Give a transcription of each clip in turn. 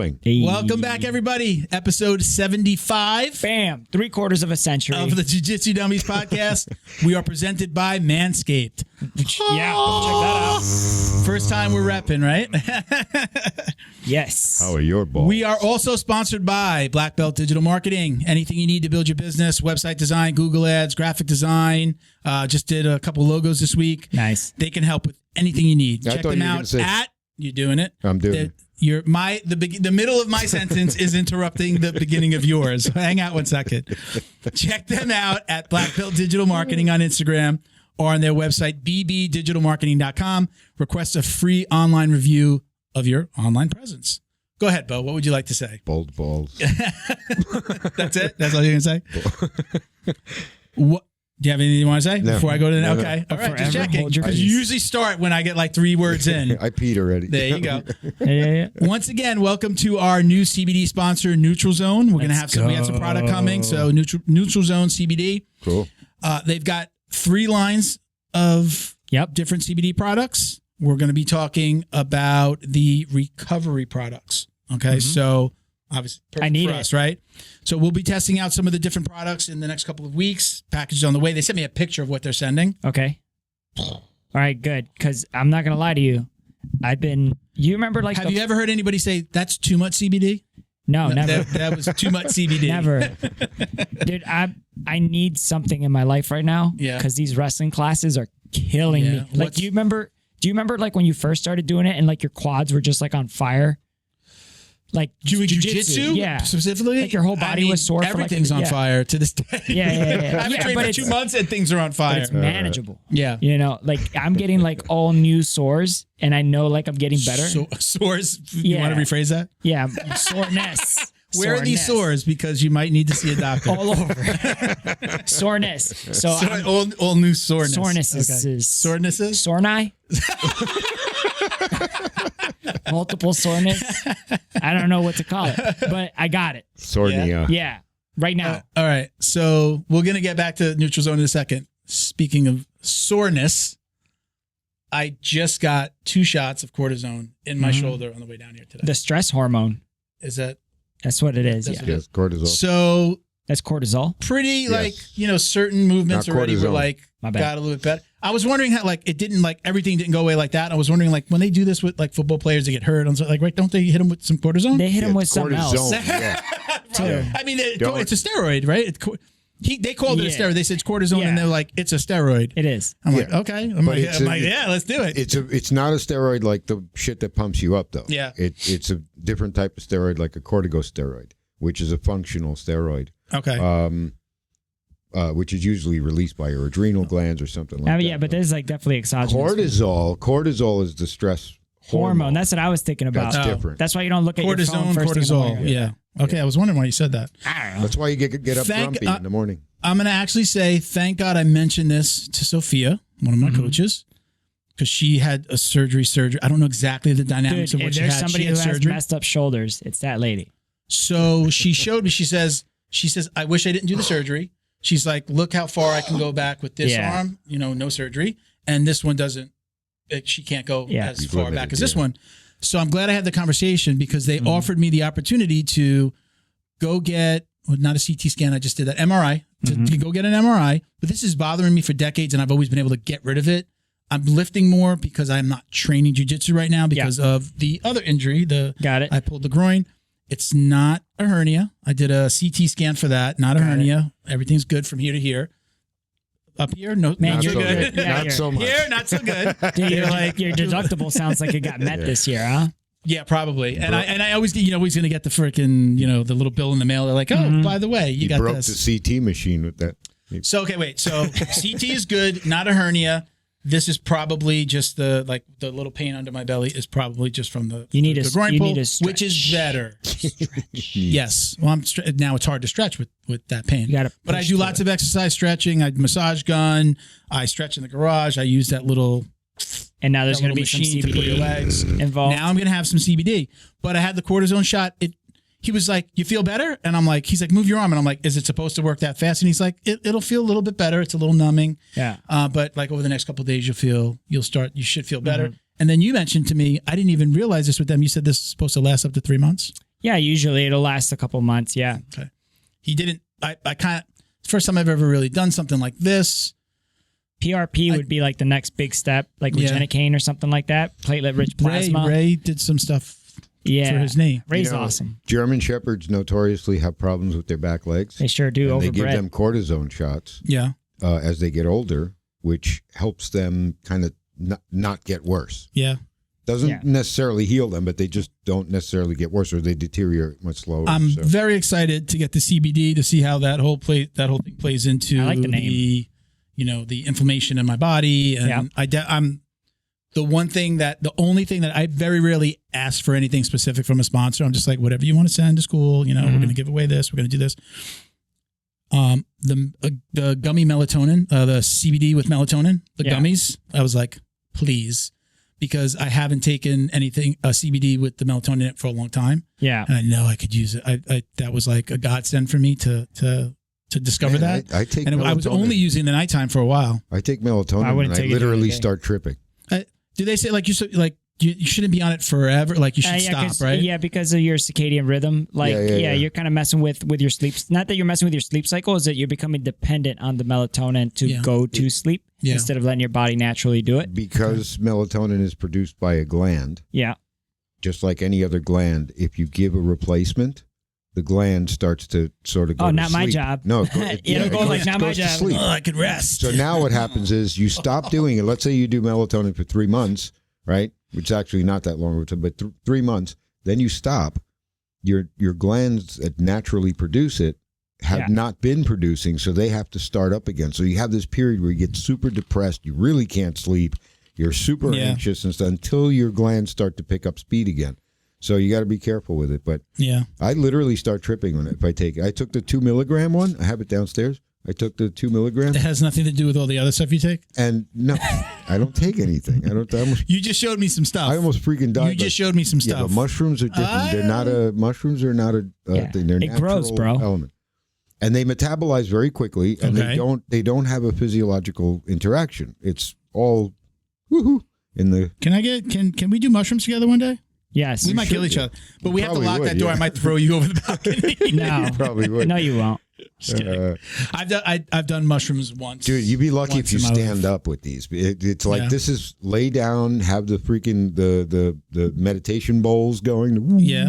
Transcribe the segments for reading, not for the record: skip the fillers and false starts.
rolling. Welcome back, everybody. Episode 75. Bam. 3/4 of a century. Of the Jiu Jitsu Dummies Podcast. We are presented by Manscaped. Yeah, check that out. First time we're repping, right? Yes. How are your balls? We are also sponsored by Black Belt Digital Marketing. Anything you need to build your business, website design, Google Ads, graphic design. Just did a couple logos this week. Nice. They can help with anything you need. Check them out at... You doing it? I'm doing it. The middle of my sentence is interrupting the beginning of yours. Hang out 1 second. Check them out at Black Belt Digital Marketing on Instagram or on their website, bbdigitalmarketing.com. Request a free online review of your online presence. Go ahead, Bo. What would you like to say? Bold balls. That's it? That's all you're going to say? What? Do you have anything you want to say before I go to the... Okay. All right, just checking. Because you usually start when I get like 3 words in. I peed already. There you go. Yeah. Once again, welcome to our new CBD sponsor, Neutral Zone. We're going to have we have some product coming. So Neutral Zone CBD. Cool. They've got 3 lines of different CBD products. We're going to be talking about the recovery products. Okay. So obviously perfect for us, right? So we'll be testing out some of the different products in the next couple of weeks. Packaged on the way. They sent me a picture of what they're sending. Okay. All right, good. Because I'm not going to lie to you. You remember like... Have you ever heard anybody say, that's too much CBD? No, never. That was too much CBD. Never. Dude, I need something in my life right now. Yeah. Because these wrestling classes are killing me. Like, do you remember like when you first started doing it and like your quads were just like on fire? Like jiu-jitsu, specifically, like your whole body was sore. Everything's on fire to this day. Yeah. I haven't trained for 2 months and things are on fire. But it's manageable. Yeah, you know, like I'm getting like all new sores, and I know like I'm getting better. Sores. You want to rephrase that? Yeah, soreness. Where are these sores? Because you might need to see a doctor. All over. Soreness. So all new soreness. Sorenesses. Sorenesses. Sorni. Multiple soreness. I don't know what to call it, but I got it. Sornia. Yeah. Right now. All right. So we're going to get back to Neutral Zone in a second. Speaking of soreness, I just got 2 shots of cortisone in my shoulder on the way down here today. The stress hormone. Is that? That's what it is. Yes, cortisol. So that's cortisol. Pretty certain movements already were like got a little bit better. I was wondering how like everything didn't go away like that. I was wondering like when they do this with like football players that get hurt, don't they hit them with some cortisone? They hit them with something else. I mean, it's a steroid, right? They called it a steroid. They said it's cortisone, and they're like, it's a steroid. It is. I'm like, okay. I'm like, let's do it. It's not a steroid like the shit that pumps you up, though. Yeah. It's a different type of steroid, like a corticosteroid, which is a functional steroid. Okay. Which is usually released by your adrenal glands or something like that. Yeah, but this is like definitely exogenous. Cortisol is the stress hormone. That's what I was thinking about. That's different. That's why you don't look at your phone first cortisol. Yeah. Okay, I was wondering why you said that. I don't know. That's why you get up grumpy in the morning. I'm going to actually say thank God I mentioned this to Sophia, one of my coaches, because she had a surgery. I don't know exactly the dynamics of what she had. There's somebody who has messed up shoulders. It's that lady. So she showed me. She says, I wish I didn't do the surgery. She's like, look how far I can go back with this arm. No surgery, and this one doesn't. She can't go as far back as this one. So I'm glad I had the conversation because they offered me the opportunity to go get, not a CT scan, I just did that, MRI, to go get an MRI. But this is bothering me for decades, and I've always been able to get rid of it. I'm lifting more because I'm not training jiu-jitsu right now because of the other injury. Got it. I pulled the groin. It's not a hernia. I did a CT scan for that, not a hernia. Everything's good from here to here. Up here, not so good. Not so much. Here, not so good. Dude, your deductible sounds like it got met this year, huh? Yeah, probably. And I always get, always going to get the freaking, the little bill in the mail. They're like, oh, by the way, you got broke this. The CT machine with that. So, okay, wait. So CT is good, not a hernia. This is probably just the little pain under my belly is probably just from the groin pull, which is better. Yes. Well, now it's hard to stretch with that pain. But I do lots of exercise stretching. I massage gun. I stretch in the garage. I use that little. And now there's going to be some CBD to put your legs involved. Now I'm going to have some CBD. But I had the cortisone shot. He was like, you feel better? And I'm like, he's like, move your arm. And I'm like, is it supposed to work that fast? And he's like, it'll feel a little bit better. It's a little numbing. Yeah. But like over the next couple of days, you should feel better. And then you mentioned to me, I didn't even realize this with them. You said this is supposed to last up to 3 months. Yeah, usually it'll last a couple months. Yeah. Okay. He didn't. I kind of first time I've ever really done something like this. PRP would be like the next big step, like Regenicane or something like that. Platelet-rich plasma. Ray did some stuff for his knee. Ray's awesome. German Shepherds notoriously have problems with their back legs. They sure do. And they give them cortisone shots. Yeah. As they get older, which helps them kind of not get worse. Yeah. Doesn't necessarily heal them, but they just don't necessarily get worse, or they deteriorate much slower. I'm very excited to get the CBD to see how that whole thing plays into the inflammation in my body. And I'm the only thing that I very rarely ask for anything specific from a sponsor. I'm just like, whatever you want to send to school, we're going to give away this. We're going to do this. The gummy melatonin, the CBD with melatonin, the gummies. I was like, please, because I haven't taken anything CBD with the melatonin in it for a long time. Yeah, and I know I could use it. I that was like a godsend for me to discover that. I take, and I was only using the nighttime for a while. I take melatonin and I literally start tripping. Do they say like you shouldn't be on it forever? Like you should stop, right? Yeah, because of your circadian rhythm. Like, you're kind of messing with your sleep. Not that you're messing with your sleep cycle, is that you're becoming dependent on the melatonin to go to sleep instead of letting your body naturally do it. Because melatonin is produced by a gland. Yeah. Just like any other gland, if you give a replacement, the gland starts to sort of go to not sleep. my job. No, it'll go like, not my job. Oh, I could rest. So now what happens is you stop doing it. Let's say you do melatonin for 3 months, right? Which is actually not that long, but 3 months. Then you stop. Your glands that naturally produce it have not been producing, so they have to start up again. So you have this period where you get super depressed. You really can't sleep. You're super anxious and stuff until your glands start to pick up speed again. So you got to be careful with it. But I literally start tripping if I take it. I took the 2 milligram one. I have it downstairs. I took the 2 milligram. It has nothing to do with all the other stuff you take? And no, I don't take anything. You just showed me some stuff. I almost freaking died. You just showed me some stuff. Yeah, but mushrooms are different. They're not a thing. They're natural grows, bro. element. And they metabolize very quickly, and they don't have a physiological interaction. It's all woohoo in the. Can we do mushrooms together one day? Yes, we might kill each other, but we have to lock that door. I might throw you over the balcony. No, you probably would. No, you won't. I've done mushrooms once. Dude, you'd be lucky if you stand up with these. It's like this is lay down, have the freaking the meditation bowls going. Yeah.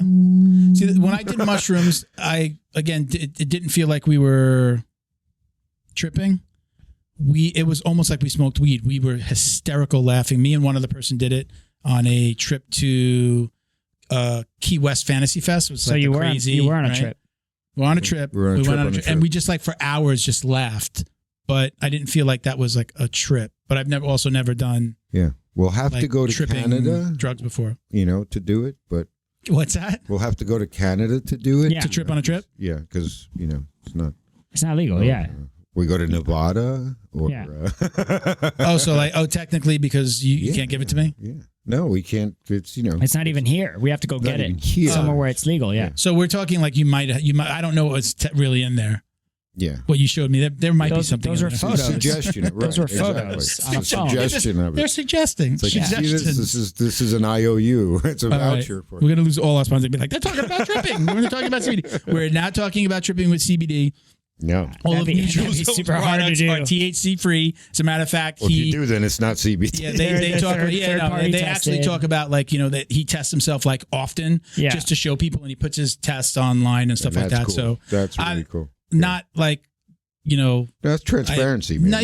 See, when I did mushrooms, it didn't feel like we were tripping. It was almost like we smoked weed. We were hysterical laughing. Me and one other person did it on a trip to Key West Fantasy Fest. It was like crazy. You were on a trip. We were on a trip. We went on a trip. And we just like for hours just laughed. But I didn't feel like that was like a trip. But I've never done. Yeah. We'll have to go to Canada. Drugs before. To do it. But what's that? We'll have to go to Canada to do it. Yeah. To trip on a trip? Yeah. Because, it's not. It's not legal. Yeah. We go to Nevada or. Yeah. Technically because you can't give it to me? Yeah. No, we can't. It's It's not even here. We have to go get it somewhere where it's legal. Yeah. So we're talking like you might. I don't know what's really in there. Yeah. What you showed me, there might be something. Those are photos. Suggestion. Right, those were photos. Exactly. It's a suggestion of it. They're suggesting. It's like, this is an IOU. It's a voucher for it. We're gonna lose all our sponsors. Be like, they're talking about tripping. We're talking about CBD. We're not talking about tripping with CBD. No. All of these super hard to do. are THC free. As a matter of fact, if you do, then it's not CBD. Yeah, they talk. They actually talk about like that he tests himself like often just to show people, and he puts his tests online and stuff like that. Cool. So that's really cool. Not like that's transparency, man.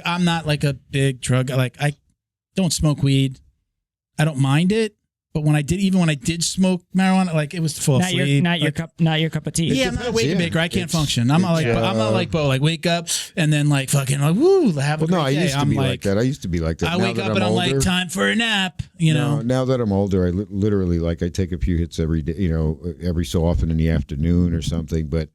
I'm not like a big drug. Like I don't smoke weed. I don't mind it. But when I did smoke marijuana, like it was full of weed. Not your cup of tea. Yeah, I'm not a wake and baker. I can't function. I'm not like Bo. Like wake up and then like fucking like woo, have a great day. I used to be like that. I used to be like that. I wake up and I'm like, time for a nap. Now that I'm older, I literally like I take a few hits every day. Every so often in the afternoon or something. But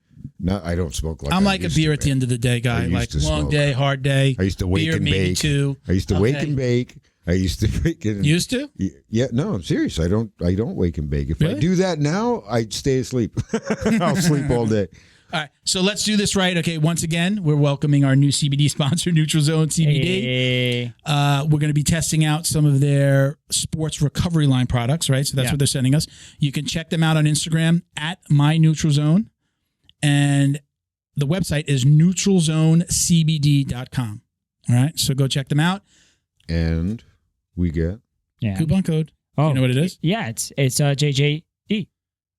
I don't smoke like. I'm like a beer at the end of the day guy. Like long day, hard day. I used to wake and bake. Too. I used to wake and bake. I used to wake and used to? Yeah, no, I'm serious. I don't wake and bake. If I do that now, I'd stay asleep. I'll sleep all day. All right, so let's do this right. Okay, once again, we're welcoming our new CBD sponsor, Neutral Zone CBD. Hey. We're going to be testing out some of their sports recovery line products, right? So that's what they're sending us. You can check them out on Instagram at MyNeutralZone, and the website is neutralzonecbd.com. All right, so go check them out. And we get coupon code. Oh, you know what it is? Yeah, it's JJD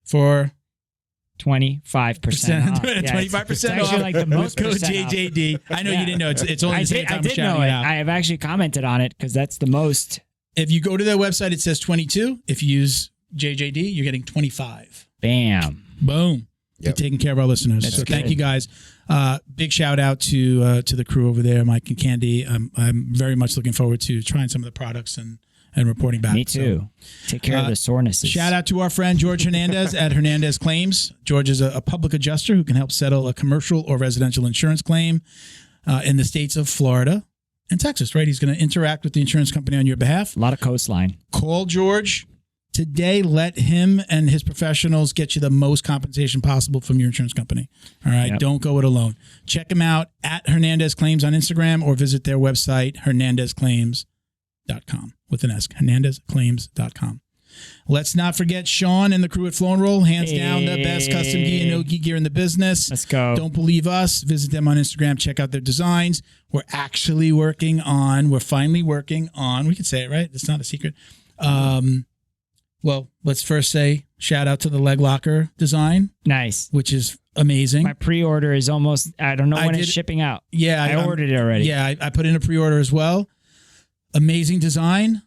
for 25% off. 25% it's off. Actually, like the most code percent JJD. I know you didn't know. It's only the same time I did know it. I have actually commented on it because that's the most. If you go to their website, it says 22. If you use JJD, you're getting 25. Bam. Boom. You're taking care of our listeners. That's so good. Thank you guys. Big shout out to the crew over there, Mike and Candy. I'm very much looking forward to trying some of the products and reporting back. Me too. Take care of the sorenesses. Shout out to our friend George Hernandez at Hernandez Claims. George is a public adjuster who can help settle a commercial or residential insurance claim in the states of Florida and Texas, right? He's going to interact with the insurance company on your behalf. A lot of coastline. Call George today. Let him and his professionals get you the most compensation possible from your insurance company. All right? Yep. Don't go it alone. Check him out at Hernandez Claims on Instagram or visit their website, hernandezclaims.com with an S, hernandezclaims.com. Let's not forget Sean and the crew at Flow and Roll, hands down the best custom gi and no-gi gear in the business. Let's go. Don't believe us. Visit them on Instagram. Check out their designs. We're finally working on, we can say it, right? It's not a secret. Well, let's first say shout out to the leg locker design. Nice. Which is amazing. My pre-order is almost, I don't know when it's shipping out. Yeah. I ordered it already. Yeah, I put in a pre-order as well. Amazing design.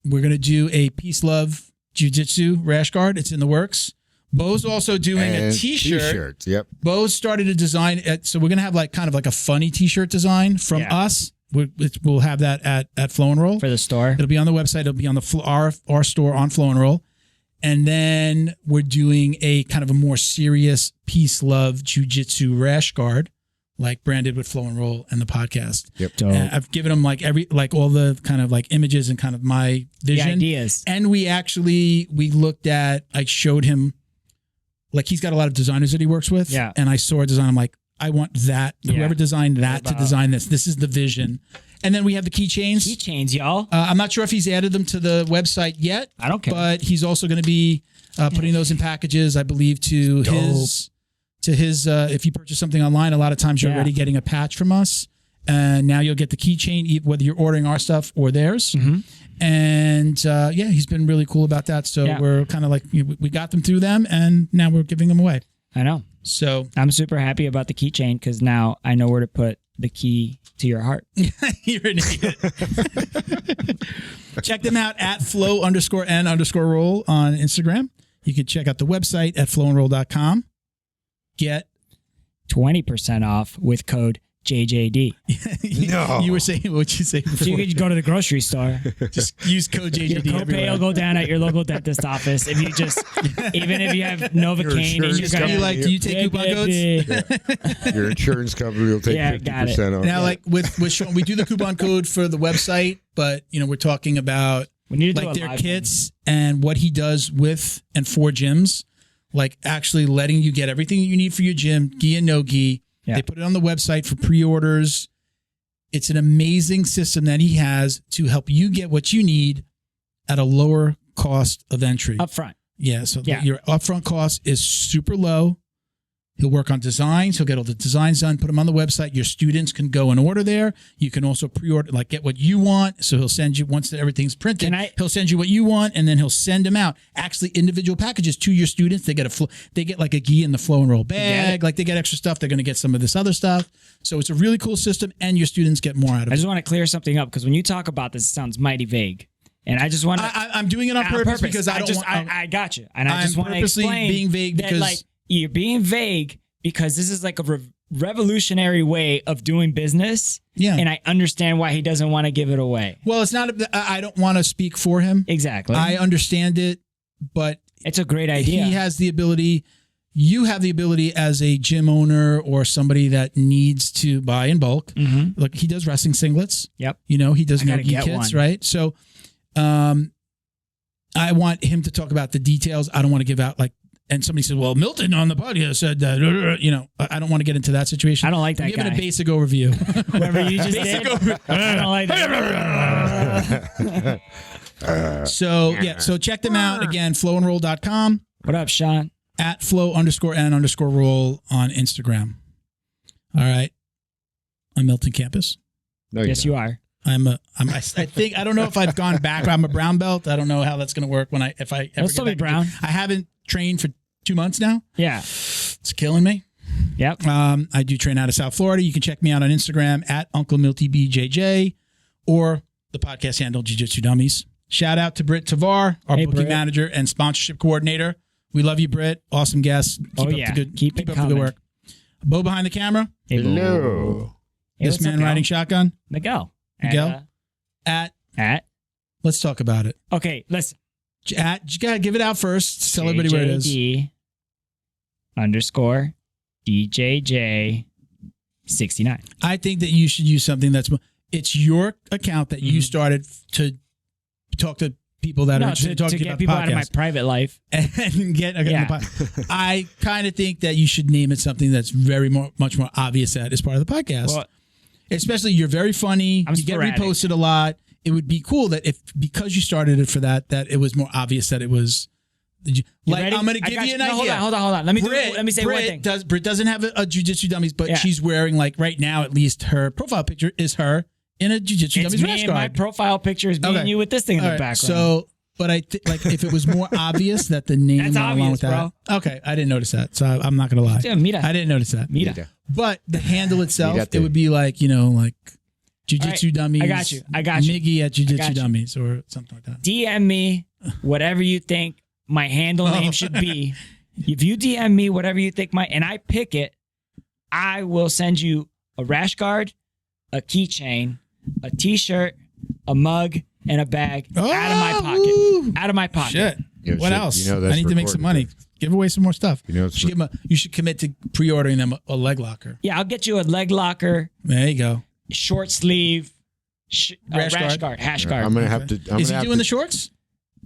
We're going to do a Peace Love Jiu-Jitsu rash guard. It's in the works. Bo's also doing a t-shirt. T-shirts, yep. Bo's started a design. So we're going to have kind of a funny t-shirt design from us. We'll have that at Flow and Roll. For the store. It'll be on the website. It'll be on our store on Flow and Roll. And then we're doing a kind of a more serious Peace Love Jiu-Jitsu rash guard, branded with Flow and Roll and the podcast. Yep. I've given them all the kind of images and kind of my vision. The ideas. And we looked at, I showed him, he's got a lot of designers that he works with. Yeah. And I saw a design. I'm like, I want that. Whoever designed that to design this. This is the vision. And then we have the keychains. Keychains, y'all. I'm not sure if he's added them to the website yet. I don't care. But he's also going to be putting those in packages, I believe, to his. If you purchase something online, a lot of times you're already getting a patch from us. And now you'll get the keychain, whether you're ordering our stuff or theirs. Mm-hmm. And he's been really cool about that. So we're kind of we got them through them, and now we're giving them away. I know. So I'm super happy about the keychain because now I know where to put the key to your heart. You're an idiot. Check them out at flow_n_roll on Instagram. You can check out the website at flowandroll.com. Get 20% off with code JJD. No. You were saying, what'd you say before? So you could go to the grocery store. Just use code JJD. Your copay will go down at your local dentist office. If you even if you have Novocaine and you're going to do you take coupon codes? Yeah. Your insurance company will take 50% off. Now, with Sean, we do the coupon code for the website, but we're talking about their kits and what he does with and for gyms, actually letting you get everything you need for your gym, gi and no gi. Yeah. They put it on the website for pre-orders. It's an amazing system that he has to help you get what you need at a lower cost of entry. Upfront. Yeah, so your upfront cost is super low. He'll work on designs. He'll get all the designs done, put them on the website. Your students can go and order there. You can also pre-order, get what you want. So he'll send you, once everything's printed, he'll send you what you want, and then he'll send them out. Actually, individual packages to your students. They get a gi in the Flow and Roll bag. They get extra stuff. They're going to get some of this other stuff. So it's a really cool system, and your students get more out of it. I just want to clear something up because when you talk about this, it sounds mighty vague. And I just want to... I'm doing it on purpose because I got you. And I just want to explain being vague because... You're being vague because this is a revolutionary way of doing business. Yeah. And I understand why he doesn't want to give it away. Well, it's not, I don't want to speak for him. Exactly. I understand it, but it's a great idea. He has the ability, you have the ability as a gym owner or somebody that needs to buy in bulk. Mm-hmm. Look, he does wrestling singlets. Yep. He does no-gi kits, right? So, I want him to talk about the details. I don't want to give out and somebody said, well, Milton on the podcast said that, I don't want to get into that situation. I don't like that Give guy. it a basic overview. Whatever you just did. I don't like that. So check them out again, flowandroll.com. What up, Sean? At flow_and_roll on Instagram. All right. I'm Milton Campus. No, yes, you are. I think I don't know if I've gone back. I'm a brown belt. I don't know how that's going to work if I ever still get be back brown. I haven't trained for 2 months now. Yeah. It's killing me. Yep. I do train out of South Florida. You can check me out on Instagram at Uncle Milty BJJ or the podcast handle Jiu Jitsu Dummies. Shout out to Britt Tavar, our booking manager and sponsorship coordinator. We love you, Britt. Awesome guest. Keep up the good work. Bo behind the camera. Hello. This man riding shotgun. Miguel. At. Let's talk about it. Okay, listen. You gotta give it out first. Tell everybody where it is. JJD_DJJ69. I think that you should use something it's your account that you started to talk to people that are interested to get people out of my private life and get I kind of think that you should name it something that's much more obvious that is part of the podcast. Well, especially you're very funny. You get reposted a lot. It would be cool that because you started it for that it was more obvious that it was. I'm going to give you an idea. Hold on. Let me say one thing. Britt doesn't have a Jiu Jitsu Dummies, but she's wearing right now at least her profile picture is her in a Jiu Jitsu Dummies rash guard. My profile picture is being you with this thing in the background. So, but I if it was more obvious that the name that's obvious, along with that. Bro. Okay, I didn't notice that, so I'm not going to lie. Mira. I didn't notice that. Mira. But the handle itself, it would be Jiu Jitsu Dummies. I got you. Miggy at Jiu Jitsu Dummies or something like that. DM me whatever you think my handle name should be. If you DM me whatever you think and I pick it, I will send you a rash guard, a keychain, a t-shirt, a mug, and a bag out of my pocket. Shit. What else? I need to make some money. Give away some more stuff. You should commit to pre-ordering them a leg locker. Yeah, I'll get you a leg locker. There you go. Short sleeve, rash guard, hash guard. I'm gonna have to. Is he doing the shorts?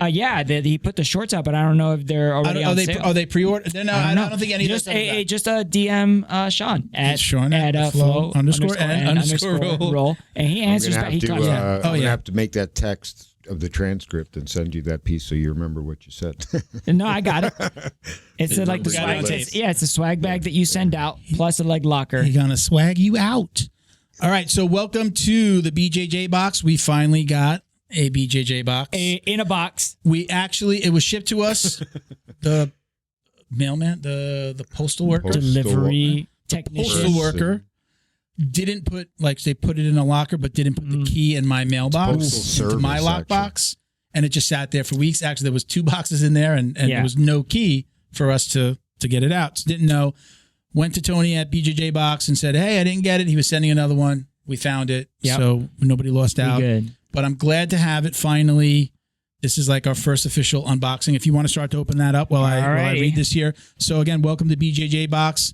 Yeah, he put the shorts out, but I don't know if they're already on sale. Are they pre-ordered? No, I don't think any of just a DM Sean at flow_and_roll, and he answers back. I'm gonna have to make that text of the transcript and send you that piece so you remember what you said. No, I got it. It's like the swag. It's a swag bag that you send out plus a leg locker. He's gonna swag you out. All right, so welcome to the Bjj Box. We finally got a Bjj Box. In a box. It was shipped to us. The mailman, the postal worker. Delivery technician. Postal worker didn't put, they put it in a locker, but didn't put the key in my mailbox, into my lockbox. And it just sat there for weeks. Actually, there was 2 boxes in there and there was no key for us to get it out. So didn't know. Went to Tony at Bjj Box and said, hey, I didn't get it. He was sending another one. We found it. Yep. So nobody lost out. Good. But I'm glad to have it finally. This is our first official unboxing. If you want to start to open that up while I read this here. So again, welcome to Bjj Box.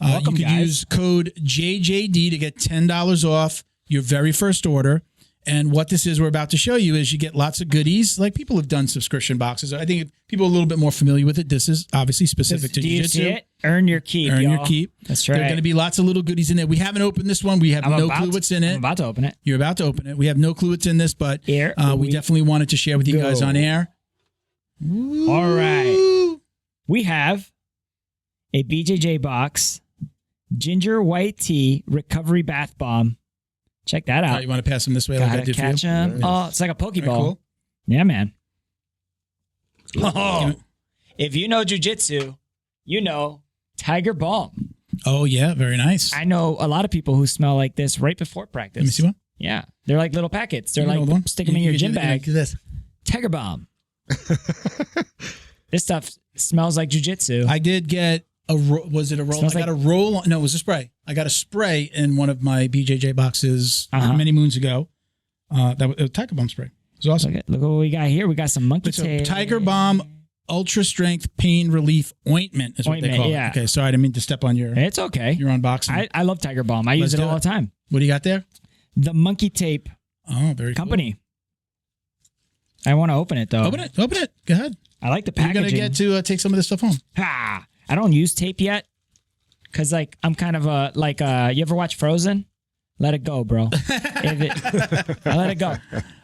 Welcome, you can use code JJD to get $10 off your very first order. And what this is we're about to show you is you get lots of goodies. People have done subscription boxes. I think people are a little bit more familiar with it. This is obviously specific to Jiu-Jitsu. Earn your keep, Earn your keep. That's right. There are going to be lots of little goodies in there. We haven't opened this one. We have no clue what's in it. I'm about to open it. You're about to open it. We have no clue what's in this, but we definitely wanted to share with you guys on air. Ooh. All right. We have a Bjj Box ginger white tea recovery bath bomb. Check that out. All right, you want to pass them this way? Gotta catch them. Oh, it's like a Pokeball. Cool. Yeah, man. Oh, if you know Jiu-Jitsu, you know Tiger Balm. Oh, yeah. Very nice. I know a lot of people who smell like this right before practice. Let me see one. Yeah. They're like little packets. They're stick them in your gym bag. This. Tiger Balm. This stuff smells like Jiu-Jitsu. I did get was it a roll? I got a roll. No, it was a spray. I got a spray in one of my Bjj boxes many moons ago. That was a Tiger Balm spray. It was awesome. Look what we got here. We got some monkey tail. Tiger Balm Ultra Strength Pain Relief Ointment is what they call it. Okay, sorry, I didn't mean to step on your. It's okay. Your unboxing. I love Tiger Balm. I use it all the time. What do you got there? The Monkey Tape. Oh, very company. Cool. I want to open it though. Open it. Go ahead. I like the You're packaging. gonna get to take some of this stuff home. I don't use tape yet because like I'm kind of you ever watch Frozen? Let it go, bro. I let it go.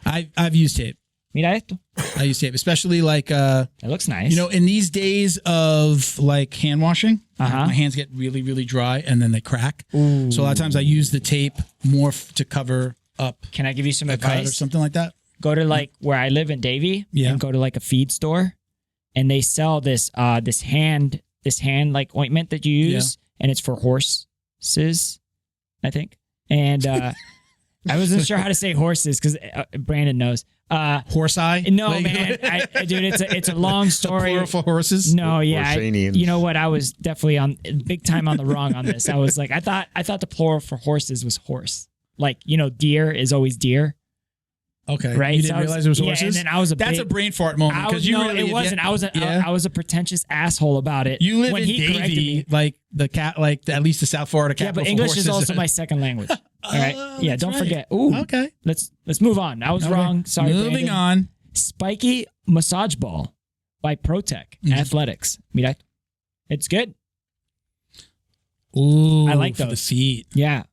I've used tape. Mira esto. I use tape, especially like It looks nice. you know, in these days of like hand washing, Uh-huh. my hands get really, really dry and then they crack. Ooh. So a lot of times I use the tape more to cover up Can I give you some a cut or advice? something like that. Go to like where I live in Davie and go to like a feed store, and they sell this hand like ointment that you use, and it's for horses, I think. And I wasn't sure how to say horses because Brandon knows. Horse eye? No, Like- man, dude, it's a long story. Plural for horses? No, yeah, Horsanians. you know what? I was definitely on big time on the wrong on this. I was like, I thought the plural for horses was horse. Like, you know, deer is always deer. Okay. Right. You didn't realize it was horses? Yeah, and then I was That's a brain fart moment. Because you really it wasn't. I was a pretentious asshole about it. You live when in he corrected Davie, me. like the cat, like at least the South Florida Yeah, capital. but for English horses. is also my second language. All right. Yeah, that's don't right. forget. Ooh. Okay. Let's move on. I was Okay. wrong. Sorry. Moving Brandon. on. Spiky massage ball by ProTech Athletics. Mira, it's good. Ooh, I like for the those. feet. Yeah.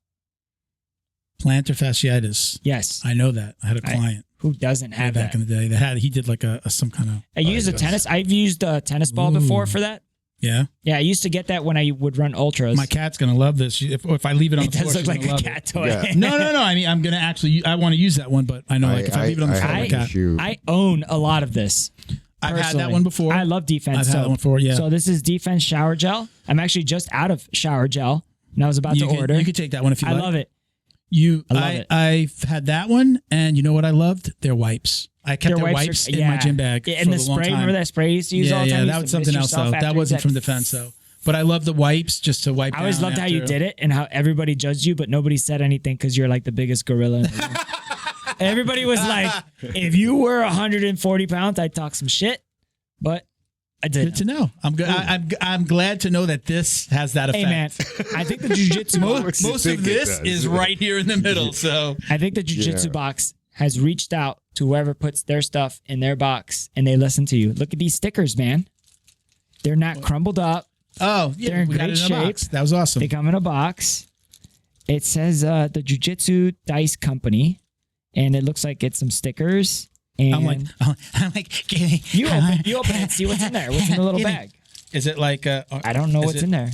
Plantar fasciitis. Yes. I know that. I had a client Who doesn't have back that? in the day. He did like some kind of. I used a tennis. I've used a tennis ball before for that. Yeah. Yeah, I used to get that when I would run ultras. My cat's gonna love this. If I leave it on it the floor, does look she's like gonna a love cat it. toy. Yeah. No. I mean, I'm gonna actually. I want to use that one, but I know like if I leave it on the floor, have my an cat. issue. I own a lot of this. I've had that personally. one before. I love defense. I've had that one before. Yeah. So this is defense shower gel. I'm actually just out of shower gel, and I was about to order. You could take that one if you I like. love it. I love it. I've had that one, and you know what I loved? Their wipes. I kept their wipes in my gym bag Yeah, for and the a long spray. time. Remember that spray you used to use all the time? You that used was to mist something else yourself though. after That you wasn't said- from defense though. But I love the wipes just to wipe. I always down loved how you after. did it and how everybody judged you, but nobody said anything because you're like the biggest gorilla in the room. Everybody was like, if you were 140 pounds, I'd talk some shit, but I didn't. Good to know. I'm good. I'm glad to know that this has that effect. Hey man, I think the Jiu-Jitsu box. Most think of it this does. is right here in the middle. So I think the Jiu-Jitsu box has reached out to whoever puts their stuff in their box and they listen to you. Look at these stickers, man. They're not crumbled up. they're They're in we got great it in a box. shape. That was awesome. They come in a box. It says the Jiu-Jitsu Dice Company, and it looks like it's some stickers. And I'm like, you open it, see what's in there. What's in the little bag? Is it like? I don't know what's in there.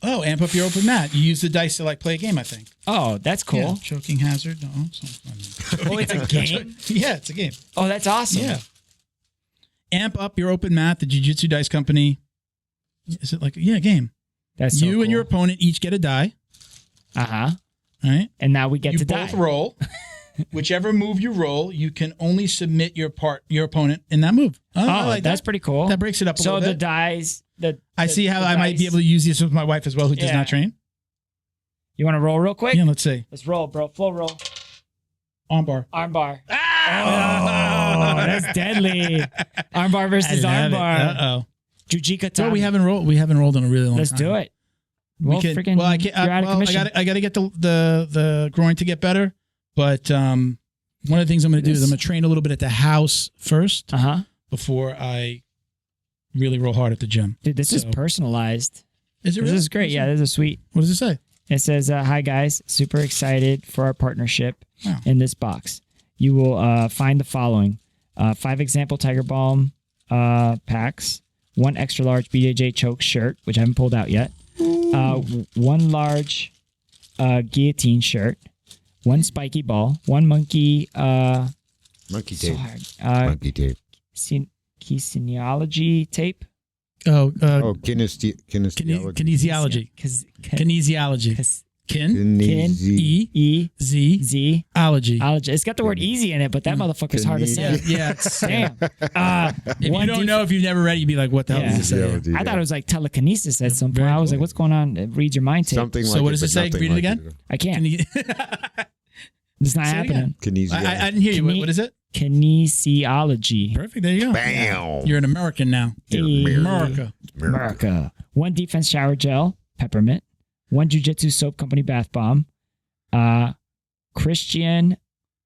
Oh, amp up your open mat. You use the dice to like play a game. I think. Oh, that's cool. Yeah, choking hazard. No. Oh, it's a game? Yeah, it's a game. Oh, that's awesome. Yeah. Amp up your open mat. The Jiu-Jitsu Dice Company. Is it like a game? That's so you and cool. your opponent each get a die. Uh-huh. All right. And now we get You to both die. roll. Whichever move you roll, you can only submit your opponent in that move. Oh, I Oh, like that's that. pretty cool. That breaks it up a So little the bit. dies, I see how I might be able to use this with my wife as well, who does Yeah. not train. You want to roll real quick? Yeah, let's see. Let's roll, bro. Full roll. Armbar. Armbar. Ah! Oh, that's deadly. Armbar versus armbar. Uh-oh. Jujika So time. we haven't rolled in a really long Let's time. do it. Well, We can, freaking, well, I can't. you're out of commission. I got to get the groin to get better. But one of the things I'm going to do is I'm going to train a little bit at the house first Uh-huh. before I really roll hard at the gym. Dude, this is So- personalized. Is it This really? is great. Yeah, this is sweet. What does it say? It says, hi, guys. Super excited for our partnership Wow. in this box. You will find the following. 5 example Tiger Balm packs. 1 extra large BJJ choke shirt, which I haven't pulled out yet. 1 large guillotine shirt. 1 spiky ball. 1 monkey. Monkey So tape. hard. Monkey tape. Kinesiology tape. Kinesiology. Kinesiology. Kinesiology. Kin. Kinesi- E. E. Z. Z. Ology. It's got the word easy in it, but that motherfucker's hard to say. Yeah. It's, Damn. if you don't know, if you've never read it, you'd be like, what the hell Yeah. does it say? Kinesiology, I thought yeah. it was like telekinesis at some point. Very I was cool. like, what's going on? It reads your mind tape. Something So like what it, does it but say? nothing Read it like again? I can't. Kine- It's not Say it happening. Kinesiology. I didn't hear you. What is it? Kinesiology. Perfect. There you go. Bam. You're an American now. Hey. America. America. 1 defense shower gel, peppermint. 1 Jiu-Jitsu soap company bath bomb. Christian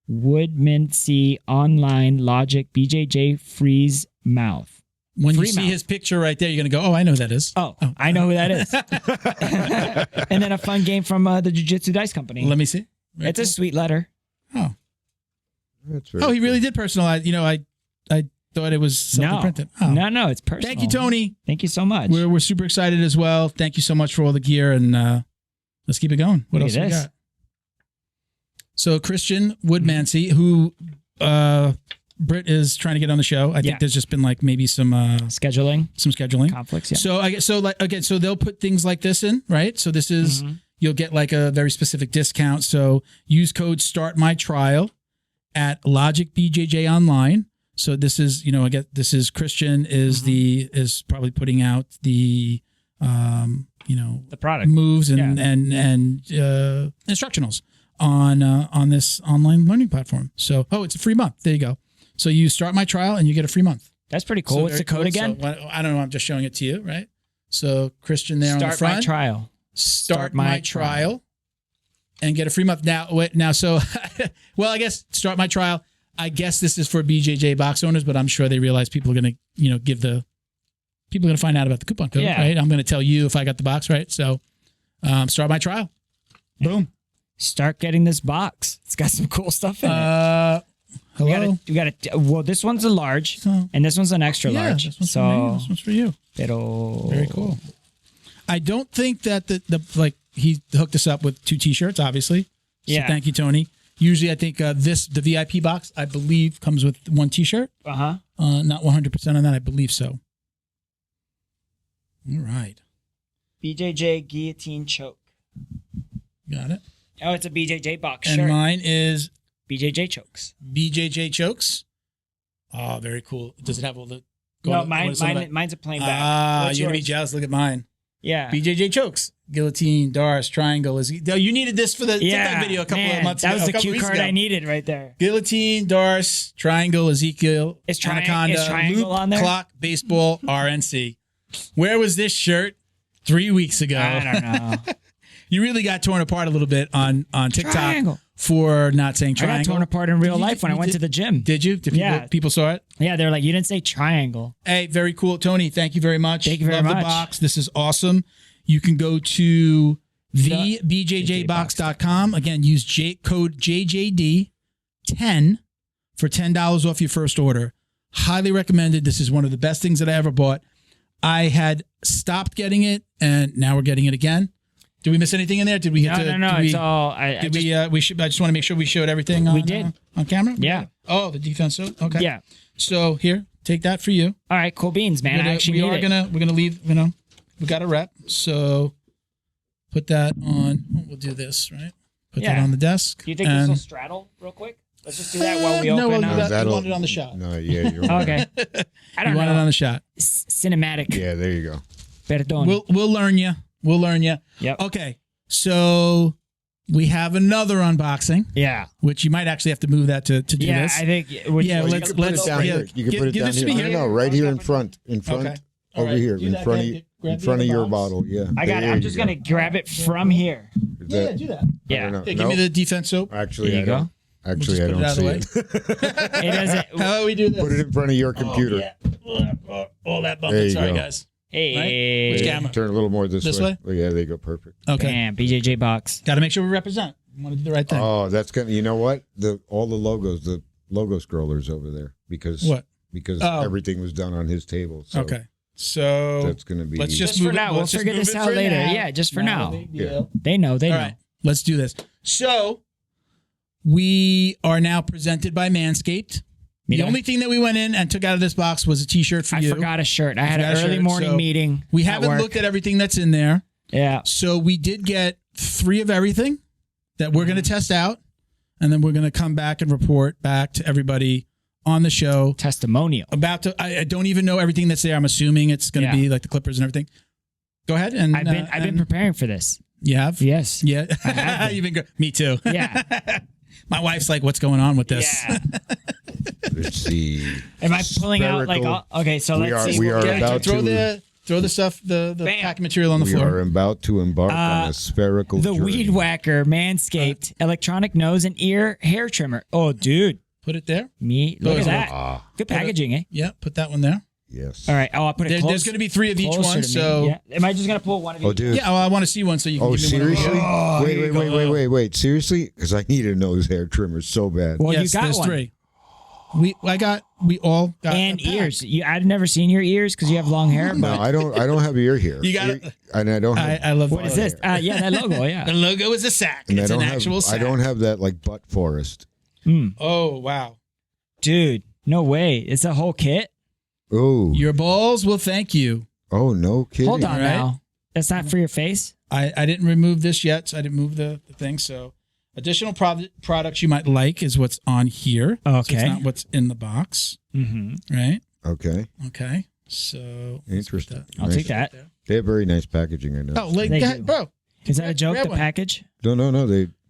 Woodmansey online logic BJJ freeze mouth. When you Free see mount. his picture right there, you're going to go, oh, I know who that is. Oh, I know who that is. And then a fun game from the Jiu-Jitsu Dice Company. Let me see. Very It's cool. a sweet letter. Oh. That's very Oh, he really cool. did personalize. You know, I thought it was something No. printed. Oh. No, it's personal. Thank you, Tony. Thank you so much. We're super excited as well. Thank you so much for all the gear, and let's keep it going. What Look else at we this. got? So Christian Woodmansey, who Britt is trying to get on the show. I think Yeah. there's just been like maybe some scheduling Conflicts, yeah. So I guess so they'll put things like this in, right? So this is you'll get like a very specific discount. So use code Start My Trial at Logic BJJ Online. So this is, I get this is Christian is is probably putting out the the product moves and instructionals on this online learning platform. So it's a free month. There you go. So you start my trial and you get a free month. That's pretty cool. So What's very the code cool. again? So, I don't know. I'm just showing it to you, right? So Christian there on the Start front. my trial. Start my trial and get a free month. Now, so, well, I guess start my trial. I guess this is for BJJ box owners, but I'm sure they realize people are going to, people are going to find out about the coupon code, right? I'm going to tell you if I got the box, right? So start my trial. Boom. Start getting this box. It's got some cool stuff in it. Hello. We got well, this one's a large, and this one's an extra large. This one's for me. This one's for you. Pero... Very cool. I don't think that the he hooked us up with 2 T-shirts, obviously. So thank you, Tony. Usually, I think the VIP box, I believe, comes with 1 T-shirt. Not 100% on that, I believe so. All right. BJJ guillotine choke. Got it. Oh, it's a BJJ box And shirt. mine is BJJ chokes. BJJ chokes. Oh, very cool. Does it have all the... No, mine's a plain back. What's you're going to be yours? jealous. Look at mine. Yeah. BJJ chokes. Guillotine, Doris, triangle. You needed this for the TikTok video a couple of months ago. That was the cue weeks card ago. I needed right there. Guillotine, Doris, triangle, Ezekiel, Anaconda, triangle loop, on there? clock, baseball, RNC. Where was this shirt 3 weeks ago? I don't know. You really got torn apart a little bit on TikTok Triangle. for not saying triangle. I got torn apart in real Did you- life when I went to the gym. Did you? Did people saw it? Yeah, they're like, you didn't say triangle. Hey, very cool. Tony, thank you very much. Thank you very Love much. the box. This is awesome. You can go to thebjjbox.com. Again, use code JJD10 for $10 off your first order. Highly recommended. This is one of the best things that I ever bought. I had stopped getting it, and now we're getting it again. Did we miss anything in there? Did we hit No. It's all. I just want to make sure we showed everything on, did. On camera? Yeah. Oh, the defense suit? Okay. Yeah. So here, take that for you. All right, cool beans, man. I actually we're gonna leave, we got a rep. So put that on. We'll do this, right? Put that on the desk. Do you think this will straddle real quick? Let's just do that while we no, open we'll do up. that. You want it on the shot. No, yeah, you're right. Okay. I don't You want it know. on the shot. Cinematic. Yeah, there you go. Perdón. We'll learn you. We'll learn you. Yep. Okay. So we have another unboxing, Yeah. which you might actually have to move that to do Yeah, this. I think. Yeah, Well, let's you can put it down here. You can put it give down this to here. me No, right here in front. Okay. All Over right, here, do in that, front grab of the other your box. bottle. Yeah. I got it. There I'm you just go. going to grab it from here. Is Yeah, that- do that. I don't Yeah. know. Hey, give me the defense soap. Actually, There you I go. don't. Actually, We'll I just don't put it see it. It doesn't. How do we do this? Put it in front of your computer. All that There bumping. you Sorry, go. guys. Hey. Which camera? Turn a little more this way. Oh, yeah, there you go. Perfect. Okay. Damn, BJJ box. Got to make sure we represent. We want to do the right thing. Oh, that's gonna. You know what? All the logo scrollers over there because What? Because Oh. everything was done on his table. So Okay. So that's gonna be. let's just Just for move it. now. We'll Let's just figure move this it out for later. now. Yeah, just for Not a now. big deal. They know. All right. Let's do this. So we are now presented by Manscaped. The Yeah. only thing that we went in and took out of this box was a T-shirt for I you. forgot a shirt. I had forgot an a early shirt, morning so meeting. We at haven't work. looked at everything that's in there. Yeah. So we did get 3 of everything that we're going to test out, and then we're going to come back and report back to everybody on the show. Testimonial. I don't even know everything that's there. I'm assuming it's going to Yeah. be like the clippers and everything. Go ahead. And I've been and preparing for this. You have? Yes. Yeah. I have been. You've been me too. Yeah. My wife's like, "What's going on with this?" Yeah. Let's see. Am I pulling out like? Okay, so We let's are- see. we are Yeah, about throw to- the stuff, the Bam. packing material on the We floor. are about to embark on a spherical The journey. Weed Whacker Manscaped electronic nose and ear hair trimmer. Oh, dude. Put it there. Me. Look at Those that. Ah, Good packaging, eh? Yeah, put that one there. yes. All right. Oh, I'll put it close. There's going to be 3 of each one. So yeah. Am I just going to pull one of each? Oh, dude. yeah, I want to see one so you can give me seriously? one. Wait. Seriously? Because I need a nose hair trimmer so bad. Well, Yes, you got there's one. 3. We all got And a pack. ears. I've never seen your ears because you have long hair. No, But I don't have ear hair. You got it. And I don't have. I love what is this? Yeah, that logo. The Yeah. logo is a sack. and It's I an don't actual have, sack. I don't have that like butt forest. Oh, wow. Dude, no way. It's a whole kit. Oh. Your balls will thank you. Oh, no kidding. Hold on Right? now. That's not for your face. I didn't remove this yet, so I didn't move the thing. So additional products you might like is what's on here. So Okay. it's not what's in the box. Mm-hmm. Right? Okay. Okay. So Interesting. I'll Nice. take that. They have very nice packaging, I know. Oh, like They that, do. bro. Is that a joke? Grab The one. package? No.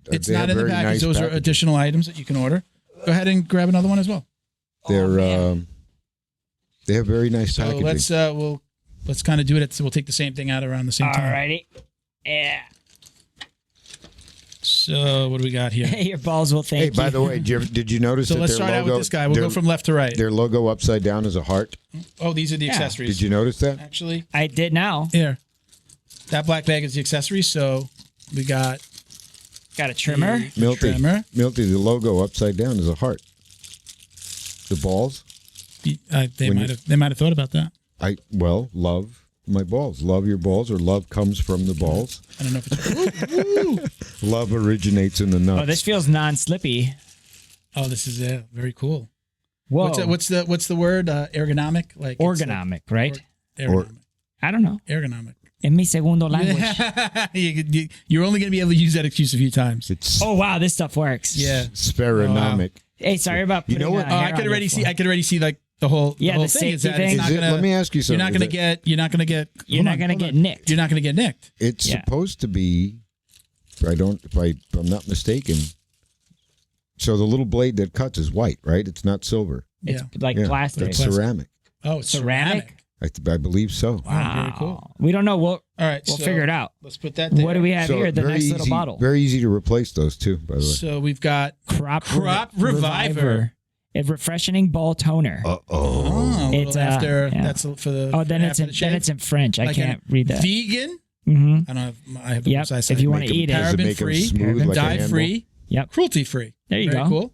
It's they not have in the very package. nice Those are packaging. additional items that you can order. Go ahead and grab another one as well. They're man. they have very nice So packaging. let's kind of do it. So we'll take the same thing out around the same time. Alrighty. Yeah. So what do we got here? Your balls will thank Hey, you. by the way, did you notice So that let's their start logo, out with this guy. We'll their, go from left to right. their logo upside down is a heart? Oh, these are the Yeah. accessories. Did you notice that? Actually, I did now. here. That black bag is the accessory. So we got Got a trimmer. the Milty, trimmer. Milty, the logo upside down is a heart. The balls? They When might have thought about that. Love my balls. Love your balls, or love comes from the balls. I don't know if it's. Love originates in the nuts. Oh, this feels non-slippy. Oh, this is very cool. Whoa. What's the word? Ergonomic, like it's Ergonomic, right? like ergonomic. I don't know. Ergonomic. In mi segundo language. You're only going to be able to use that excuse a few times. It's Oh wow, this stuff works. Yeah. spheronomic. Hey, sorry about You putting know what? Oh, I could already see. I could already see like the whole. Yeah, the whole the thing is safety that it's thing. not Is it- gonna. let me ask you something. You're not going to Is it- get. You're not going to get. You're hold not on, gonna hold get on. nicked. You're not going to get nicked. It's Yeah. supposed to be. If I'm not mistaken. So the little blade that cuts is white, right? It's not silver. It's Yeah. like Yeah, plastic. It's ceramic. Oh, it's Ceramic? ceramic. I believe so. Wow, very cool. We don't know. We'll All right, we'll so figure it out. Let's put that there. What do we have So here? The very next easy, little bottle. Very easy to replace those too, by the way. So we've got Crop Reviver. A refreshing ball toner. Uh-oh. oh, It's, after yeah. that's for the. Oh, then it's after in the shave. then it's in French. I Like can't a read that. Vegan. Mm-hmm. I don't have. I have the Yep, precise if side. you wanna Make 'em- eat it. does it Paraben make 'em free, smooth like a dye handle? free, Yep. cruelty free. There you Very go. Cool.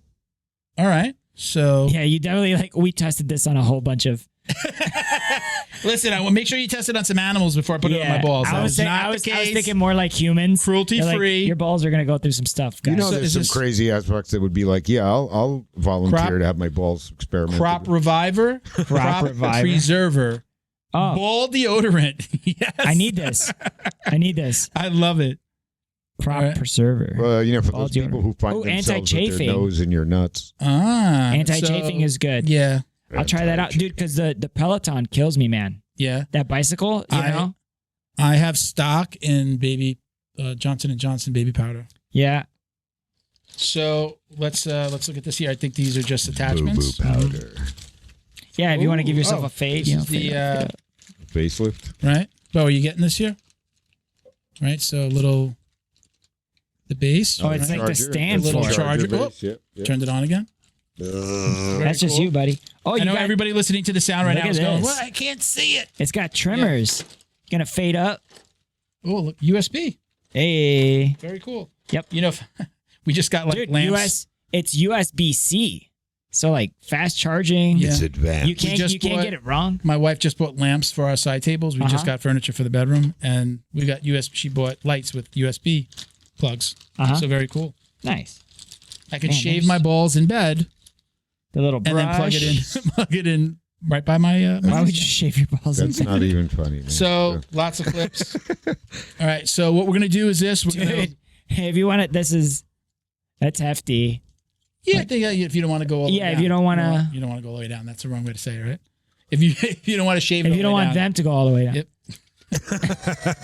All right. So Yeah, you definitely we tested this on a whole bunch of. listen, I will make sure you test it on some animals before I put it on my balls. I That was, is saying- not I was the case. thinking more like humans. Cruelty They're like, free. your balls are gonna go through some stuff, guys. You know, So there's is some this- crazy aspects that would be like, yeah, I'll volunteer Crop- to have my balls experimented. Crop with. Reviver, crop Reviver. preserver, Oh, ball deodorant. Yes, I need this. I need this. I love it. Crop All right. preserver. Well, for Ball those people deodorant. who find Oh, themselves with their anti-chafing. nose in your nuts. Anti-chafing so- is good. Yeah, I'll try that out, dude. Because the Peloton kills me, man. yeah. That bicycle, you know. I have stock in baby Johnson & Johnson baby powder. Yeah. So let's look at this here. I think these are just attachments. Boo-boo powder. Yeah. If you want to give Ooh, yourself oh, a fade, this you know. is the, fade it up. Facelift. Right? Bo, are you getting this here? Right. So the base. Oh, it's right? like the stand A little for it. charger. base. Yep, yep. Turned it on again. That's just cool. you, buddy. Oh, I you know got. everybody listening to the sound right Look now at is going, this. "Well, I can't see it." It's got trimmers. Gonna fade up. Oh, look, USB. Hey. Very cool. Yep. You know, we just got like Dude, lamps. it's USB-C. So like fast charging. Yeah. It's advanced. You can't just you can't bought- get it wrong. My wife just bought lamps for our side tables. We just got furniture for the bedroom, and we got USB. She bought lights with USB plugs. So very cool. Nice. I could Man, shave there's- my balls in bed The little brush. and then plug it in right by my. Why would you shave your balls? That's in not even funny, man. So lots of clips. All right. So what we're gonna do is this. We're gonna. Dude, hey, if you want it, that's hefty. Yeah, I think if you don't want to go all the way Yeah, down. if you don't wanna- You don't want to go all the way down. That's the wrong way to say it, right? If you don't want to shave it If all you the don't way want down. them to go all the way down. Yep.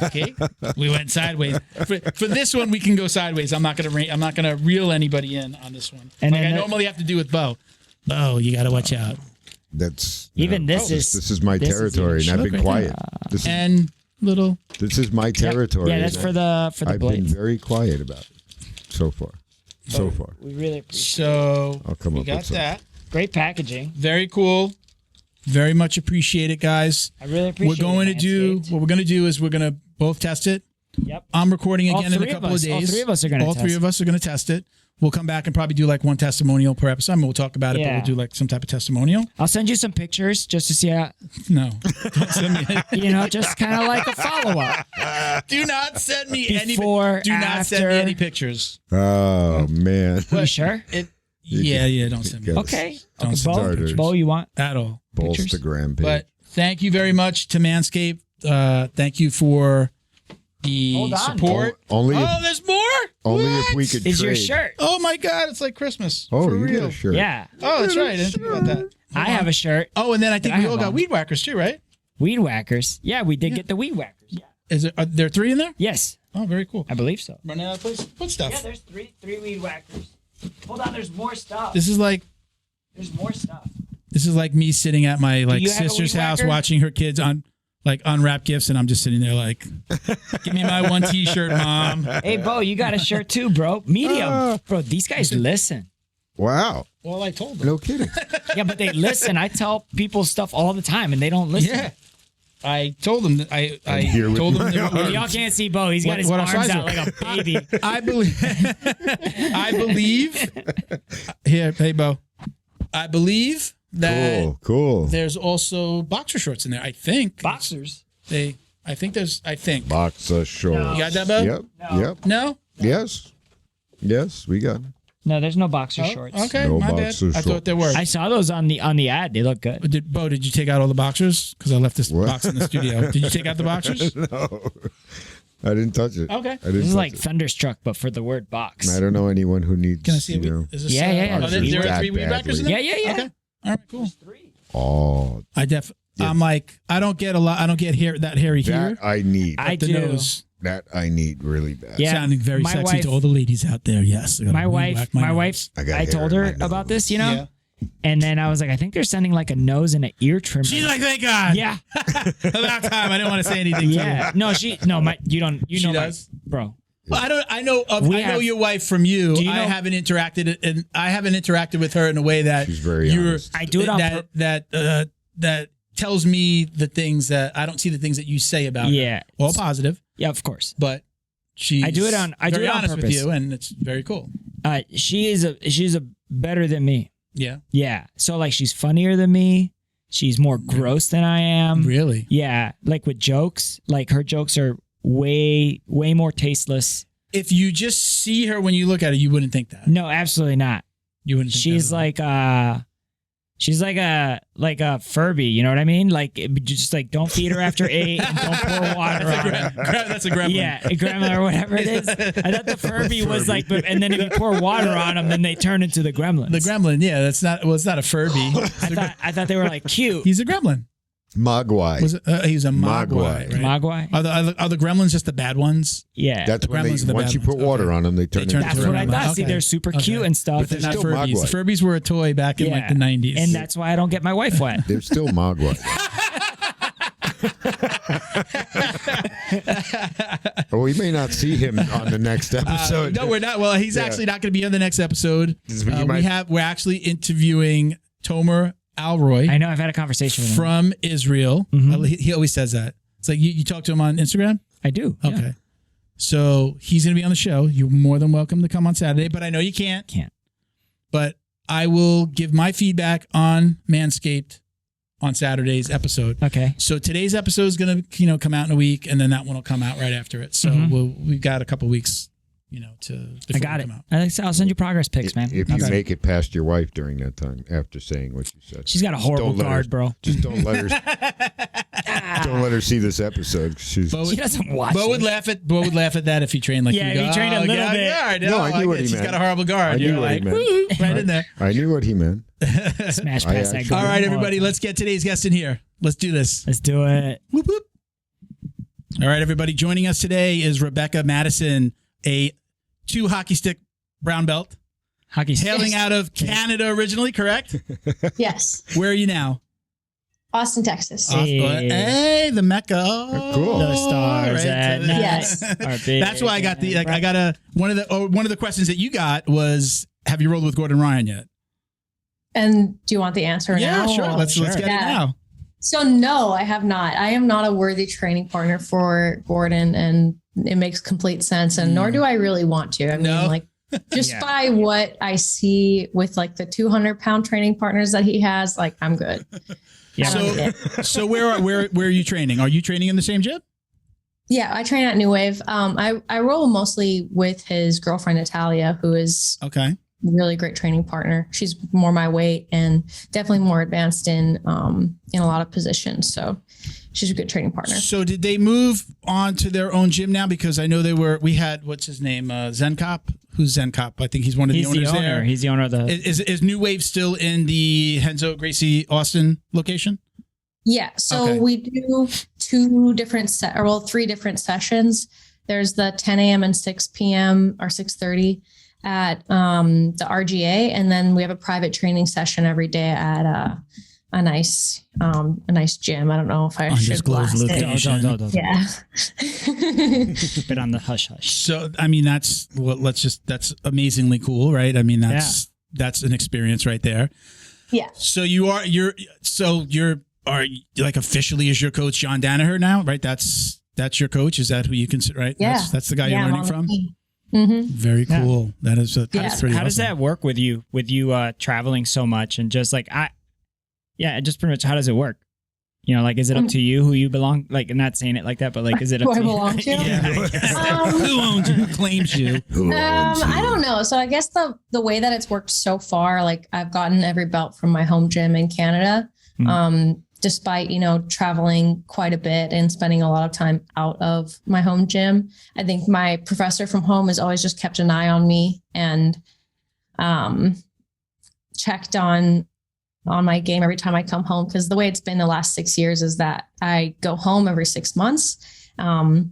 Okay, we went sideways. For this one, we can go sideways. I'm not gonna reel anybody in on this one. And like then I the- normally have to do with Bo. Bo, you got to watch out. That's Even this is- this is my this is territory, even and I've been shook right quiet. This is And little. this is my territory. Yeah, that's and for the I've been blades. very quiet about it so far. So far, We really appreciate So I'll come we up got with something. that. Great packaging. Very cool. Very much appreciate it, guys. I really appreciate What we're going to do is we're going to both test it. Yep. I'm recording again in a couple of days. All three of us are going to test it. All three of us are going to test it. We'll come back and probably do like one testimonial per episode. I mean, we'll talk about it, but we'll do like some type of testimonial. I'll send you some pictures just to see how. No. Don't send me just kind of like a follow-up. Do not send me Before, Do not send me after. any pictures. Oh, man. Are you sure? Yeah, don't send me. Okay. Don't send Bo, pictures. Bo, you want? At all. Bolstagram page. But thank you very much to Manscaped. Thank you for the support. There's more? Only What? if we could Is trade. your shirt? Oh my God, it's like Christmas. Oh, for you real. got a shirt. Yeah. Oh, that's right. I didn't think about that. I have a shirt. Oh, and then I think I we have all got one. weed whackers too, right? Weed whackers. Yeah, we did get the weed whackers. Yeah. Are there 3 in there? Yes, Oh, very cool. I believe so. Running out of place to put stuff. Yeah, there's three weed whackers. Hold on, there's more stuff. This is like me sitting at my you have a sister's weed house whacker? watching her kids unwrap gifts, and I'm just sitting there like, give me my one T-shirt, Mom. Hey, Bo, you got a shirt too, bro. Medium. Bro, these guys listen. Wow. Well, I told them. No kidding. Yeah, but they listen. I tell people stuff all the time, and they don't listen. Yeah. I told them that I here with told them my that Well, y'all can't see Bo. He's got his what arms size out are- like a baby. I believe. Here, hey Bo. I believe that Cool. there's also boxer shorts in there. I think Boxers. I think. Boxer shorts. You got that, Bo? Yep. No. Yep. No. Yes, we got it. No, there's no boxer shorts. Okay, No my bad. boxer I thought there were. I saw those on the ad. They look good. Did you take out all the boxers? Because I left this What? box in the studio. Did you take out the boxers? No. I didn't touch it. Okay. I didn't This is touch like it. Thunderstruck, but for the word box. I don't know anyone who needs, Can I see it? Is this, Yeah. Oh, there are That 3 weed whackers in there? Yeah. Okay. All right, cool. Oh, I'm like, I don't get that hairy here. that I need. I The do. nose. That I need really bad. Yeah. Sounding very My sexy wife- to all the ladies out there. Yes. I gotta My weed wife, whack my nose. wife, I got I hair told in her my about nose. this, you know, Yeah. and then I was like, I think they're sending like a nose and an ear trimmer. She's like, thank God. yeah, About time. I didn't want to say anything. yeah. To No, you know, She my- does? bro. Well, I know We know have- your wife from you. Do you I know- haven't interacted with her in a way that She's very honest. I do it on that tells me the things that I don't see the things that you say about her. Yeah. All positive, Yeah, of course. but she's I do it on honest with purpose. you, and it's very cool. She's a better than me. Yeah. Yeah. So like she's funnier than me. She's more gross than I am. Really? Yeah. Like with jokes, like her jokes are way more tasteless. If you just see her when you look at her, you wouldn't think that. No, absolutely not. You wouldn't think She's that. she's like a Furby, you know what I mean? Like just like don't feed her after 8 and don't pour water on her. That's a gremlin. Yeah, a gremlin or whatever it is. I thought the Furby was like, and then if you pour water on them, then they turn into the gremlins. The gremlin, yeah, it's not a Furby. I thought they were like cute. He's a gremlin. Mogwai. He's a Mogwai. mogwai. Right? Mogwai? Are the gremlins just the bad ones? Yeah. That's when gremlins are the once bad you put ones. water Okay. on them, they turn into That's what I gremlins. thought. See, Okay. they're super Okay. cute and stuff. But they're not still Furbies. mogwai. Furbies were a toy back in like the 90s. And that's why I don't get my wife wet. They're still Mogwai. Well, we may not see him on the next episode. no, we're not. Well, he's actually not going to be on the next episode. might- We're actually interviewing Tomer Alroy I know. I've had a conversation with him. from Israel. He always says that. It's like you talk to him on Instagram. I do. Okay. Yeah. So he's going to be on the show. You're more than welcome to come on Saturday, but I know you can't. Can't. But I will give my feedback on Manscaped on Saturday's episode. Okay. So today's episode is going to come out in a week, and then that one will come out right after it. So we've got a couple weeks, to I got it. come out. I'll send you progress pics, man. If you Okay. make it past your wife during that time, after saying what you said, She's got a horrible Don't let her- guard, bro. just don't let her. Don't let her see this episode. 'Cause she's. Bo She doesn't watch Bo would it. laugh at that if he trained like Yeah, you. if he trained a little bit. Guard. No, I knew what he She's meant. got a horrible guard. I knew You're what he like, meant. woo, right in there. I knew what he meant. Smash I past that actually- guard. All right, everybody, let's get today's guest in here. Let's do this. Let's do it. Whoop, whoop. All right, everybody, joining us today is Rebecca Mattison, a 2 hockey stick brown belt, Hockey hailing out of Canada originally, correct? Yes. Where are you now? Austin, Texas. Hey, the Mecca. Oh, Cool. The stars right. at night Yes. are big. That's why I got one of the questions that you got was, have you rolled with Gordon Ryan yet? And do you want the answer now? Yeah, sure. Let's get it now. So no, I have not. I am not a worthy training partner for Gordon, and it makes complete sense. And nor do I really want to. I mean, like just by what I see with like the 200-pound training partners that he has, like I'm good. Yeah. So where are you training? Are you training in the same gym? Yeah, I train at New Wave. I roll mostly with his girlfriend Natalia, who is really great training partner. She's more my weight and definitely more advanced in a lot of positions. So she's a good training partner. So did they move on to their own gym now? Because I know we had, what's his name? Zencop. Who's Zencop? I think he's one of the owners there. He's the owner of the... Is New Wave still in the Henzo Gracie Austin location? Yeah. So we do three different sessions. There's the 10 a.m. and 6 p.m. or 6:30 at the RGA, and then we have a private training session every day at a nice gym. I don't know if I should blast it. Don't. Yeah. Bit on the hush hush. So I mean that's amazingly cool, right? I mean that's an experience right there. Yeah. So you're like officially is your coach John Danaher now, right? That's your coach. Is that who you consider? Right? Yeah. That's the guy you're learning from. Mm-hmm. Very cool. Yeah. That's pretty awesome. How does that work with you traveling so much and just like just pretty much how does it work? You know, like is it up to you who you belong? Like, I'm not saying it like that, but like is it up who to I belong to? Who owns you? Who claims you? I don't know. So I guess the way that it's worked so far, like I've gotten every belt from my home gym in Canada. Despite, traveling quite a bit and spending a lot of time out of my home gym. I think my professor from home has always just kept an eye on me and checked on my game every time I come home. Because the way it's been the last 6 years is that I go home every 6 months and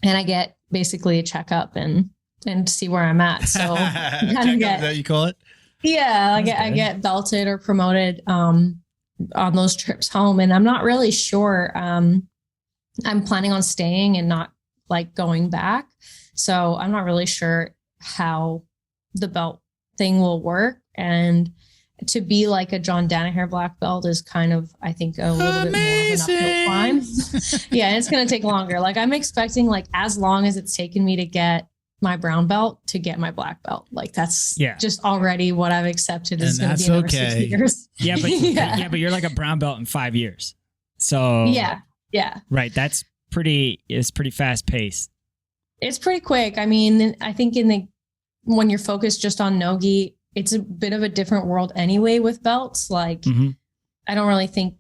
I get basically a checkup and see where I'm at. So you call it? Yeah, I get belted or promoted on those trips home, and I'm not really sure. I'm planning on staying and not like going back. So I'm not really sure how the belt thing will work. And to be like a John Danaher black belt is kind of, I think, a little bit more of an uphill climb. Yeah, and it's going to take longer. Like I'm expecting like as long as it's taken me to get my brown belt to get my black belt. Like that's just already what I've accepted is going to be another 6 years. Yeah, but you're like a brown belt in 5 years. So yeah. Right. It's pretty fast paced. It's pretty quick. I mean, I think when you're focused just on no-gi, it's a bit of a different world anyway with belts. Like I don't really think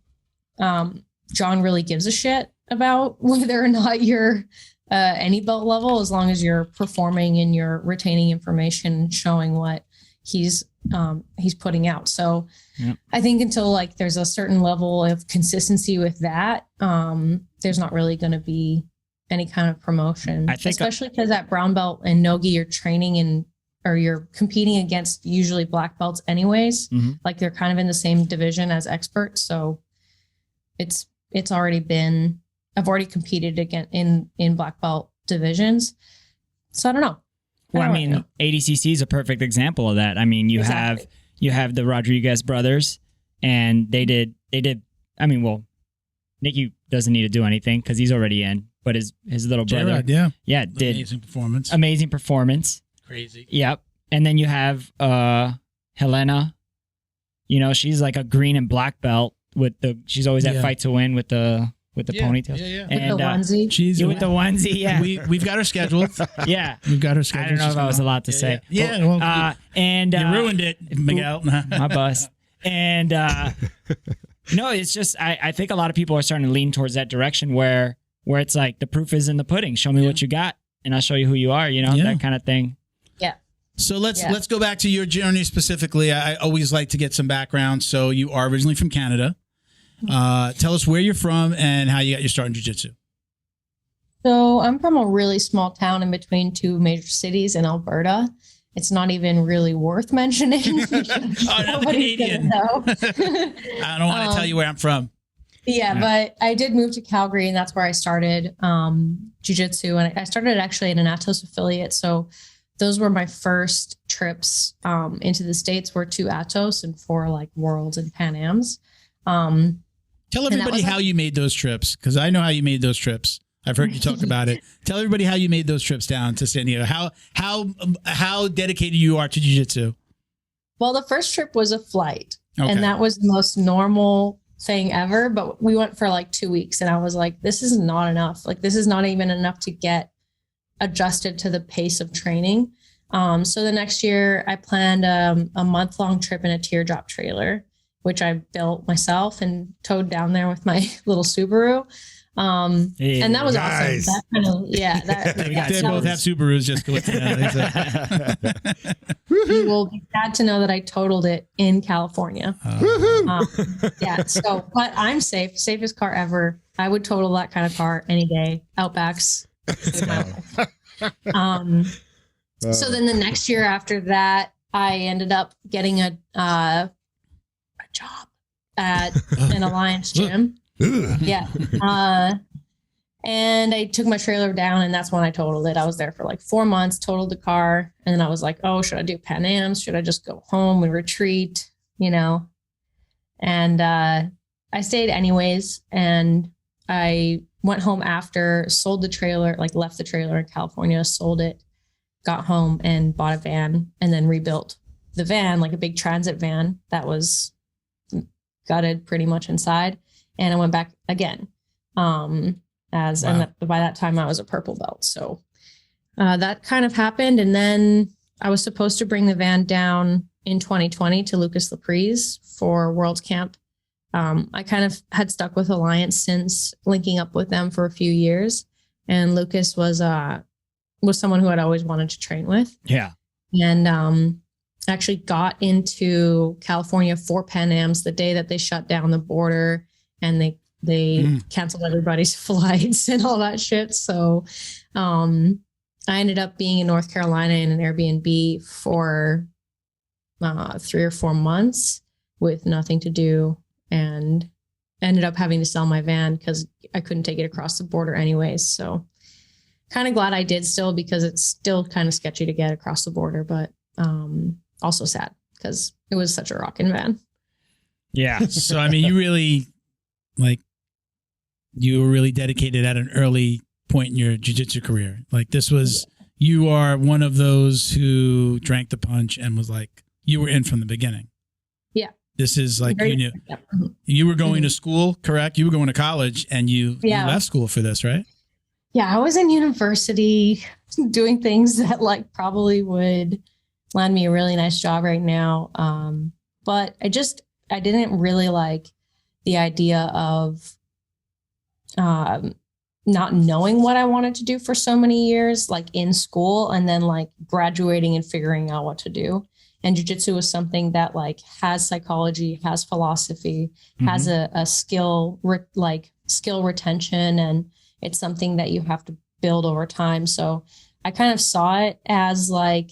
John really gives a shit about whether or not you're any belt level, as long as you're performing and you're retaining information and showing what he's putting out. So I think until like there's a certain level of consistency with that, there's not really going to be any kind of promotion, especially because at brown belt and no-gi, you're training or you're competing against usually black belts anyways. Like they're kind of in the same division as experts. So it's already been, I've already competed again in black belt divisions. So I don't know. Well, I mean, ADCC is a perfect example of that. I mean, you have the Rodriguez brothers, and they did. I mean, well, Nicky doesn't need to do anything because he's already in. But his little brother, did amazing performance. Crazy. Yep. And then you have Helena. You know, she's like a green and black belt she's always at Fight to Win with the ponytail. Yeah. And with the onesie. With the onesie, yeah. We've got her scheduled. Yeah. We've got her scheduled. I don't know if I was allowed to say. Yeah. Well, and you ruined it, Miguel. My bust. And no, it's just I think a lot of people are starting to lean towards that direction where it's like the proof is in the pudding. Show me what you got and I'll show you who you are, that kind of thing. Yeah. So let's go back to your journey specifically. I always like to get some background. So you are originally from Canada. Tell us where you're from and how you got your start in jiu-jitsu. So I'm from a really small town in between two major cities in Alberta. It's not even really worth mentioning. Nobody's gonna know. I don't want to tell you where I'm from. Yeah, but I did move to Calgary, and that's where I started jiu-jitsu. And I started actually at an Atos affiliate. So those were my first trips into the States, were 2 Atos and 4 like Worlds and Pan Ams. Tell everybody how you made those trips, because I know how you made those trips. I've heard you talk about it. Tell everybody how you made those trips down to San Diego. How dedicated you are to jiu-jitsu. Well, the first trip was a flight, and that was the most normal thing ever. But we went for like 2 weeks, and I was like, this is not enough. Like, this is not even enough to get adjusted to the pace of training. So the next year I planned a month-long trip in a teardrop trailer, which I built myself and towed down there with my little Subaru. And that was awesome. That kind of, they both have Subarus, just to let you know. You will be sad to know that I totaled it in California. So, but I'm safe. Safest car ever. I would total that kind of car any day. Outbacks. So then the next year after that, I ended up getting a job at an Alliance gym. And I took my trailer down, and that's when I totaled it. I was there for like 4 months, totaled the car. And then I was like, oh, should I do Pan Ams? Should I just go home and retreat? And I stayed anyways. And I went home after, sold the trailer, like left the trailer in California, sold it, got home and bought a van, and then rebuilt the van, like a big transit van that was gutted pretty much inside. And I went back again. And by that time I was a purple belt. So that kind of happened. And then I was supposed to bring the van down in 2020 to Lucas Laprise for World's Camp. I kind of had stuck with Alliance since linking up with them for a few years. And Lucas was someone who I'd always wanted to train with. Yeah. And actually got into California for Pan Ams the day that they shut down the border, and they canceled everybody's flights and all that shit. So I ended up being in North Carolina in an Airbnb for 3 or 4 months with nothing to do, and ended up having to sell my van because I couldn't take it across the border anyways. So kind of glad I did still, because it's still kind of sketchy to get across the border, but also sad because it was such a rockin' van. Yeah. So, I mean, you were really dedicated at an early point in your jiu-jitsu career. Like, this was, you are one of those who drank the punch and was like, you were in from the beginning. Yeah. This is like, you knew. Yep. You were going to school, correct? You were going to college, and you left school for this, right? Yeah, I was in university doing things that like probably would land me a really nice job right now. But I didn't really like the idea of not knowing what I wanted to do for so many years, like in school, and then like graduating and figuring out what to do. And jiu-jitsu was something that like has psychology, has philosophy, has a skill retention, and it's something that you have to build over time. So I kind of saw it as like,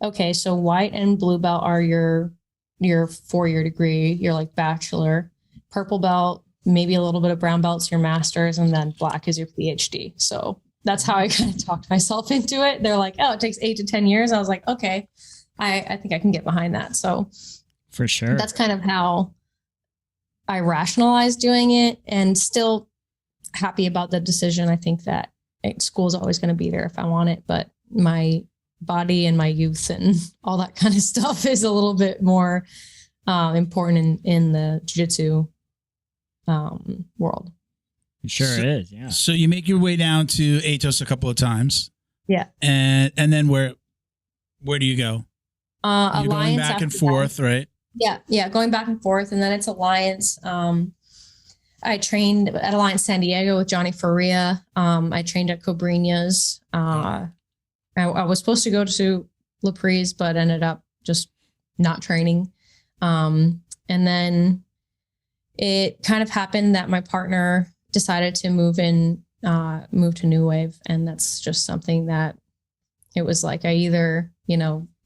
okay, so white and blue belt are your 4-year degree, your like bachelor, purple belt, maybe a little bit of brown belts, your master's, and then black is your PhD. So that's how I kind of talked myself into it. They're like, oh, it takes 8 to 10 years. I was like, okay, I think I can get behind that. So for sure, that's kind of how I rationalized doing it, and still happy about the decision. I think that school is always going to be there if I want it, but my body and my youth and all that kind of stuff is a little bit more important in the jiu-jitsu world. It sure is. Yeah. So you make your way down to Atos a couple of times. Yeah. And then where do you go? You're going back and forth, right? Yeah. Yeah. Going back and forth. And then it's Alliance. I trained at Alliance San Diego with Johnny Faria. I trained at Cobrinha's. I was supposed to go to Laprise, but ended up just not training. And then it kind of happened that my partner decided to move to New Wave. And that's just something that it was like, I either,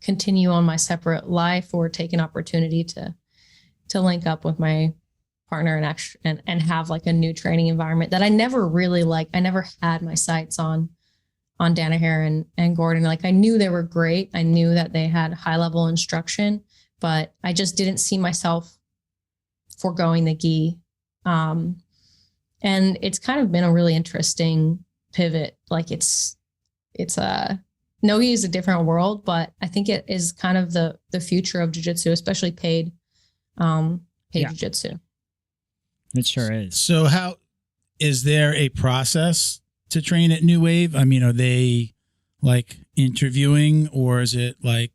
continue on my separate life or take an opportunity to link up with my partner and have like a new training environment that I never really I never had my sights on Danaher and Gordon. Like I knew they were great. I knew that they had high level instruction, but I just didn't see myself foregoing the gi. And it's kind of been a really interesting pivot. Like it's no-gi is a different world, but I think it is kind of the future of jiu-jitsu, especially paid jiu-jitsu. It sure is. So how is there a process to train at New Wave? I mean, are they like interviewing, or is it like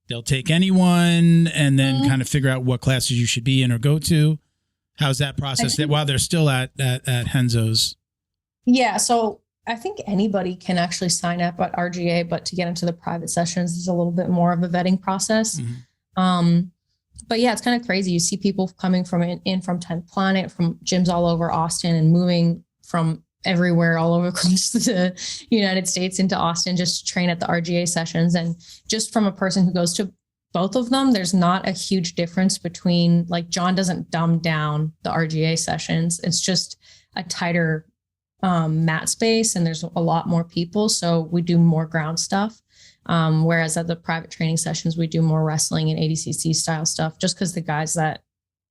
they'll take anyone and then kind of figure out what classes you should be in or go to? How's that process while they're still at Renzo's? Yeah. So I think anybody can actually sign up at RGA, but to get into the private sessions is a little bit more of a vetting process. But yeah, it's kind of crazy. You see people coming from 10th Planet, from gyms all over Austin, and moving from everywhere all over across the United States into Austin just to train at the RGA sessions. And just from a person who goes to both of them, there's not a huge difference between, like, John doesn't dumb down the RGA sessions. It's just a tighter mat space, and there's a lot more people. So we do more ground stuff. Whereas at the private training sessions, we do more wrestling and ADCC style stuff, just because the guys that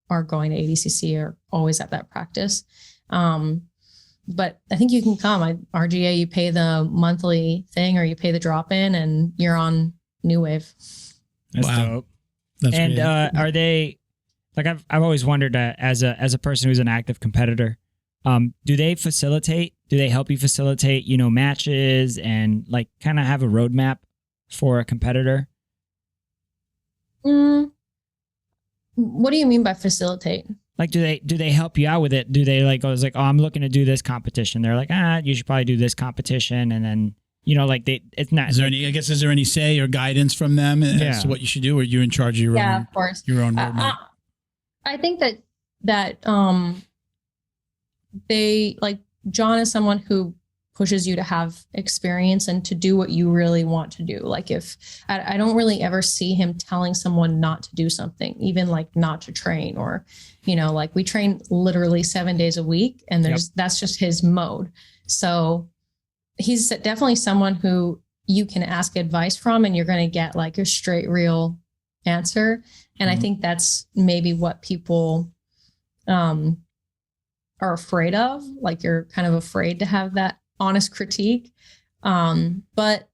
are going to ADCC are always at that practice. But I think you can come. RGA, you pay the monthly thing or you pay the drop in, and you're on New Wave. That's dope. That's and are they, like, I've always wondered, as a person who's an active competitor, do they help you facilitate, matches and like kind of have a roadmap for a competitor? What do you mean by facilitate? Like, do they help you out with it? Do they like, I was like, oh, I'm looking to do this competition. They're like, you should probably do this competition. And then, it's not. Is there any say or guidance from them as to what you should do, or you're in charge of your own? Of course. Your own roadmap? I think that they, like, John is someone who pushes you to have experience and to do what you really want to do. Like, if I don't really ever see him telling someone not to do something, even like not to train, or, like, we train literally 7 days a week, and that's just his mode. So he's definitely someone who you can ask advice from, and you're going to get like a straight, real answer. And I think that's maybe what people, are afraid of. Like, you're kind of afraid to have that honest critique. But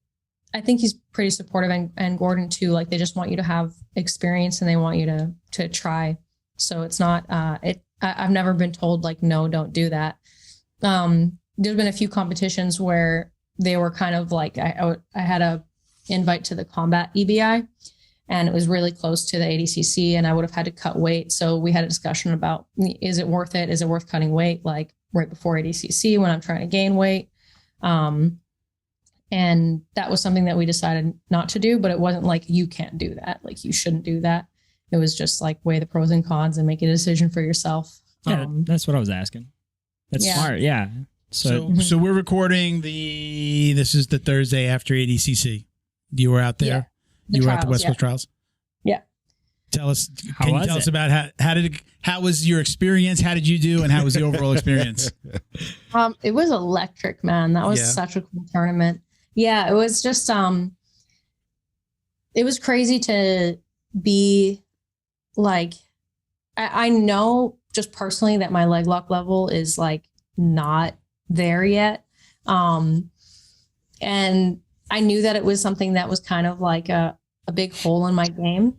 I think he's pretty supportive, and Gordon too. Like, they just want you to have experience, and they want you to try. So it's not, I've never been told like, no, don't do that. There's been a few competitions where they were kind of like, I had a invite to the combat EBI, and it was really close to the ADCC, and I would have had to cut weight. So we had a discussion about, is it worth it? Is it worth cutting weight, like right before ADCC when I'm trying to gain weight? And that was something that we decided not to do, but it wasn't like, you can't do that, like, you shouldn't do that. It was just like, weigh the pros and cons and make a decision for yourself. Yeah, that's what I was asking. That's smart. Yeah. So we're recording this is the Thursday after ADCC. You were out there. Yeah. You were at the West Coast Trials. Yeah. Can you tell us about how was your experience? How did you do? And how was the overall experience? It was electric, man. That was such a cool tournament. Yeah. It was just, it was crazy to be like, I know just personally that my leg lock level is like not there yet. And I knew that it was something that was kind of like a big hole in my game.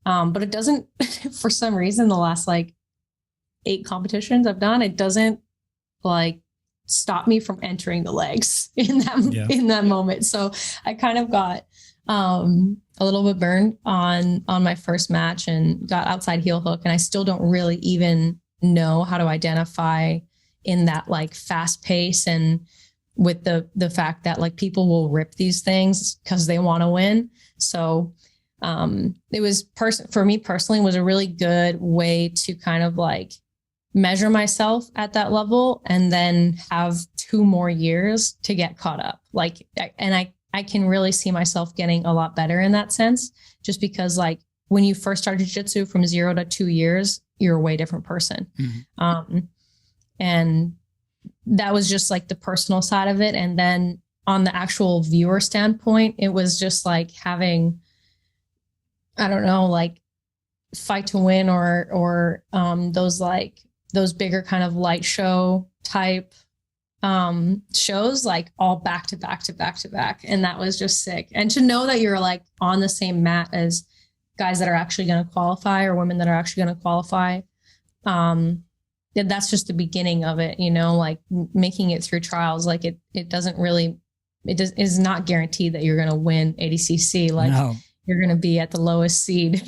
But it doesn't, for some reason, the last like 8 competitions I've done, it doesn't like stop me from entering the legs in that moment. So I kind of got a little bit burned on my first match and got outside heel hook. And I still don't really even know how to identify in that like fast pace, and with the fact that like people will rip these things because they want to win. So it was for me personally was a really good way to kind of like measure myself at that level, and then have 2 more years to get caught up. Like, and I can really see myself getting a lot better in that sense, just because like when you first start jiu-jitsu from 0 to 2 years, you're a way different person. And that was just like the personal side of it. And then on the actual viewer standpoint, it was just like having, I don't know, like Fight to Win or those bigger kind of light show type shows, like all back to back to back to back. And that was just sick. And to know that you're like on the same mat as guys that are actually going to qualify or women that are actually going to qualify. That's just the beginning of it, like making it through trials. Like it is not guaranteed that you're going to win ADCC. Like you're going to be at the lowest seed,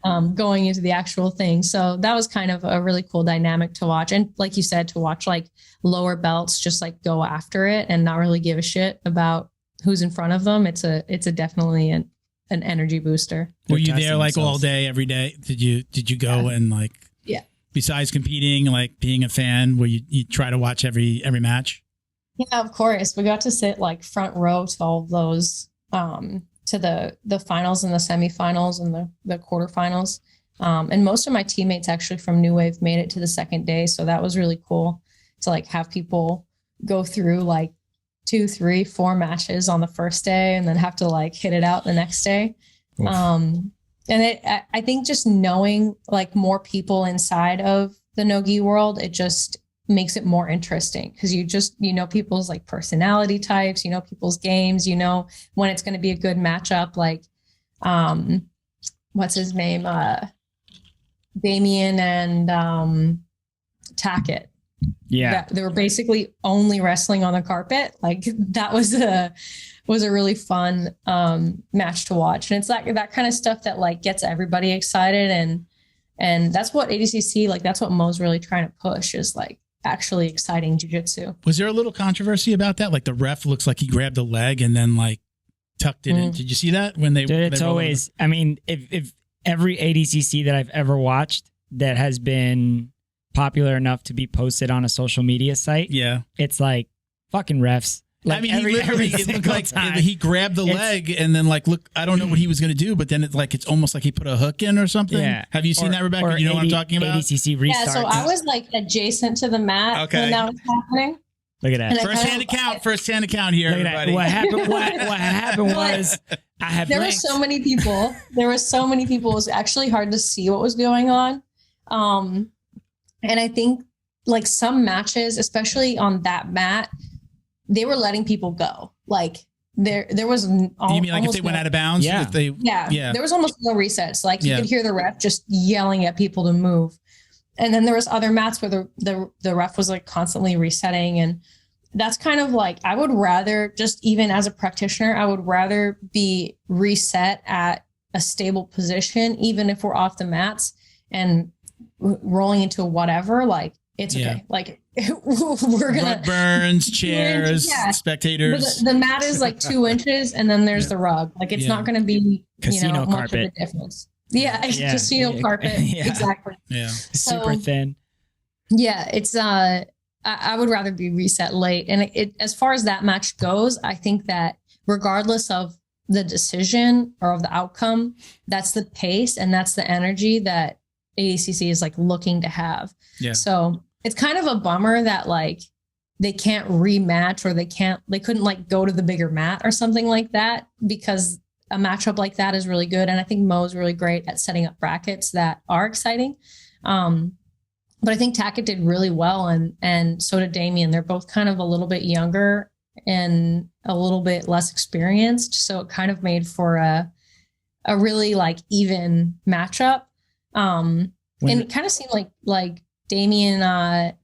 going into the actual thing. So that was kind of a really cool dynamic to watch. And like you said, to watch like lower belts just like go after it and not really give a shit about who's in front of them. It's a definitely an energy booster. Were you there like all day, every day? Did you go and like, besides competing, like being a fan, where you try to watch every match? Yeah, of course. We got to sit like front row to all of those, to the finals and the semifinals and the quarterfinals. And most of my teammates actually from New Wave made it to the second day. So that was really cool to like have people go through like 2, 3, 4 matches on the first day and then have to like hit it out the next day. And I think just knowing like more people inside of the no-gi world, it just makes it more interesting because you know people's like personality types, people's games, when it's going to be a good matchup. Like, what's his name? Damien and Tackett. Yeah. They were basically only wrestling on the carpet. Like that was a really fun match to watch. And it's like that kind of stuff that like gets everybody excited. And that's what ADCC, like that's what Mo's really trying to push is like actually exciting jiu-jitsu. Was there a little controversy about that? Like the ref looks like he grabbed a leg and then like tucked it in. Did you see that when they? It's always, I mean, if every ADCC that I've ever watched that has been popular enough to be posted on a social media site, it's like fucking refs. Like I mean, it looked like he grabbed the leg and then like, look, I don't know what he was going to do, but then it's almost like he put a hook in or something. Yeah. Have you seen that, Rebecca? You know what I'm talking about? ADCC restarts. Yeah, so I was like adjacent to the mat when that was happening. Look at that. First hand account here, everybody. What happened was I have There were so many people. It was actually hard to see what was going on. And I think like some matches, especially on that mat, they were letting people go. Like there was. You mean like if they went out of bounds? Yeah. There was almost no resets. Like you could hear the ref just yelling at people to move. And then there was other mats where the ref was like constantly resetting. And that's kind of like, I would rather just, even as a practitioner, I would rather be reset at a stable position, even if we're off the mats and rolling into whatever, like it's okay. Like we're gonna rug burns, chairs, spectators. The mat is like 2 inches and then there's the rug. Like it's not going to be, casino much carpet. of a difference. Casino carpet. Exactly. Yeah. Super thin. Yeah. It's, I would rather be reset late. And it, as far as that match goes, I think that regardless of the decision or of the outcome, that's the pace and that's the energy that ADCC is like looking to have. Yeah. So it's kind of a bummer that like they can't rematch or they couldn't like go to the bigger mat or something like that, because a matchup like that is really good. And I think Mo's really great at setting up brackets that are exciting. But I think Tackett did really well, and so did Damien. They're both kind of a little bit younger and a little bit less experienced. So it kind of made for a really like even matchup. And it kind of seemed like Damien,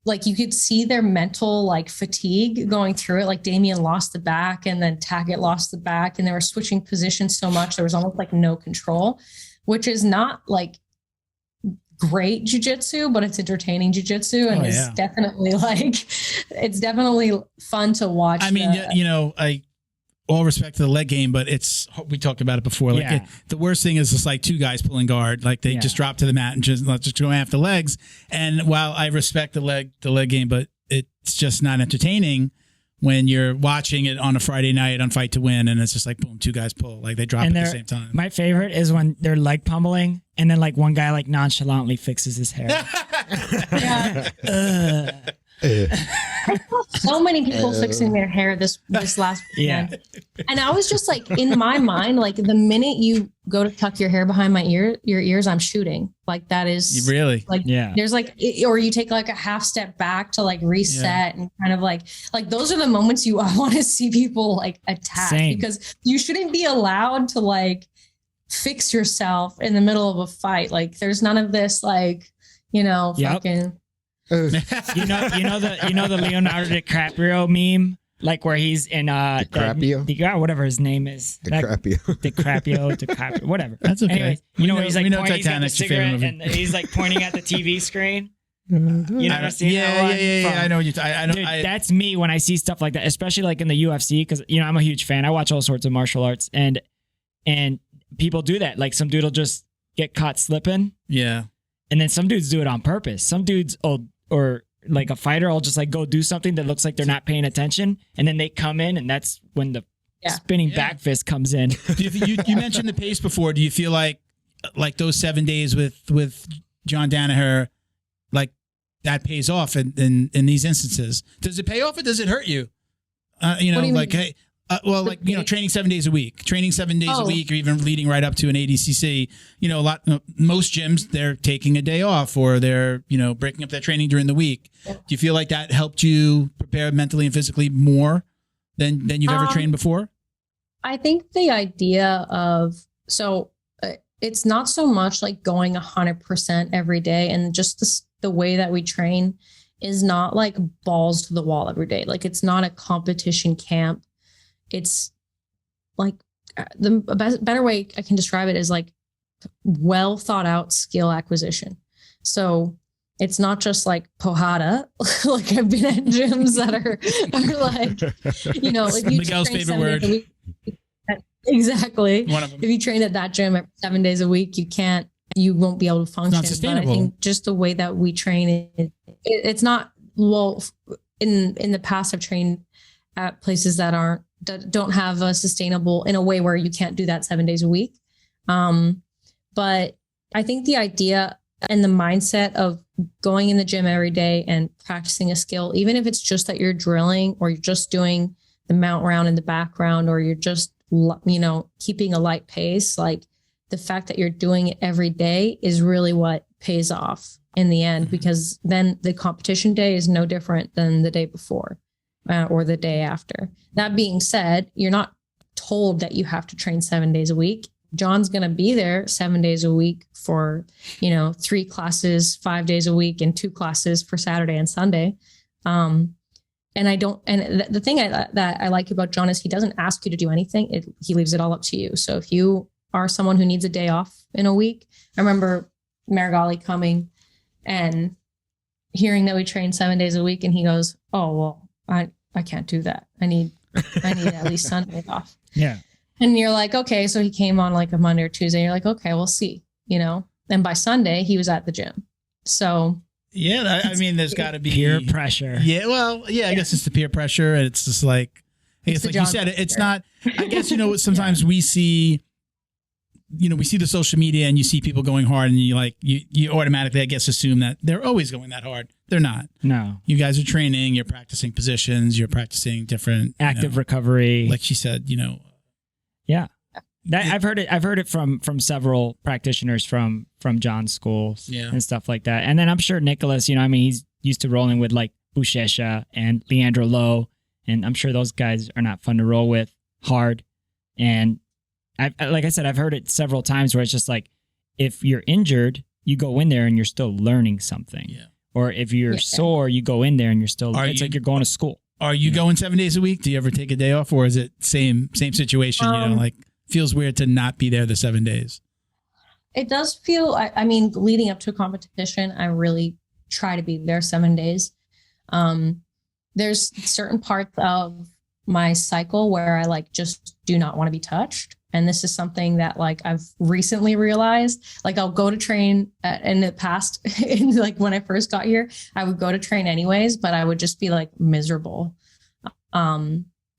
like you could see their mental like fatigue going through it. Like Damien lost the back and then Tackett lost the back, and they were switching positions so much. There was almost like no control, which is not like great jiu-jitsu, but it's entertaining jiu-jitsu, and it's definitely it's definitely fun to watch. I mean, I all respect to the leg game, but we talked about it before. Like the worst thing is just like 2 guys pulling guard, like they just drop to the mat and just go after legs. And while I respect the leg game, but it's just not entertaining when you're watching it on a Friday night on Fight to Win, and it's just like boom, 2 guys pull, like they drop at the same time. My favorite is when they're leg pummeling, and then like one guy like nonchalantly fixes his hair. So many people fixing their hair this last weekend. And I was just like, in my mind, like the minute you go to tuck your hair behind your ears, I'm shooting. Like that is really like, there's like, or you take like a half step back to like reset and kind of like those are the moments I want to see people like attack. Because you shouldn't be allowed to like fix yourself in the middle of a fight. Like there's none of this like, fucking. you know the Leonardo DiCaprio meme, like where he's in DiCaprio, whatever his name is, DiCaprio, whatever. That's okay. Anyways, he's like pointing at the cigarette and he's like pointing at the TV screen. You never seen that one? Yeah. I know you. I know. Dude, that's me when I see stuff like that, especially like in the UFC, because I'm a huge fan. I watch all sorts of martial arts, and people do that. Like some dude will just get caught slipping. Yeah. And then some dudes do it on purpose. Some dudes or like a fighter will just like go do something that looks like they're not paying attention, and then they come in, and that's when the spinning back fist comes in. You mentioned the pace before. Do you feel like those 7 days with John Danaher, like that pays off in these instances? Does it pay off or does it hurt you? Hey. Training 7 days a week, a week, or even leading right up to an ADCC. Most gyms, they're taking a day off or they're, breaking up their training during the week. Do you feel like that helped you prepare mentally and physically more than you've ever trained before? I think the idea of, it's not so much like going 100% every day, and just the way that we train is not like balls to the wall every day. Like it's not a competition camp. It's like the better way I can describe it is like well thought out skill acquisition. So it's not just like pohada. Like I've been at gyms that are like, if you Miguel's favorite word. Exactly. One of them. If you train at that gym 7 days a week, you won't be able to function. It's not sustainable. But I think just the way that we train, it's not, in the past I've trained at places that don't have a sustainable in a way where you can't do that 7 days a week. But I think the idea and the mindset of going in the gym every day and practicing a skill, even if it's just that you're drilling or you're just doing the mount round in the background, or you're just, keeping a light pace, like the fact that you're doing it every day is really what pays off in the end, because then the competition day is no different than the day before. Or the day after. That being said, you're not told that you have to train 7 days a week. John's going to be there 7 days a week for, 3 classes, 5 days a week, and 2 classes for Saturday and Sunday. And the thing that I like about John is he doesn't ask you to do anything. He leaves it all up to you. So if you are someone who needs a day off in a week, I remember Marigali coming and hearing that we train 7 days a week, and he goes, "Oh, well, I can't do that. I need at least Sunday off." Yeah. And you're like, okay. So he came on like a Monday or Tuesday. You're like, okay, we'll see, And by Sunday he was at the gym. So yeah, there's got to be peer pressure. Yeah. Well, yeah, I guess it's the peer pressure. And it's just like, it's like you said, it's not, I guess, sometimes we see, we see the social media and you see people going hard, and you automatically, I guess, assume that they're always going that hard. They're not. No. You guys are training, you're practicing positions, you're practicing different active recovery. Like she said, Yeah. I've heard it from several practitioners from John's schools and stuff like that. And then I'm sure Nicholas, he's used to rolling with like Bushesha and Leandro Lowe, and I'm sure those guys are not fun to roll with hard. And like I said, I've heard it several times where it's just like, if you're injured, you go in there and you're still learning something. Yeah. Or if you're sore, you go in there and you're still, like you're going to school. Are you going 7 days a week? Do you ever take a day off, or is it same situation? Feels weird to not be there the 7 days. It does feel, leading up to a competition, I really try to be there 7 days. There's certain parts of my cycle where I just do not want to be touched. And this is something that I've recently realized. I'll go to train in the past, when I first got here, I would go to train anyways, but I would just be miserable.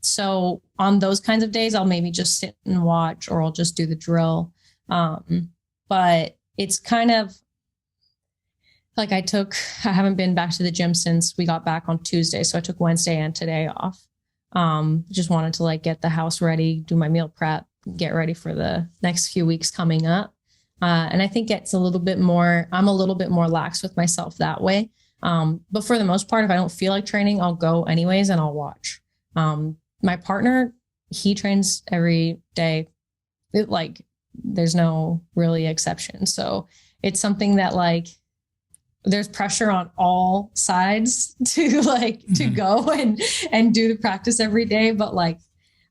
So on those kinds of days, I'll maybe just sit and watch, or I'll just do the drill. But it's kind of, like I haven't been back to the gym since we got back on Tuesday. So I took Wednesday and today off. Just wanted to like get the house ready, do my meal prep, get ready for the next few weeks coming up. And I think I'm a little bit more lax with myself that way. But for the most part, if I don't feel like training, I'll go anyways and I'll watch. My partner, he trains every day. There's no really exception. So it's something that like, there's pressure on all sides to go and do the practice every day. But like,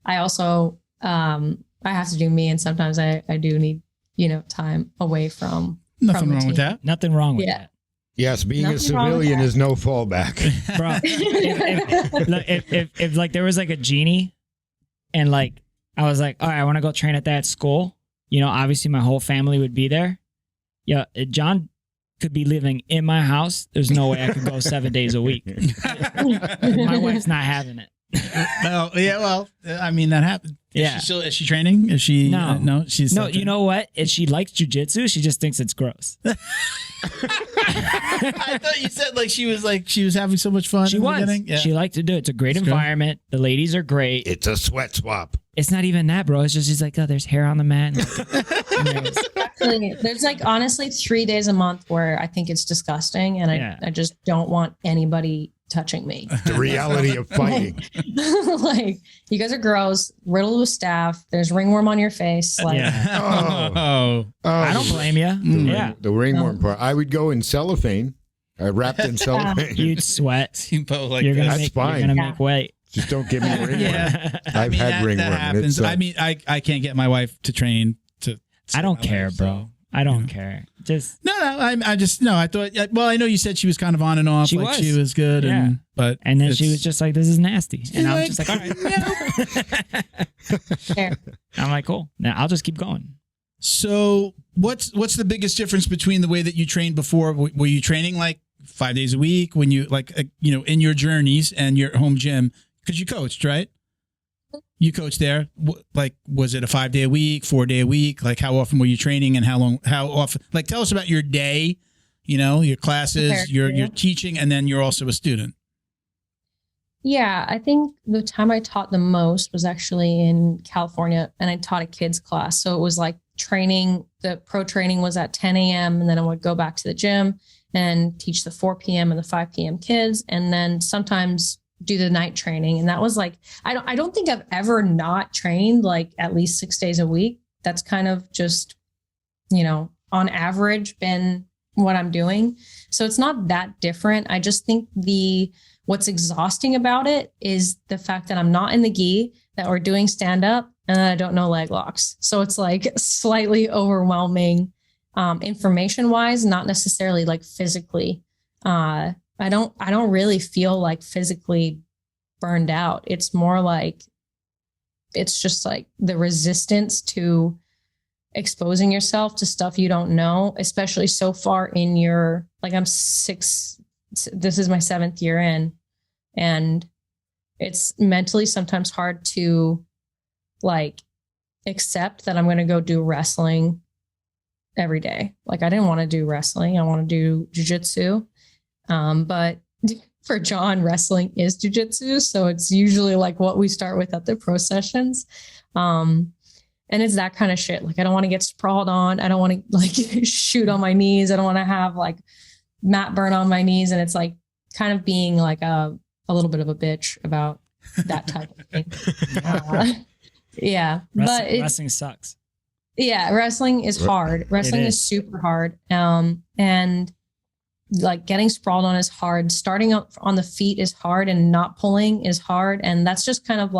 I also, I have to do me. And sometimes I do need, time away from. Nothing wrong with that. Nothing wrong with that. Yes. Being a civilian is no fallback. Bro, if like there was like a genie and like, I was like, all right, I want to go train at that school. Obviously my whole family would be there. Yeah. John could be living in my house. There's no way I could go 7 days a week. My wife's not having it. No, yeah, well, I mean that happened. Yeah. Is she training? Is she? No, no, she's no. You know what? If she likes jiu-jitsu, she just thinks it's gross. I thought you said she was having so much fun. She was. Yeah. She liked to do it. It's a great environment. Good. The ladies are great. It's a sweat swap. It's not even that, bro. It's just she's like, oh, there's hair on the mat. There's honestly 3 days a month where I think it's disgusting, and I just don't want anybody touching me. The reality of fighting. You guys are gross, riddled with staph. There's ringworm on your face. I don't blame you. The ringworm part. I would go in cellophane, wrapped in cellophane. You'd sweat. You're That's fine. You're gonna make weight. Just don't give me ringworm. Yeah. I've had ringworm. That happens. I can't get my wife to train. I don't care, bro. I don't care. Just I thought. Well, I know you said she was kind of on and off. She was good, and then she was just like, "This is nasty," and I was just like, "All right." I'm like, "Cool. Now I'll just keep going." So, what's the biggest difference between the way that you trained before? Were you training 5 days a week when you in your journeys and your home gym? Because you coached, right? You coached there. Was it a 5 day a week, 4 day a week? How often were you training, and how often? Tell us about your day. Your classes, your teaching, and then you're also a student. Yeah, I think the time I taught the most was actually in California, and I taught a kids class. So it was training. The pro training was at 10 a.m. and then I would go back to the gym and teach the 4 p.m. and the 5 p.m. kids, and then sometimes do the night training. And that was I don't think I've ever not trained at least 6 days a week. That's kind of just, on average been what I'm doing. So it's not that different. I just think what's exhausting about it is the fact that I'm not in the gi, that we're doing stand up, and I don't know leg locks. So it's slightly overwhelming, information wise, not necessarily physically. I don't really feel physically burned out. It's more it's just the resistance to exposing yourself to stuff you don't know, especially so far in your, I'm 6, this is my 7th year in, and it's mentally sometimes hard to accept that I'm going to go do wrestling every day. I didn't want to do wrestling. I want to do jiu-jitsu. But for John, wrestling is jiu-jitsu. So it's usually what we start with at the pro sessions. And it's that kind of shit. I don't want to get sprawled on. I don't want to shoot on my knees. I don't want to have mat burn on my knees. And it's kind of being a little bit of a bitch about that type of thing. Wrestling sucks. Yeah. Wrestling is hard. Wrestling is super hard. And getting sprawled on is hard. Starting up on the feet is hard, and not pulling is hard. And that's just kind of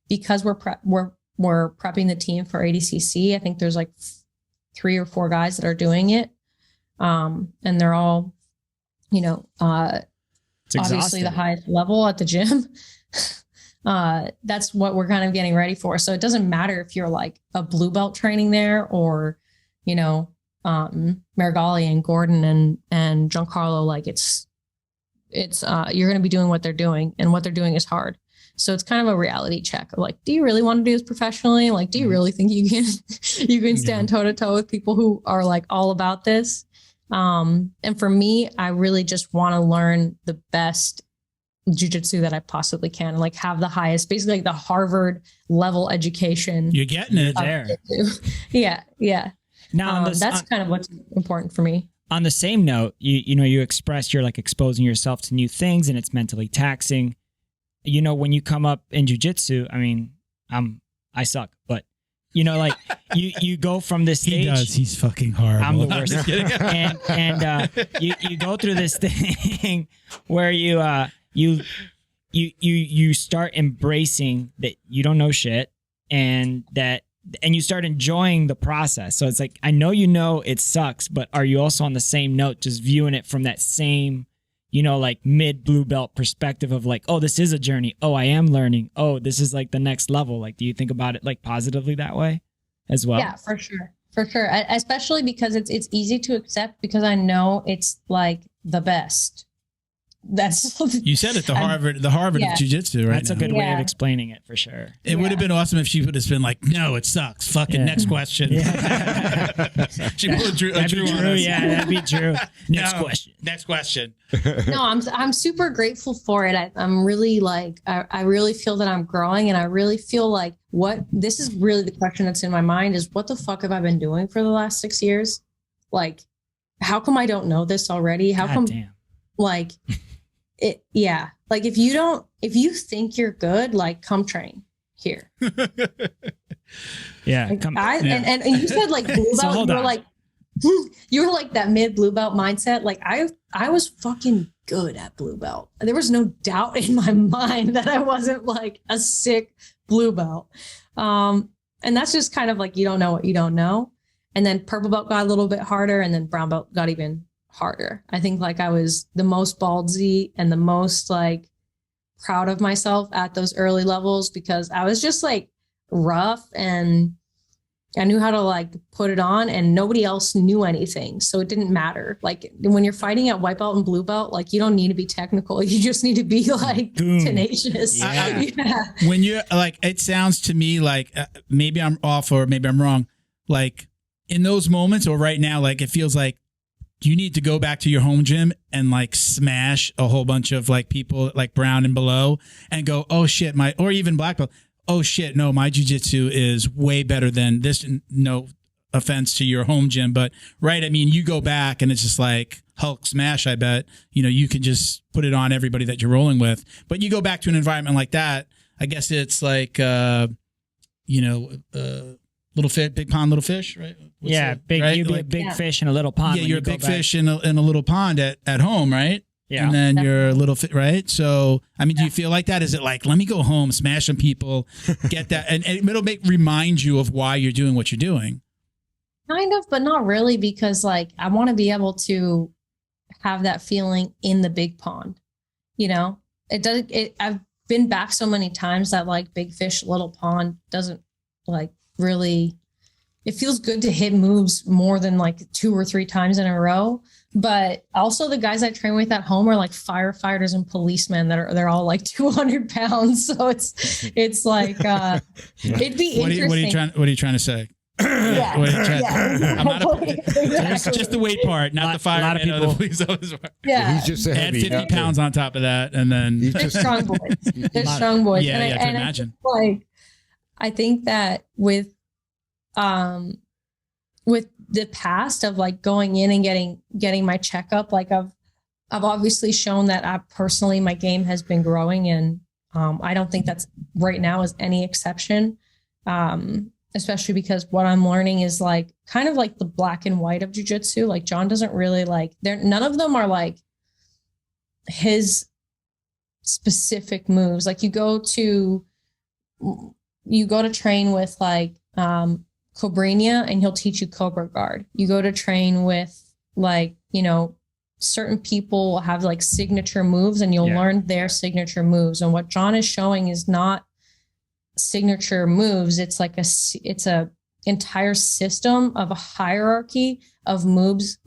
because we're prepping the team for ADCC. I think there's 3 or 4 guys that are doing it. And they're all, obviously the highest level at the gym. That's what we're kind of getting ready for. So it doesn't matter if you're a blue belt training there, or, Marigali and Gordon and Giancarlo, it's you're going to be doing what they're doing, and what they're doing is hard. So it's kind of a reality check of do you really want to do this professionally? Do you really think you can stand toe to toe with people who are all about this? And for me, I really just want to learn the best jiu-jitsu that I possibly can, and like have the highest, basically like the Harvard level education. You're getting it there. Yeah. Now that's kind of what's important for me. On the same note, you expressed you're like exposing yourself to new things and it's mentally taxing. You know, when you come up in jiu-jitsu, I mean, I suck, but you know, like you go from this stage. He does. He's fucking horrible. I'm the worst. and you go through this thing where you start embracing that you don't know shit, and you start enjoying the process. So it's like, I know it sucks, but are you also on the same note, just viewing it from that same, like mid blue belt perspective of like, oh, this is a journey. Oh, I am learning. Oh, this is like the next level. Like, do you think about it like positively that way as well? Yeah, for sure. For sure. Especially because it's easy to accept, because I know it's like the best. That's you said it, the Harvard of jiu-jitsu, right? That's a good way of explaining it, for sure. It would have been awesome if she would have been like, no, it sucks. Fucking next question. Yeah. She would have drew on us. Yeah, that'd be true. Next question. No, I'm super grateful for it. I'm really like, I really feel that I'm growing, and I really feel like this is really the question that's in my mind is, what the fuck have I been doing for the last 6 years? Like, how come I don't know this already? How come, like, it, yeah. Like, if you think you're good, like, come train here. Yeah. Like, and you said like blue belt, so you were like that mid blue belt mindset. Like I was fucking good at blue belt. There was no doubt in my mind that I wasn't like a sick blue belt. And that's just kind of like, you don't know what you don't know. And then purple belt got a little bit harder, and then brown belt got even harder. I think like I was the most ballsy and the most like proud of myself at those early levels, because I was just like rough, and I knew how to like put it on, and nobody else knew anything. So it didn't matter. Like when you're fighting at white belt and blue belt, like you don't need to be technical. You just need to be like tenacious. Yeah. When you're like, it sounds to me like maybe I'm off or maybe I'm wrong. Like in those moments or right now, like it feels like you need to go back to your home gym and like smash a whole bunch of like people like brown and below and go, oh shit, or even black belt. Oh shit, no, my jiu-jitsu is way better than this. No offense to your home gym, but right. I mean, you go back and it's just like Hulk smash. I bet, you can just put it on everybody that you're rolling with, but you go back to an environment like that. I guess it's like, little fish, big pond, little fish, right? You'd be a big fish in a little pond. Yeah, you're a big fish in a little pond at home, right? Yeah. And then you're a little fit, right? So, I mean, do you feel like that? Is it like, let me go home, smash some people, get that, and it'll remind you of why you're doing what you're doing? Kind of, but not really, because like I want to be able to have that feeling in the big pond. I've been back so many times that like big fish, little pond doesn't like really, it feels good to hit moves more than like 2 or 3 times in a row. But also the guys I train with at home are like firefighters and policemen they're all like 200 pounds. So it's like, it'd be interesting. What are you trying to say? Yeah. I'm not just the weight part, not the fireman or the police officer. Yeah. He's just add 50 pounds on top of that. And then they're strong boys. They're strong boys. Yeah, I can imagine. I think that with the past of like going in and getting my checkup, like I've obviously shown that my game has been growing, and I don't think that's right now is any exception. Especially because what I'm learning is like kind of like the black and white of jiu-jitsu. Like John doesn't really like, none of them are like his specific moves. Like you go to train with like Cobrinha and he'll teach you Cobra Guard. You go to train with like, certain people will have like signature moves and you'll learn their signature moves. And what John is showing is not signature moves. It's like it's a entire system of a hierarchy of moves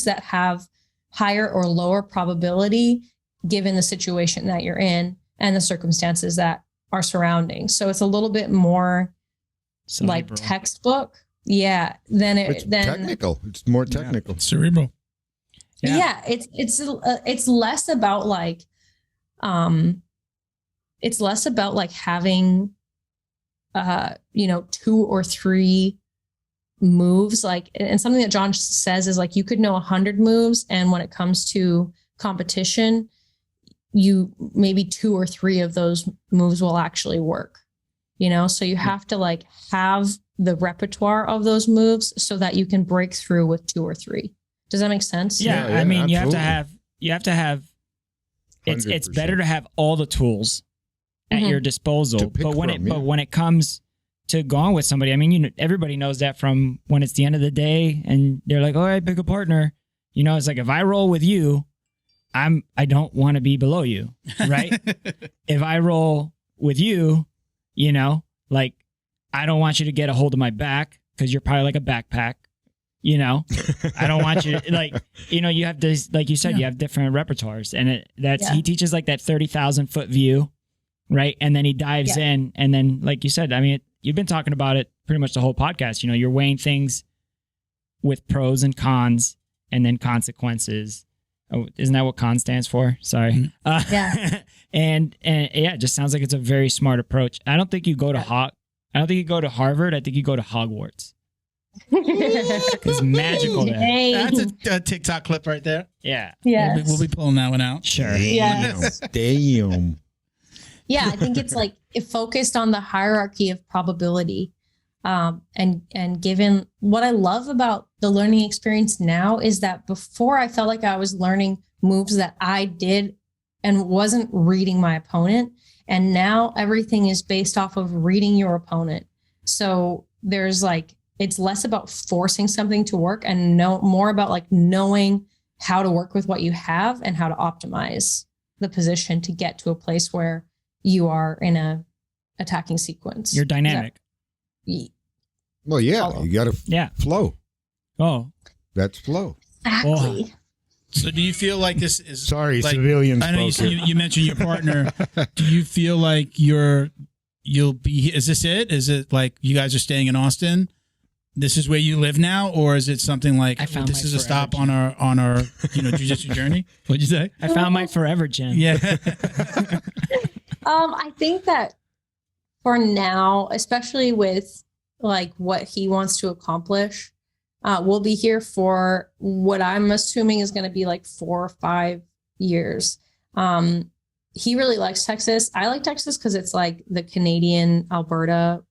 that have higher or lower probability given the situation that you're in and the circumstances that are surrounding. So it's a little bit more like textbook. Yeah. Than technical. It's more technical. Cerebral. Yeah, it's less about like, it's less about like having, 2 or 3 moves. Like, and something that John says is like, you could know 100 moves, and when it comes to competition, you maybe 2 or 3 of those moves will actually work. So you have to like have the repertoire of those moves so that you can break through with 2 or 3. Does that make sense? Yeah, I mean, absolutely. you have to have. It's better to have all the tools at your disposal, but when it comes to going with somebody, I mean, everybody knows that from when it's the end of the day and they're like, "All right, pick a partner." It's like, if I roll with you, I don't want to be below you, right? If I roll with you, like, I don't want you to get a hold of my back because you're probably like a backpack. I don't want you to, like, you have this, like you said, you have different repertoires, and he teaches like that 30,000 foot view, right? And then he dives in, and then, like you said, I mean, you've been talking about it pretty much the whole podcast. You're weighing things with pros and cons, and then consequences. Oh, isn't that what con stands for? Sorry. Yeah. and yeah, it just sounds like it's a very smart approach. I don't think you go to I don't think you go to Harvard. I think you go to Hogwarts. It's magical there. Hey. That's a TikTok clip right there. Yeah. Yeah. We'll be pulling that one out. Sure. Yes. Damn. Yeah, I think it's like it focused on the hierarchy of probability. And given what I love about the learning experience now is that before I felt like I was learning moves that I did and wasn't reading my opponent. And now everything is based off of reading your opponent. So there's like, it's less about forcing something to work and more about like knowing how to work with what you have and how to optimize the position to get to a place where you are in a attacking sequence. You're dynamic. Well, yeah, you got to flow. Oh, that's flow. Exactly. Oh. So do you feel like this is sorry, like, civilian? I know you mentioned your partner. Do you feel like you'll be? Is this it? Is it like you guys are staying in Austin? This is where you live now, or is it something like this is a stop on our jiu-jitsu journey? What'd you say? I found my forever gym. Yeah. I think that for now, especially with like what he wants to accomplish, we'll be here for what I'm assuming is going to be like 4 or 5 years. He really likes Texas. I like Texas because it's like the Canadian Alberta.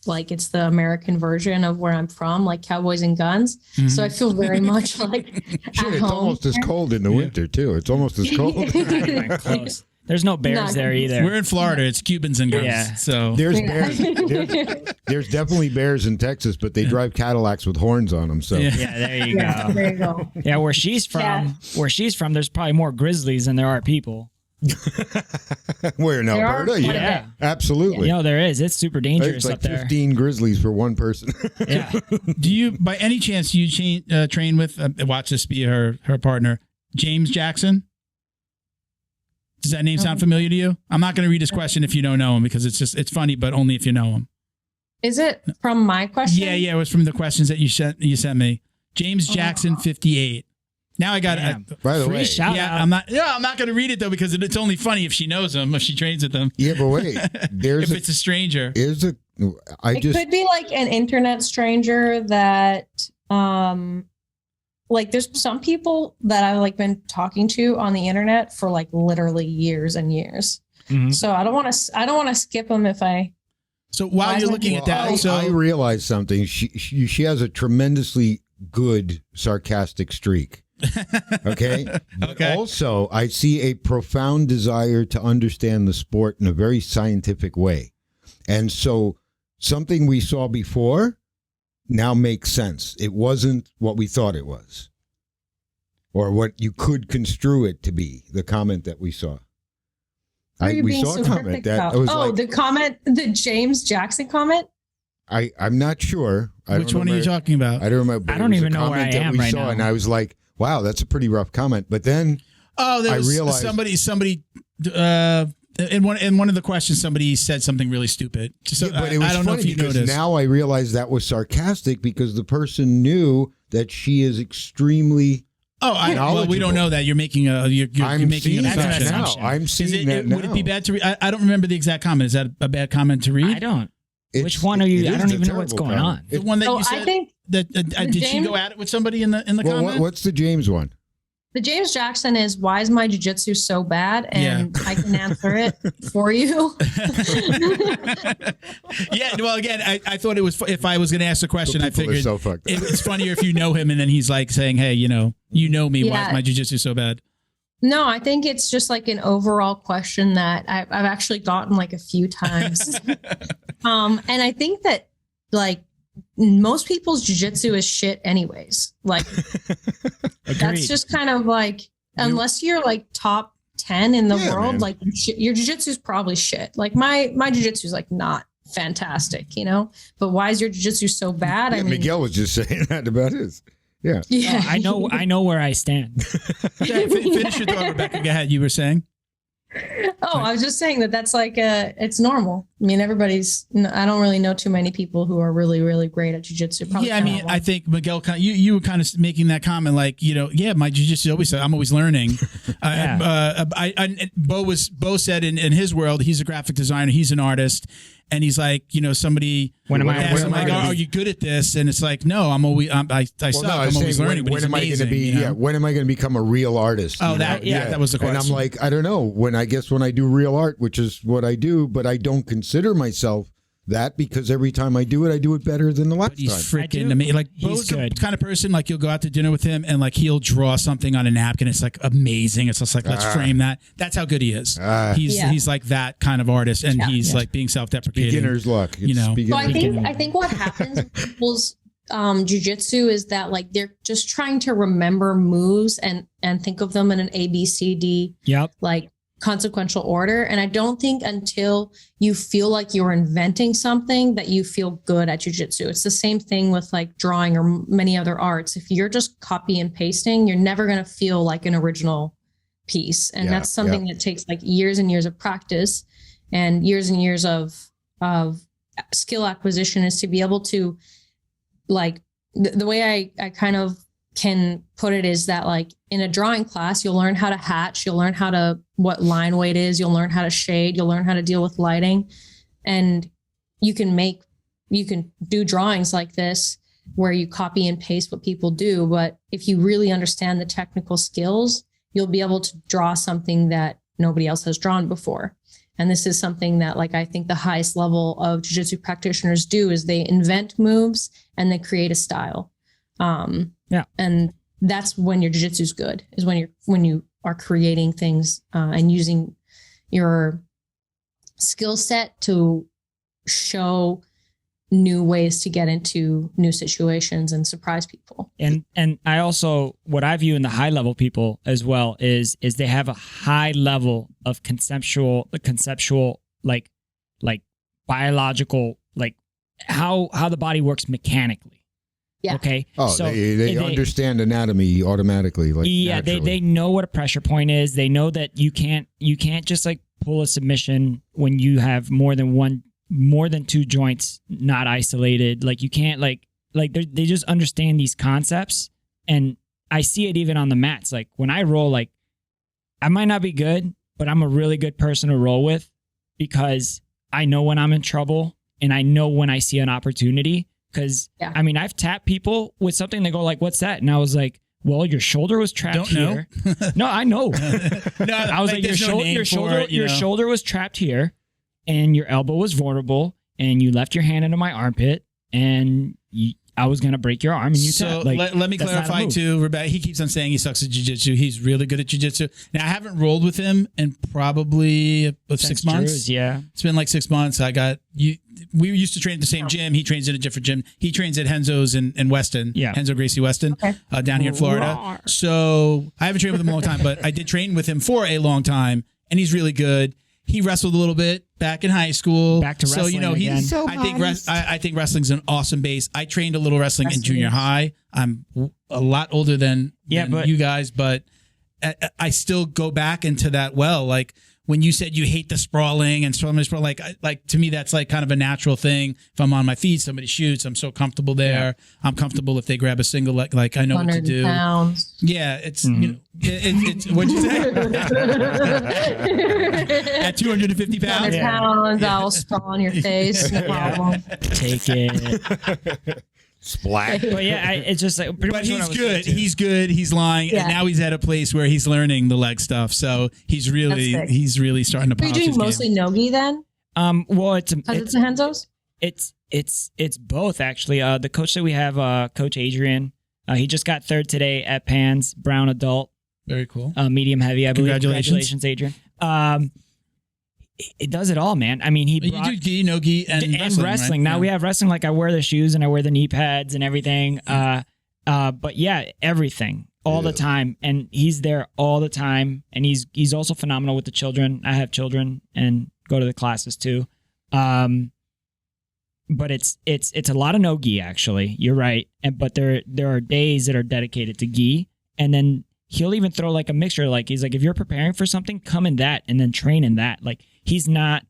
Like it's the American version of where I'm from, like cowboys and guns. Mm-hmm. So I feel very much like it's almost as cold in the winter too. It's almost as cold. Close. There's no bears there either. We're in Florida. It's Cubans and guns. Yeah. So there's bears. There's definitely bears in Texas, but they drive Cadillacs with horns on them. So there you go. There you go. Yeah, where she's from, there's probably more grizzlies than there are people. Where in Alberta? Yeah, absolutely. There is. It's super dangerous it's like up there. 15 grizzlies for one person. Yeah. Do you, by any chance, train with? Watch this be her partner, James Jackson? Does that name sound familiar to you? I'm not going to read his question if you don't know him because it's funny, but only if you know him. Is it from my question? Yeah, it was from the questions that you sent me. James Jackson 58. Now I got it. By the way, I'm not going to read it though because it's only funny if she knows him, if she trains with them. Yeah, but wait, if it's a stranger, it could be like an internet stranger that, like there's some people that I've like been talking to on the internet for like literally years and years. Mm-hmm. So I don't want to skip them if I. So while you're looking at that, I realized something. She has a tremendously good sarcastic streak. Okay. But also, I see a profound desire to understand the sport in a very scientific way. And so something we saw before now makes sense. It wasn't what we thought it was or what you could construe it to be, the comment that we saw. We saw a comment that was the James Jackson comment? I'm not sure. Which one are you talking about? I don't remember. I don't even know where I am right now. And I was like, wow, that's a pretty rough comment. But then I realized somebody in one of the questions, somebody said something really stupid. So but it was funny know if you noticed. Now I realized that was sarcastic because the person knew that she is extremely Oh, well, we don't know that. You're making you're making an assumption. I'm seeing that now. Would it be bad to read? I don't remember the exact comment. Is that a bad comment to read? I don't. Which one are you? I don't even know what's going on. The one that you said. I think that did she go at it with somebody in the comment? What's the James one? The James Jackson is, why is my jiu-jitsu so bad? And I can answer it for you. Yeah. Well, again, I thought it was, if I was going to ask the question, I figured it's funnier if you know him and then he's like saying, hey, you know me. Why is my jiu-jitsu so bad? No, I think it's just like an overall question that I've actually gotten like a few times. And I think that like most people's jiu-jitsu is shit anyways. Like that's just kind of like, unless you're like top 10 in the world, man. Like your jiu-jitsu is probably shit. Like my jiu-jitsu is like not fantastic, but why is your jiu-jitsu so bad? I mean, Miguel was just saying that about his. Yeah. Oh, I know where I stand. Finish your thought, Rebecca. Go ahead. You were saying? Oh, I was just saying that's like, it's normal. I mean, I don't really know too many people who are really, really great at jiu-jitsu. Yeah, I mean, I think Miguel, you were kind of making that comment like, my jiu-jitsu I'm always learning. Bo said in his world, he's a graphic designer, he's an artist. And he's like, somebody asked him, like, are you good at this? And it's like, no, I suck. I'm always learning. When am I going to be? When am I going to become a real artist? Oh, that was the question. And I'm like, I don't know. When I do real art, which is what I do, but I don't consider myself that because every time I do it better than the last time. He's freaking amazing. Like, Bo's the kind of person, like, you'll go out to dinner with him and, like, he'll draw something on a napkin. It's, like, amazing. It's just like, let's frame that. That's how good he is. He's like that kind of artist, and he's, like, being self-deprecating. Beginner's luck. So I think what happens with people's jiu-jitsu is that, like, they're just trying to remember moves and think of them in an A, B, C, D, like, consequential order. And I don't think until you feel like you're inventing something that you feel good at jiu-jitsu. It's the same thing with like drawing or many other arts. If you're just copy and pasting, you're never going to feel like an original piece. And that's something that takes like years and years of practice and years of skill acquisition, is to be able to, like, the way I kind of can put it is that, like, in a drawing class, you'll learn how to hatch, you'll learn what line weight is, you'll learn how to shade, you'll learn how to deal with lighting, and you can do drawings like this where you copy and paste what people do. But if you really understand the technical skills, you'll be able to draw something that nobody else has drawn before. And this is something that, like, I think the highest level of jiu-jitsu practitioners do, is they invent moves and they create a style. And that's when your jiu-jitsu is good, is when you are creating things and using your skill set to show new ways to get into new situations and surprise people. And I also, what I view in the high level people as well is they have a high level of conceptual, like biological, like how the body works mechanically. Yeah. Okay. Oh, so they understand anatomy automatically. Like, they know what a pressure point is. They know that you can't just like pull a submission when you have more than two joints not isolated. Like, you can't like they just understand these concepts. And I see it even on the mats. Like, when I roll, like, I might not be good, but I'm a really good person to roll with, because I know when I'm in trouble and I know when I see an opportunity. Because, I mean, I've tapped people with something, they go like, what's that? And I was like, well, your shoulder was trapped here. No, I know. No, I was like, your shoulder was trapped here, and your elbow was vulnerable, and you left your hand into my armpit, and I was going to break your arm, and you tapped. Like, let me clarify too, Rebecca. He keeps on saying he sucks at jiu-jitsu. He's really good at jiu-jitsu. Now, I haven't rolled with him in probably 6 months. Yeah. It's been like 6 months. We used to train at the same gym. He trains at a different gym. He trains at Henzo's in Weston. Yeah. Henzo Gracie Weston, down here in Florida. So I haven't trained with him a long time, but I did train with him for a long time, and he's really good. He wrestled a little bit back in high school. Back to wrestling again. So I think wrestling's an awesome base. I trained a little wrestling in junior high. I'm a lot older than you guys, but I still go back into that well. Like, when you said you hate the sprawling and like to me, that's like kind of a natural thing. If I'm on my feet, somebody shoots, I'm so comfortable there. Yeah. I'm comfortable if they grab a single leg, like I know what to do. Pounds. Yeah. It's, you know, it's what'd you say? At 250 pounds? 200 pounds, I'll sprawl on your face. No problem. Take it. Splat. But yeah, it's just like pretty but much he's good. He's good. He's lying, and now he's at a place where he's learning the leg stuff. So he's really starting to. Are you doing mostly nogi then? Well, it's the Hensos. It's both actually. The coach that we have, Coach Adrian, he just got third today at Pans Brown Adult. Very cool. Medium heavy, I believe. Congratulations, Adrian. It does it all, man. I mean, you do gi, no gi, and wrestling. Right? Now we have wrestling. Like I wear the shoes and I wear the knee pads and everything. But yeah, everything all the time, and he's there all the time. And he's also phenomenal with the children. I have children and go to the classes too. But it's a lot of no gi actually. You're right, but there are days that are dedicated to gi, and then he'll even throw like a mixture. Like he's like, if you're preparing for something, come in that and then train in that. Like he's not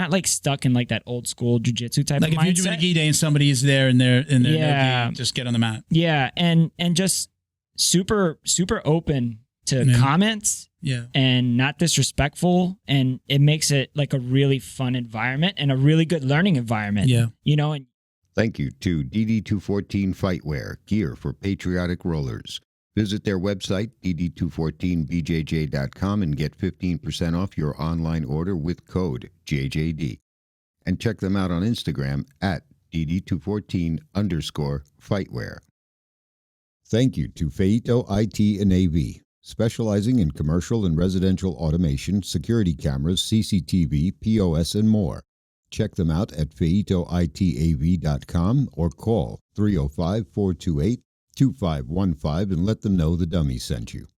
like stuck in like that old school jiu-jitsu type of mindset. Like if you're doing a gi day and somebody is there and they're no gi, just get on the mat. Yeah, and just super open to comments. Yeah, and not disrespectful, and it makes it like a really fun environment and a really good learning environment. Yeah, you know. And thank you to DD214 Fightwear, gear for patriotic rollers. Visit their website, dd214bjj.com, and get 15% off your online order with code JJD. And check them out on Instagram at dd214_fightwear. Thank you to Feito IT and AV, specializing in commercial and residential automation, security cameras, CCTV, POS, and more. Check them out at feitoitav.com or call 305-428-2515 and let them know the dummy sent you.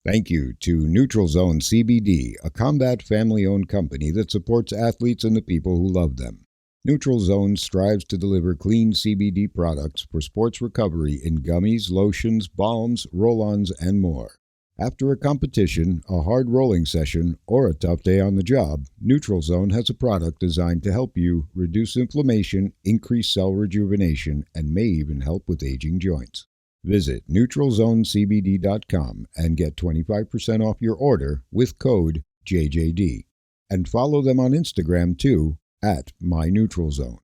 Thank you to Neutral Zone CBD, a combat family-owned company that supports athletes and the people who love them. Neutral Zone strives to deliver clean CBD products for sports recovery in gummies, lotions, balms, roll-ons, and more. After a competition, a hard rolling session, or a tough day on the job, Neutral Zone has a product designed to help you reduce inflammation, increase cell rejuvenation, and may even help with aging joints. Visit neutralzonecbd.com and get 25% off your order with code JJD. And follow them on Instagram too, at MyNeutralZone.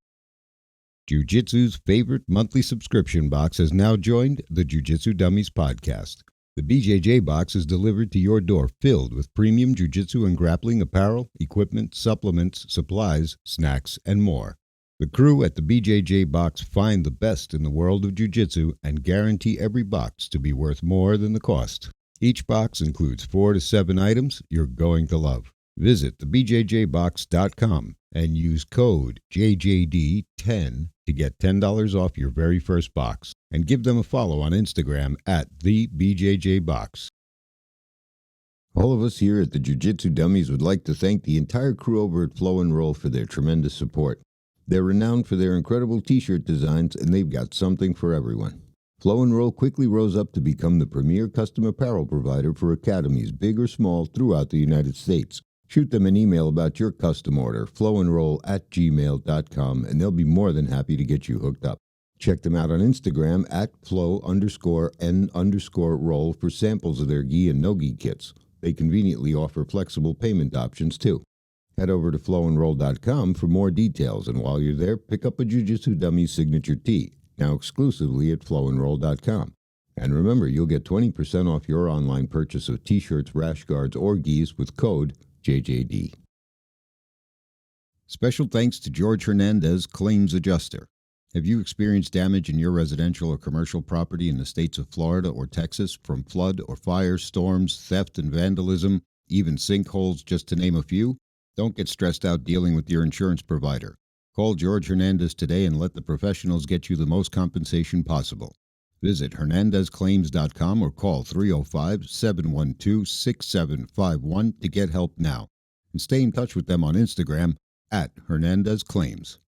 Jiu-Jitsu's favorite monthly subscription box has now joined the Jiu Jitsu Dummies Podcast. The Bjj Box is delivered to your door filled with premium jiu-jitsu and grappling apparel, equipment, supplements, supplies, snacks, and more. The crew at the Bjj Box find the best in the world of jiu-jitsu and guarantee every box to be worth more than the cost. Each box includes 4 to 7 items you're going to love. Visit thebjjbox.com and use code JJD10 to get $10 off your very first box. And give them a follow on Instagram at @thebjjbox. All of us here at the Jiu Jitsu Dummies would like to thank the entire crew over at Flow and Roll for their tremendous support. They're renowned for their incredible t-shirt designs, and they've got something for everyone. Flow and Roll quickly rose up to become the premier custom apparel provider for academies, big or small, throughout the United States. Shoot them an email about your custom order, flowandroll@gmail.com, and they'll be more than happy to get you hooked up. Check them out on Instagram at flow_n_roll for samples of their gi and no-gi kits. They conveniently offer flexible payment options too. Head over to flowandroll.com for more details, and while you're there, pick up a Jiu Jitsu Dummies signature tee, now exclusively at flowandroll.com. And remember, you'll get 20% off your online purchase of t-shirts, rash guards, or gis with code JJD. Special thanks to George Hernandez, Claims Adjuster. Have you experienced damage in your residential or commercial property in the states of Florida or Texas from flood or fire, storms, theft and vandalism, even sinkholes, just to name a few? Don't get stressed out dealing with your insurance provider. Call George Hernandez today and let the professionals get you the most compensation possible. Visit hernandezclaims.com or call 305-712-6751 to get help now. And stay in touch with them on Instagram at Hernandez Claims.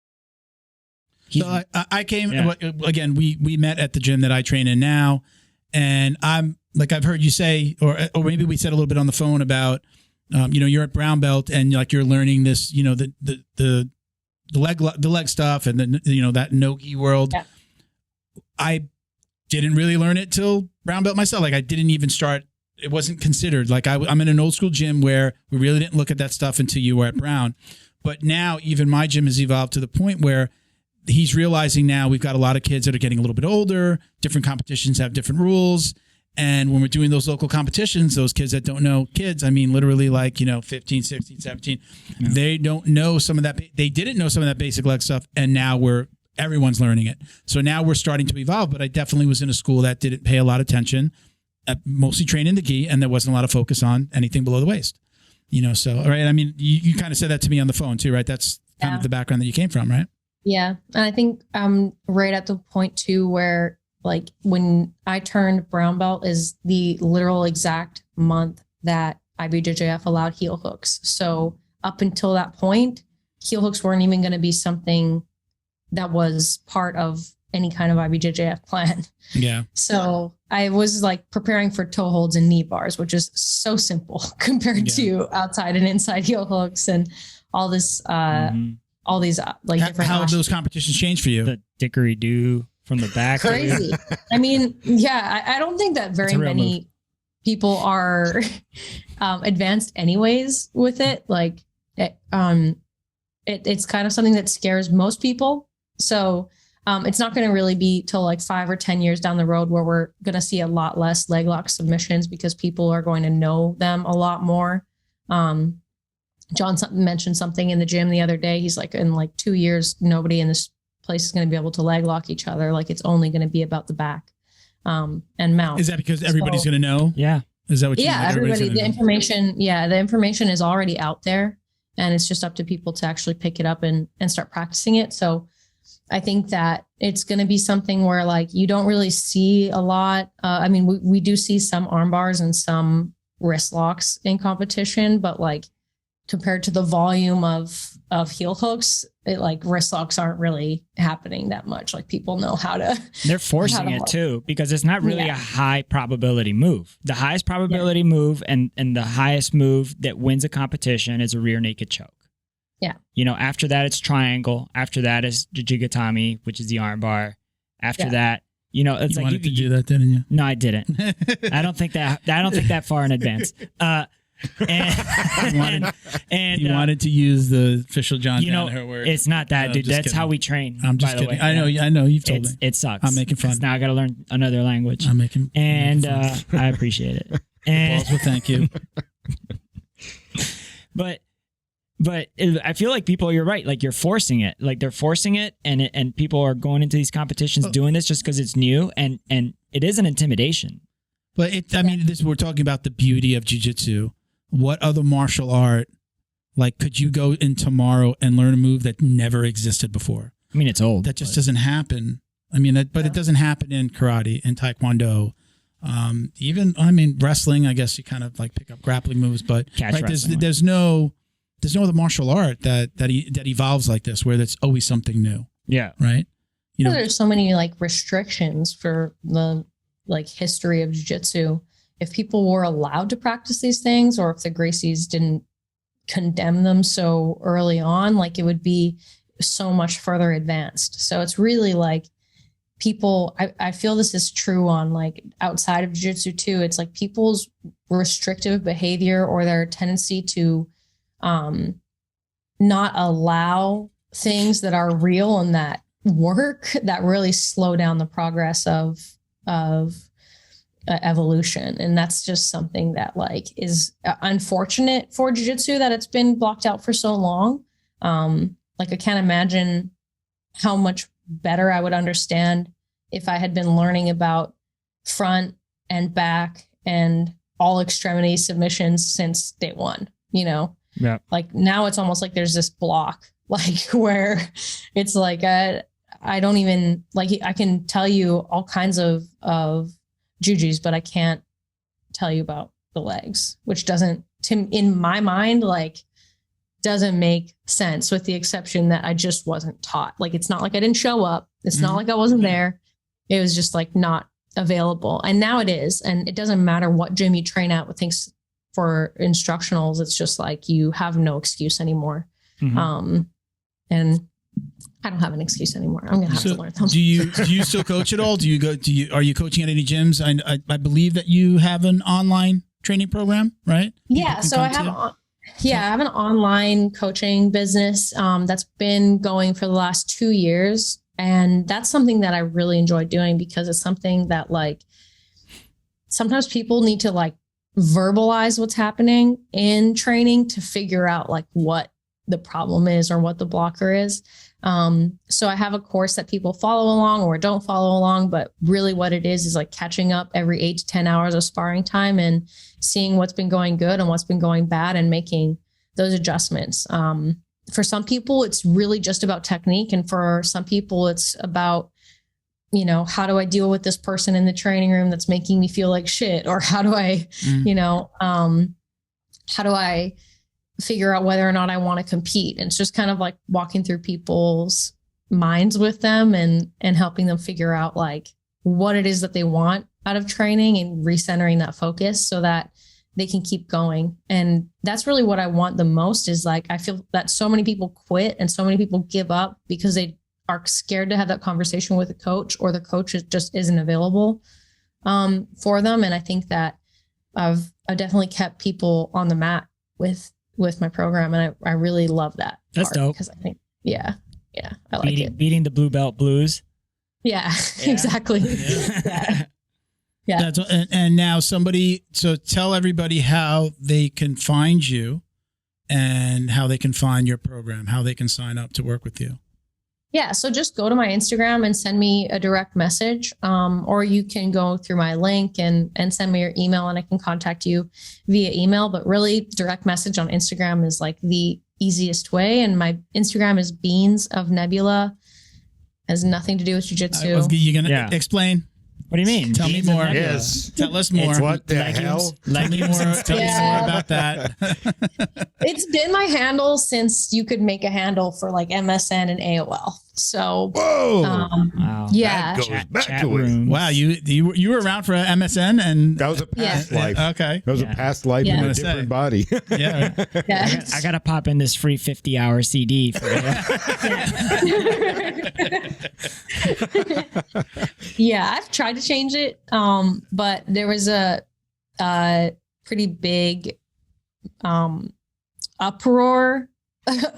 So I came, again, we met at the gym that I train in now, and I'm like, I've heard you say, or maybe we said a little bit on the phone about you're at brown belt and like you're learning this, the leg stuff and that no-gi world. Yeah. I didn't really learn it till brown belt myself. Like I didn't even start. It wasn't considered. Like I'm in an old school gym where we really didn't look at that stuff until you were at brown. But now even my gym has evolved to the point where he's realizing now we've got a lot of kids that are getting a little bit older. Different competitions have different rules. And when we're doing those local competitions, those kids that don't know kids, I mean, literally like, 15, 16, 17, they don't know some of that. They didn't know some of that basic leg stuff. And now everyone's learning it. So now we're starting to evolve, but I definitely was in a school that didn't pay a lot of attention, mostly trained in the gi, and there wasn't a lot of focus on anything below the waist, so, all right. I mean, you kind of said that to me on the phone too, right? That's kind of the background that you came from, right? Yeah. And I think I'm right at the point too, where like when I turned brown belt is the literal exact month that IBJJF allowed heel hooks. So up until that point, heel hooks weren't even going to be something that was part of any kind of IBJJF plan. Yeah. So I was like preparing for toe holds and knee bars, which is so simple compared to outside and inside heel hooks and all this, all these like different. How have those competitions changed for you? The dickory-doo from the back. Crazy. I mean, I don't think that very many people are advanced anyways with it. Like it's kind of something that scares most people. So it's not going to really be till like 5 or 10 years down the road where we're going to see a lot less leg lock submissions because people are going to know them a lot more. John mentioned something in the gym the other day. He's like, in like 2 years, nobody in this place is going to be able to leg lock each other. Like it's only going to be about the back and mount. Is that because everybody's going to know? Yeah. Is that what you mean? Yeah, everybody, the information is already out there and it's just up to people to actually pick it up and start practicing it. So I think that it's going to be something where like you don't really see a lot. I mean, we do see some arm bars and some wrist locks in competition, but like compared to the volume of heel hooks, wrist locks aren't really happening that much. Like people know how to. They're forcing it too, because it's not really a high probability move. The highest probability move and the highest move that wins a competition is a rear naked choke. Yeah. After that, it's triangle. After that is jijigatami, which is the arm bar. After that, it's you wanted to do that, didn't you? No, I didn't. I don't think that far in advance. You wanted to use the official John Danaher word. It's not that, dude. That's kidding. How we train. I'm just kidding. I know. You've told me. It sucks. I'm making fun. Now I got to learn another language. I'm making I appreciate it. And well, thank you. But I feel like people, you're right. Like you're forcing it. Like they're forcing it, and people are going into these competitions doing this just because it's new, and it is an intimidation. But we're talking about the beauty of jiu-jitsu. What other martial art, like, could you go in tomorrow and learn a move that never existed before? I mean, it's old. That just doesn't happen. It doesn't happen in karate, in taekwondo. Wrestling, I guess you kind of like pick up grappling moves, but there's no other martial art that evolves like this, where there's always something new. Yeah. Right. There's so many like restrictions for the like history of jiu-jitsu. If people were allowed to practice these things, or if the Gracies didn't condemn them so early on, like it would be so much further advanced. So it's really like people, I feel this is true on like outside of jiu-jitsu too. It's like people's restrictive behavior or their tendency to not allow things that are real and that work that really slow down the progress of evolution. And that's just something that like is unfortunate for jiu-jitsu that it's been blocked out for so long. Like I can't imagine how much better I would understand if I had been learning about front and back and all extremity submissions since day one, Yeah. Like now it's almost like there's this block, like where it's like, I don't even like, I can tell you all kinds of jujis, but I can't tell you about the legs, which doesn't, in my mind, like doesn't make sense, with the exception that I just wasn't taught. Like, it's not like I didn't show up. It's not like I wasn't there. It was just like not available. And now it is. And it doesn't matter what gym you train at with things, for instructionals, it's just like you have no excuse anymore. Mm-hmm. And I don't have an excuse anymore. I'm gonna have to learn them. Do you still coach at all? Are you coaching at any gyms? I believe that you have an online training program, right? Yeah. So I have an online coaching business that's been going for the last 2 years. And that's something that I really enjoy doing because it's something that like sometimes people need to like verbalize what's happening in training to figure out like what the problem is or what the blocker is. So I have a course that people follow along or don't follow along, but really what it is like catching up every 8 to 10 hours of sparring time and seeing what's been going good and what's been going bad and making those adjustments. For some people, it's really just about technique. And for some people, it's about, you know, how do I deal with this person in the training room that's making me feel like shit? Or how do I, how do I figure out whether or not I want to compete? And it's just kind of like walking through people's minds with them and helping them figure out like what it is that they want out of training and recentering that focus so that they can keep going. And that's really what I want the most is like, I feel that so many people quit and so many people give up because they are scared to have that conversation with a coach or the coach just isn't available for them. And I think that I've definitely kept people on the mat with my program. And I really love that. That's dope. Because I think, I like it. Beating the blue belt blues. Yeah. Exactly. Yeah. Yeah. And now so tell everybody how they can find you and how they can find your program, how they can sign up to work with you. Yeah. So just go to my Instagram and send me a direct message. Or you can go through my link and send me your email and I can contact you via email, but really direct message on Instagram is like the easiest way. And my Instagram is Beans of Nebula. Has nothing to do with jiu-jitsu. You're going to explain? What do you mean? Tell me more. Yes. Tell us more. What the hell? Tell me more about that. It's been my handle since you could make a handle for like MSN and AOL. So, whoa. Wow. Yeah. That goes back Chat to it. rooms. Wow. You were around for MSN and That was a past life. Okay. That was a past life in a different body. Yeah. Yeah. I gotta pop in this free 50-hour CD for you. Yeah, I've tried to change it, but there was a pretty big uproar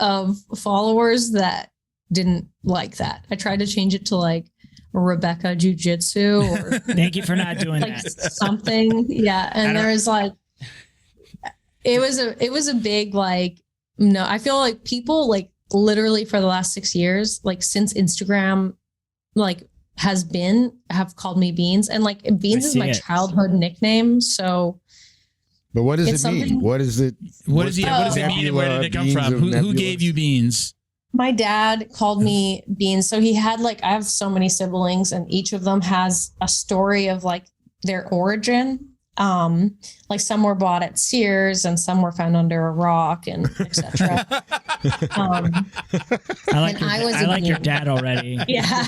of followers that didn't like that. I tried to change it to like Rebecca Jiu-Jitsu or Thank you for not doing like that. something. Yeah, and there was like it was a big like no. I feel like people like literally for the last 6 years, like since Instagram, like have called me Beans, and like Beans is my childhood nickname. So, but what does it mean? What is it? What does it mean? And where did it come from? Who gave you Beans? My dad called me Beans. So he had like, I have so many siblings and each of them has a story of like their origin. Like some were bought at Sears and some were found under a rock and etc. I like your dad already. Yeah.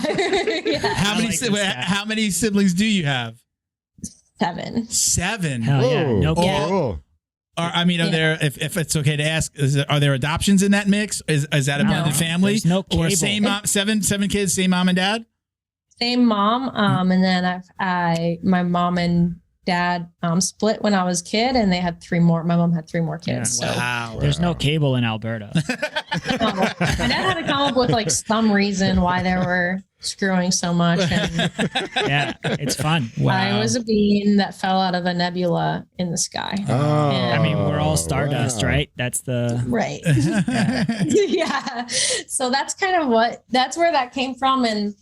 Yeah. How many siblings do you have? 7. 7. Hell yeah. No cap. I mean, are there? If it's okay to ask, are there adoptions in that mix? Is that a blended family? There's no cable. Or same mom, seven kids, same mom and dad? Same mom. And then my mom and dad split when I was a kid, and they had 3 more. My mom had 3 more kids. Yeah. So. Wow. There's no cable in Alberta. My dad had to come up with like some reason why they were screwing so much. And yeah, it's fun. Wow. I was a bean that fell out of a nebula in the sky. Oh, I mean, we're all stardust, right? That's the right. Yeah. So that's kind of that's where that came from. And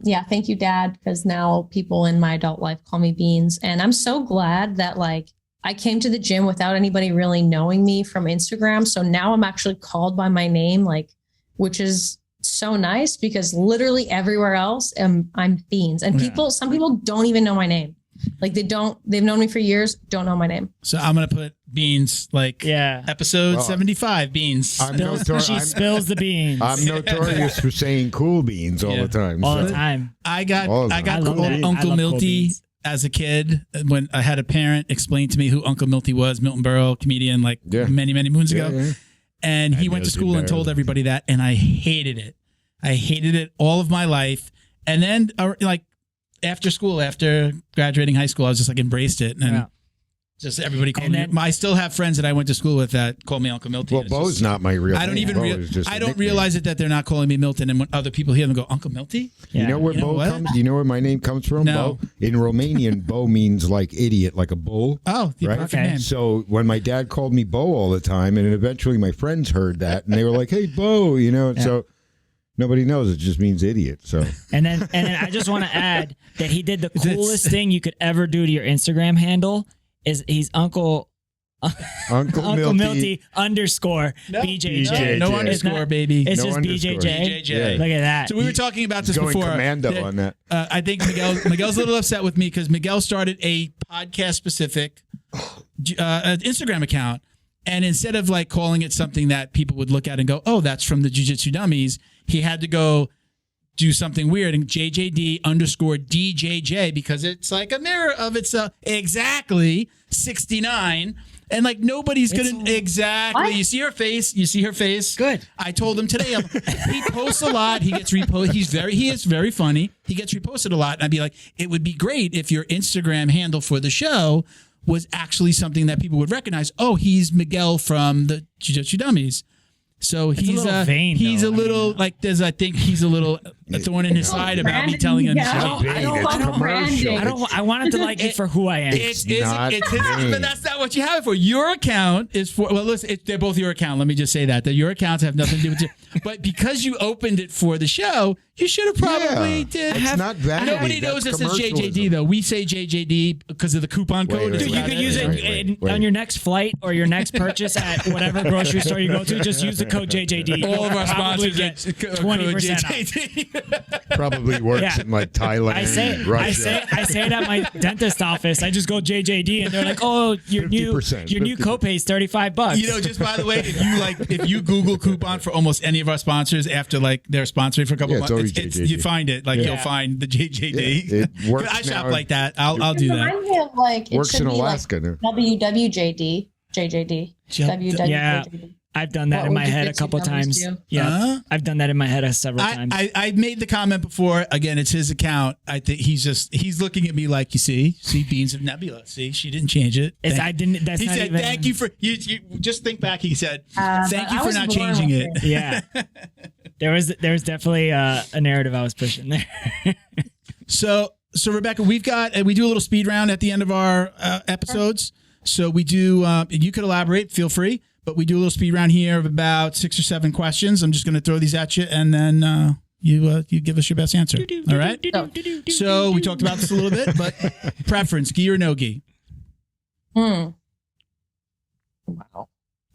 yeah, thank you, Dad, because now people in my adult life call me Beans. And I'm so glad that like I came to the gym without anybody really knowing me from Instagram. So now I'm actually called by my name, like, which is so nice because literally everywhere else I'm Beans. And some people don't even know my name. Like they've known me for years, don't know my name. So I'm going to put Beans, like episode 75, Beans. She spills the beans. I'm notorious for saying cool beans all the time. All the time. I got Uncle Milty. as a kid when I had a parent explain to me who Uncle Milty was, Milton Berle, comedian, like many, many moons ago. Yeah. And he went to school and told everybody that, and I hated it. I hated it all of my life. And then like after school, after graduating high school, I was just like embraced it. And just everybody called me. I still have friends that I went to school with that call me Uncle Milton. Well, Bo's not my real name. I don't even realize it that they're not calling me Milton. And when other people hear them go, Uncle Milty? Yeah. You know where Bo comes? You know where my name comes from? No. Bo? In Romanian, Bo means like idiot, like a bull. Oh, the perfect name. So when my dad called me Bo all the time, and eventually my friends heard that, and they were like, hey, Bo, you know, so nobody knows. It just means idiot. So and then I just want to add that he did the coolest thing you could ever do to your Instagram handle is he's Uncle Milty underscore BJJ. No underscore, baby. It's no just underscore. BJJ. Yeah. Look at that. So we were talking about this before. Commando on that. I think Miguel's a little upset with me because Miguel started a podcast specific Instagram account. And instead of like calling it something that people would look at and go, oh, that's from the Jiu Jitsu Dummies, he had to go do something weird and JJD underscore DJJ because it's like a mirror of itself. Exactly. 69. And like nobody's going to exactly. What? You see her face. You see her face. Good. I told him today. He posts a lot. He gets reposted. He is very funny. He gets reposted a lot. And I'd be like, it would be great if your Instagram handle for the show was actually something that people would recognize. Oh, he's Miguel from the Jiu Jitsu Dummies. So he's a little like there's. I think he's a little thorn in his side about me telling him. I wanted to like it for who I am. It's but that's not what you have it for. Your account is for. Well, listen, they're both your account. Let me just say that your accounts have nothing to do with you. But because you opened it for the show, you should have probably did. It's not vanity. Nobody knows this is JJD though. We say JJD because of the coupon code. Dude, you could use it on your next flight or your next purchase at whatever grocery store you go to. Just use the code JJD. All of our sponsors get 20% off. Probably works in like Thailand. I say it at my dentist office. I just go JJD and they're like, "Oh, your new copay is $35." You know, just by the way, if you Google coupon for almost any of our sponsors after like they're sponsoring for a couple months, you find it. Like you'll find the JJD. It works. I shop like that. I'll do that. Like, it works in Alaska. Like WWJD, JJD, WWJD. I've done that in my head a couple times. Yeah, I've done that in my head several times. I made the comment before. Again, it's his account. I think he's looking at me like, you see Beans of Nebula. See, she didn't change it. He said, "Thank you for you." Just think back. He said, "Thank you for not changing it." Yeah, there was definitely a narrative I was pushing there. So Rebecca, we do a little speed round at the end of our episodes. So we do. You could elaborate. Feel free. But we do a little speed round here of about 6 or 7 questions. I'm just going to throw these at you, and then you give us your best answer. All right? So we talked about this a little bit, but preference, gi or no gi? Wow.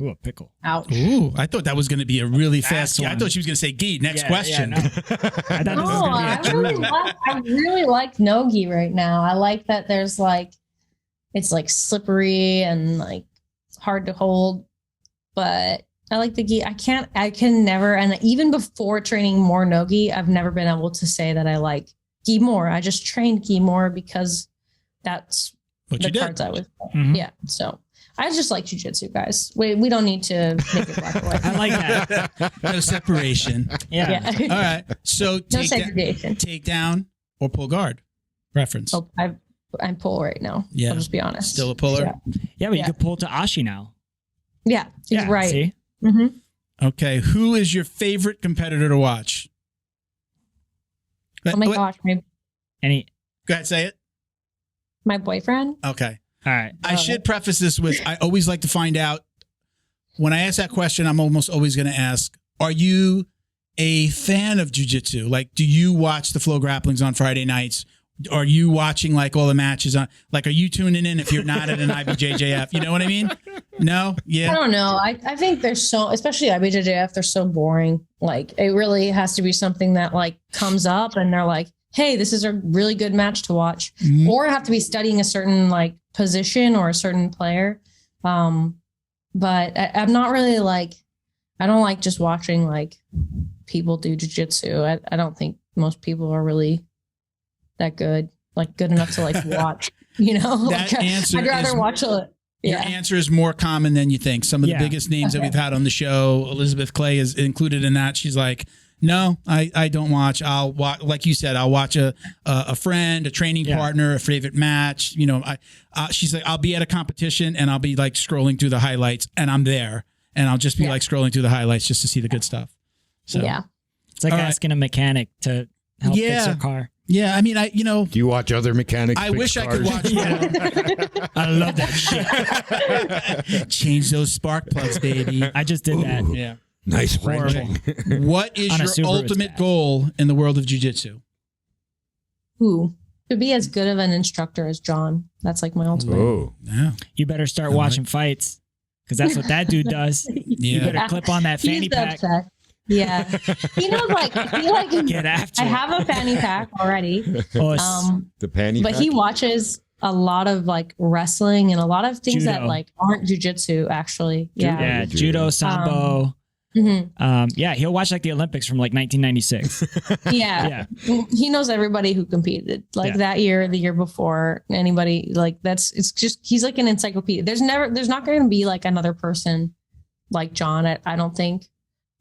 Ooh, a pickle. Ouch. Ooh, I thought that was going to be a really fast one. I thought she was going to say gi. Next question. Yeah, no. I really like no gi right now. I like that there's like, it's like slippery and like hard to hold. But I like the gi. I can never, and even before training more no gi, I've never been able to say that I like gi more. I just trained gi more because that's what the cards I was. Mm-hmm. Yeah. So I just like jiu-jitsu, guys. We don't need to make it black or white. I like that. No separation. Yeah. All right. So no segregation. Take down or pull guard. Preference. Oh, I'm pull right now. Yeah. I'll just be honest. Still a puller? Yeah, but you could pull to Ashi now. Yeah, he's right. See? Mm-hmm. Okay, who is your favorite competitor to watch? Oh my gosh, Go ahead, say it. My boyfriend. Okay. All right. I should preface this with, I always like to find out, when I ask that question, I'm almost always going to ask, are you a fan of jiu-jitsu? Like, do you watch the Flow Grapplings on Friday nights? Are you watching like all the matches on? Like, are you tuning in if you're not at an IBJJF? You know what I mean? No? Yeah. I don't know. I think there's especially IBJJF, they're so boring. Like, it really has to be something that like comes up and they're like, hey, this is a really good match to watch. Mm-hmm. Or have to be studying a certain like position or a certain player. But I'm not really like, I don't like just watching like people do jiu-jitsu. I don't think most people are really that good. like good enough to like watch. You know, That like, answer I'd rather is- watch it. Your Yeah. answer is more common than you think. Some of the Yeah. biggest names that we've had on the show, Elizabeth Clay is included in that. She's like, no, I don't watch. I'll watch, like you said, I'll watch a friend, a training partner, a favorite match. You know, she's like, I'll be at a competition and I'll be like scrolling through the highlights and I'm there and I'll just be like scrolling through the highlights just to see the good stuff. So, Yeah. It's like All right. asking a mechanic to help fix your car. Yeah. I mean, Do you watch other mechanics? I fix wish I could cars? watch. I love that shit. Change those spark plugs, baby. I just did that. Yeah. Nice Horrible. wrenching. What is On a your Subaru, it's ultimate bad. goal in the world of jiu-jitsu? Ooh, to be as good of an instructor as John. That's like my ultimate. Oh, Yeah. You better start watching fights because that's what that dude does. You Yeah. better clip on that fanny He's pack. upset. Yeah, he knows. Like I feel like Get after I it. have a fanny pack already. Oh, the panty But pack? he watches a lot of like wrestling and a lot of things that Judo. like aren't jujitsu actually. Yeah. yeah, judo, sambo. Mhm. Yeah, he'll watch like the Olympics from like 1996. Yeah. Yeah. He knows everybody who competed like Yeah. that year, the year before, anybody like it's just, he's like an encyclopedia. There's not going to be like another person like John. I don't think,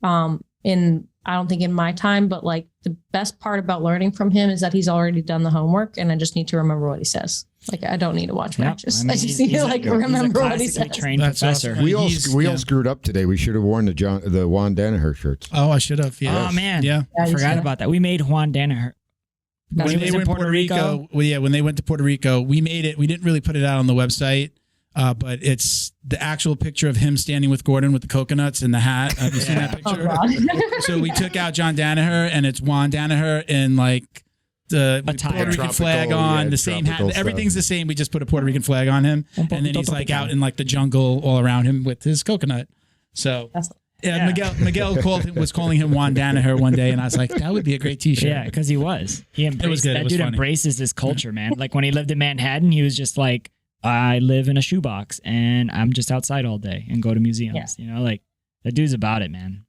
I don't think in my time, but like the best part about learning from him is that he's already done the homework and I just need to remember what he says. Like I don't need to watch Yep. matches. I mean, I just he's- need he's to a- like he's a remember what he classically says. trained That's professor. awesome. We all He's- screwed up today. We should have worn the Juan Danaher shirts. Oh, I should have. Yeah. Oh man, Yeah. I Yeah, forgot yeah. about that. We made Juan Danaher. When he they was were in Puerto Rico, when they went to Puerto Rico, we made it. We didn't really put it out on the website, but it's the actual picture of him standing with Gordon with the coconuts and the hat. Have you seen that Oh, picture? God. So we took out John Danaher, and it's Juan Danaher in like the Attire. Puerto Rican Tropical, flag on, yeah, the same hat. tropical Everything's stuff. the same. We just put a Puerto Rican flag on him, and then he's like out in like the jungle all around him with his coconut. So. That's- Yeah, Miguel was calling him Juan Danaher one day, and I was like, that would be a great T-shirt. Yeah, because he was. He embraced good. It that was dude funny. embraces his culture, man. Like when he lived in Manhattan, he was just like, I live in a shoebox and I'm just outside all day and go to museums. Yeah. You know, like that dude's about it, man.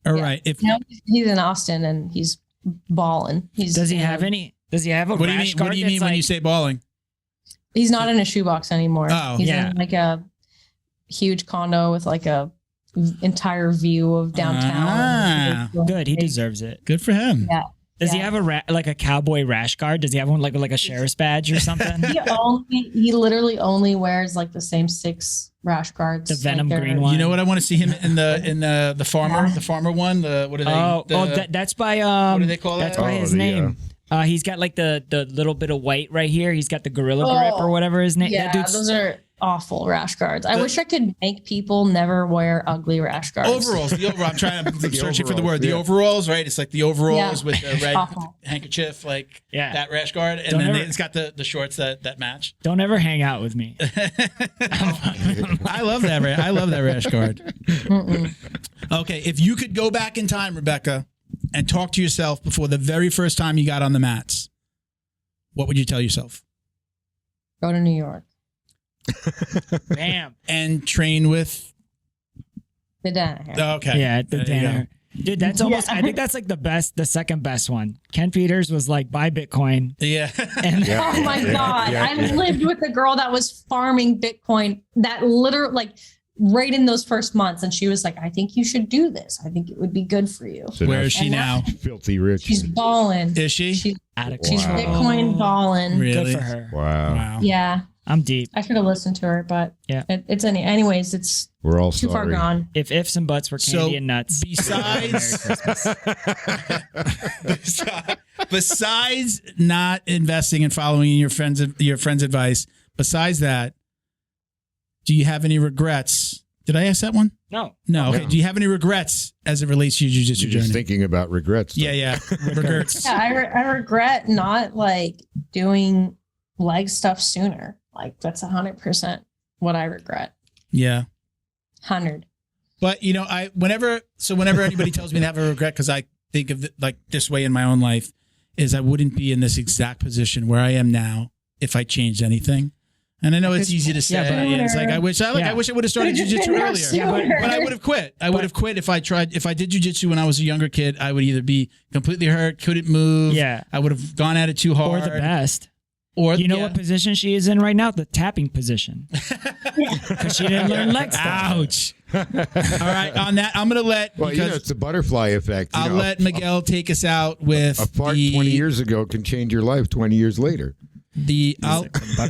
All Yeah. right. If You know, he's in Austin and he's balling. Does he have any? Does he have a what do you rash mean? guard What do you that's mean when like- you say balling? He's not in a shoebox anymore. Oh. He's Yeah. in like a huge condo with like a entire view of downtown. Ah. Good, he deserves it. Good for him. Yeah. Does he Yeah. have like a cowboy rash guard? Does he have one like a sheriff's badge or something? He literally only wears like the same 6 rash guards. The Venom like green one. You know what? I want to see him in the farmer one. The what are they? That's by what do they call that's that? by his the, name. He's got like the little bit of white right here. He's got the gorilla grip or whatever his name. Yeah, That dude's those are awful rash guards. I wish I could make people never wear ugly rash guards. Overalls. The overall. I'm trying to searching for the overalls, word. The yeah. overalls, right? It's like the overalls Yeah. with the red Awful. handkerchief, like Yeah. that rash guard, and Don't then ever- it's got the shorts that match. don't ever hang out with me. I love that. I love that rash guard. Okay, if you could go back in time, Rebecca, and talk to yourself before the very first time you got on the mats, what would you tell yourself? Go to New York. Bam. And train with. The Danaher. Okay. Yeah, the There you go. Danaher. Dude, that's almost. I think that's like the second best one. Ken Peters was like, buy Bitcoin, Yeah. and Oh my God. yeah, I lived with a girl that was farming Bitcoin that literally like right in those first months. And she was like, I think you should do this. I think it would be good for you. So Where now is she now? filthy rich. She's balling. Is she? She's addict. she's Wow. Bitcoin balling. Really? Good for her. Wow. Wow. Yeah. I'm deep. I should have listened to her, but Yeah. anyways, it's We're all too far sorry. gone. If ifs and buts were candy So, and nuts. besides- Merry Christmas. Besides not investing and following your friends' advice, besides that, do you have any regrets? Did I ask that one? No. No. Okay. No. Do you have any regrets as it relates to your jiu-jitsu You're journey? just thinking about regrets. Yeah. Regrets. Yeah, I regret not like doing leg stuff sooner. Like that's 100% what I regret. Yeah. 100. But whenever anybody tells me they have a regret, because I think of it like this way in my own life, is I wouldn't be in this exact position where I am now if I changed anything. And I know it's easy to say. Yeah, but- and it's like I wish I would have started jiu-jitsu earlier. Yeah, But I would have quit. I would have quit if I did jiu-jitsu when I was a younger kid. I would either be completely hurt, couldn't move. Yeah. I would have gone at it too Or hard. the best. Or you know what position she is in right now? The tapping position. Because she didn't learn leg stuff. Ouch. All right. On that, I'm going to let. Well, it's the butterfly effect. I'll let Miguel take us out with a fart 20 years ago can change your life 20 years later. I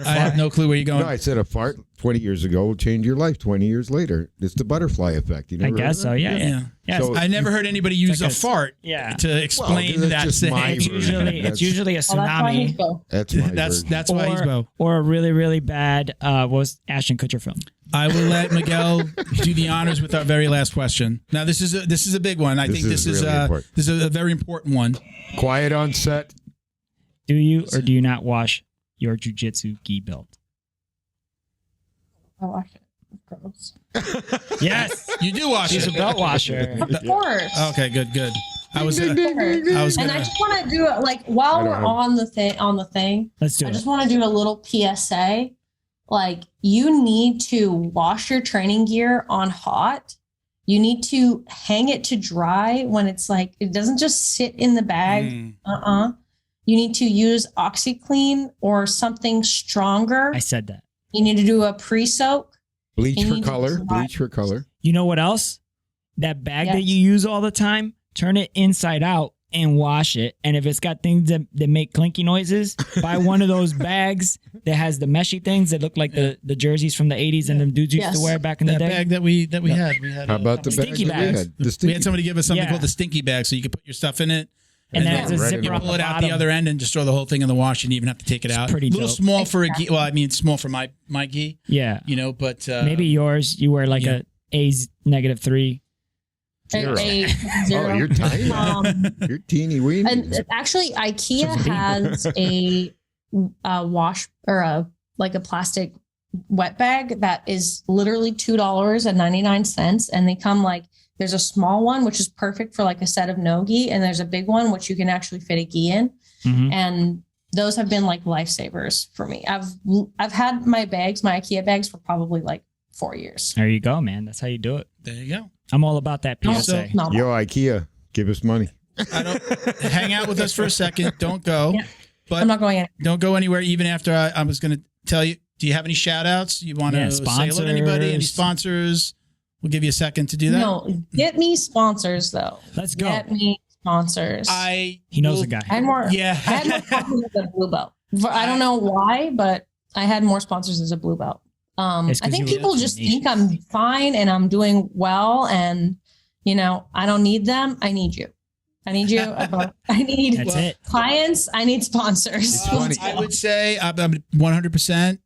have no clue where you're going. No, I said a fart 20 years ago will change your life 20 years later. It's the butterfly effect. You I guess so. Yeah. So I never heard anybody use a fart to explain that. It's usually a tsunami. That's my version. That's why he's Bo. Or a really, really bad was Ashton Kutcher film. I will let Miguel do the honors with our very last question. Now, this is a big one. I think this is a very important one. Quiet on set. Do you or do you not wash your jiu-jitsu gi belt? I wash it. Gross. Yes, you do wash She's it. a belt washer. Of course. Okay, good. I was And I just want to do it like while we're on the thing. Let's do it. I just want to do a little PSA. Like, you need to wash your training gear on hot. You need to hang it to dry when it's like, it doesn't just sit in the bag. You need to use OxyClean or something stronger. I said that. You need to do a pre-soak. Bleach for color. You know what else? That bag that you use all the time, turn it inside out and wash it. And if it's got things that make clinky noises, buy one of those bags that has the meshy things that look like the jerseys from the 80s and them dudes used to wear back in the day. That bag that we had. We had. How about the stinky bags? We had somebody give us something called the stinky bag, so you could put your stuff in it. And then it's a zipper you on pull the it out bottom. the other end and just throw the whole thing in the wash and you even have to take it out. Pretty a little dope. small for a gi. Well, I mean, it's small for my gi. Yeah. But maybe yours, you wear like a -3. Oh, you're tiny. You're teeny weeny. And actually, IKEA has a wash or a plastic wet bag that is literally $2.99, and they come there's a small one which is perfect for like a set of no gi, and there's a big one which you can actually fit a gi in, and those have been like lifesavers for me. I've had my IKEA bags for probably like 4 years. There you go, man. That's how you do it. There you go. I'm all about that PSA. Yo, IKEA, give us money. Hang out with us for a second. Don't go. Yeah. But I'm not going anywhere. Don't go anywhere. Even after I was going to tell you. Do you have any shout outs? You want to say hello to anybody? Any sponsors? We'll give you a second to do that. No, get me sponsors though. Let's go. Get me sponsors. He knows a guy. I had more sponsors as a blue belt. I don't know why, but I had more sponsors as a blue belt. I think people just think I'm fine and I'm doing well, and I don't need them. I need you. I need you. I need clients. I need sponsors. I would say I'm 100%.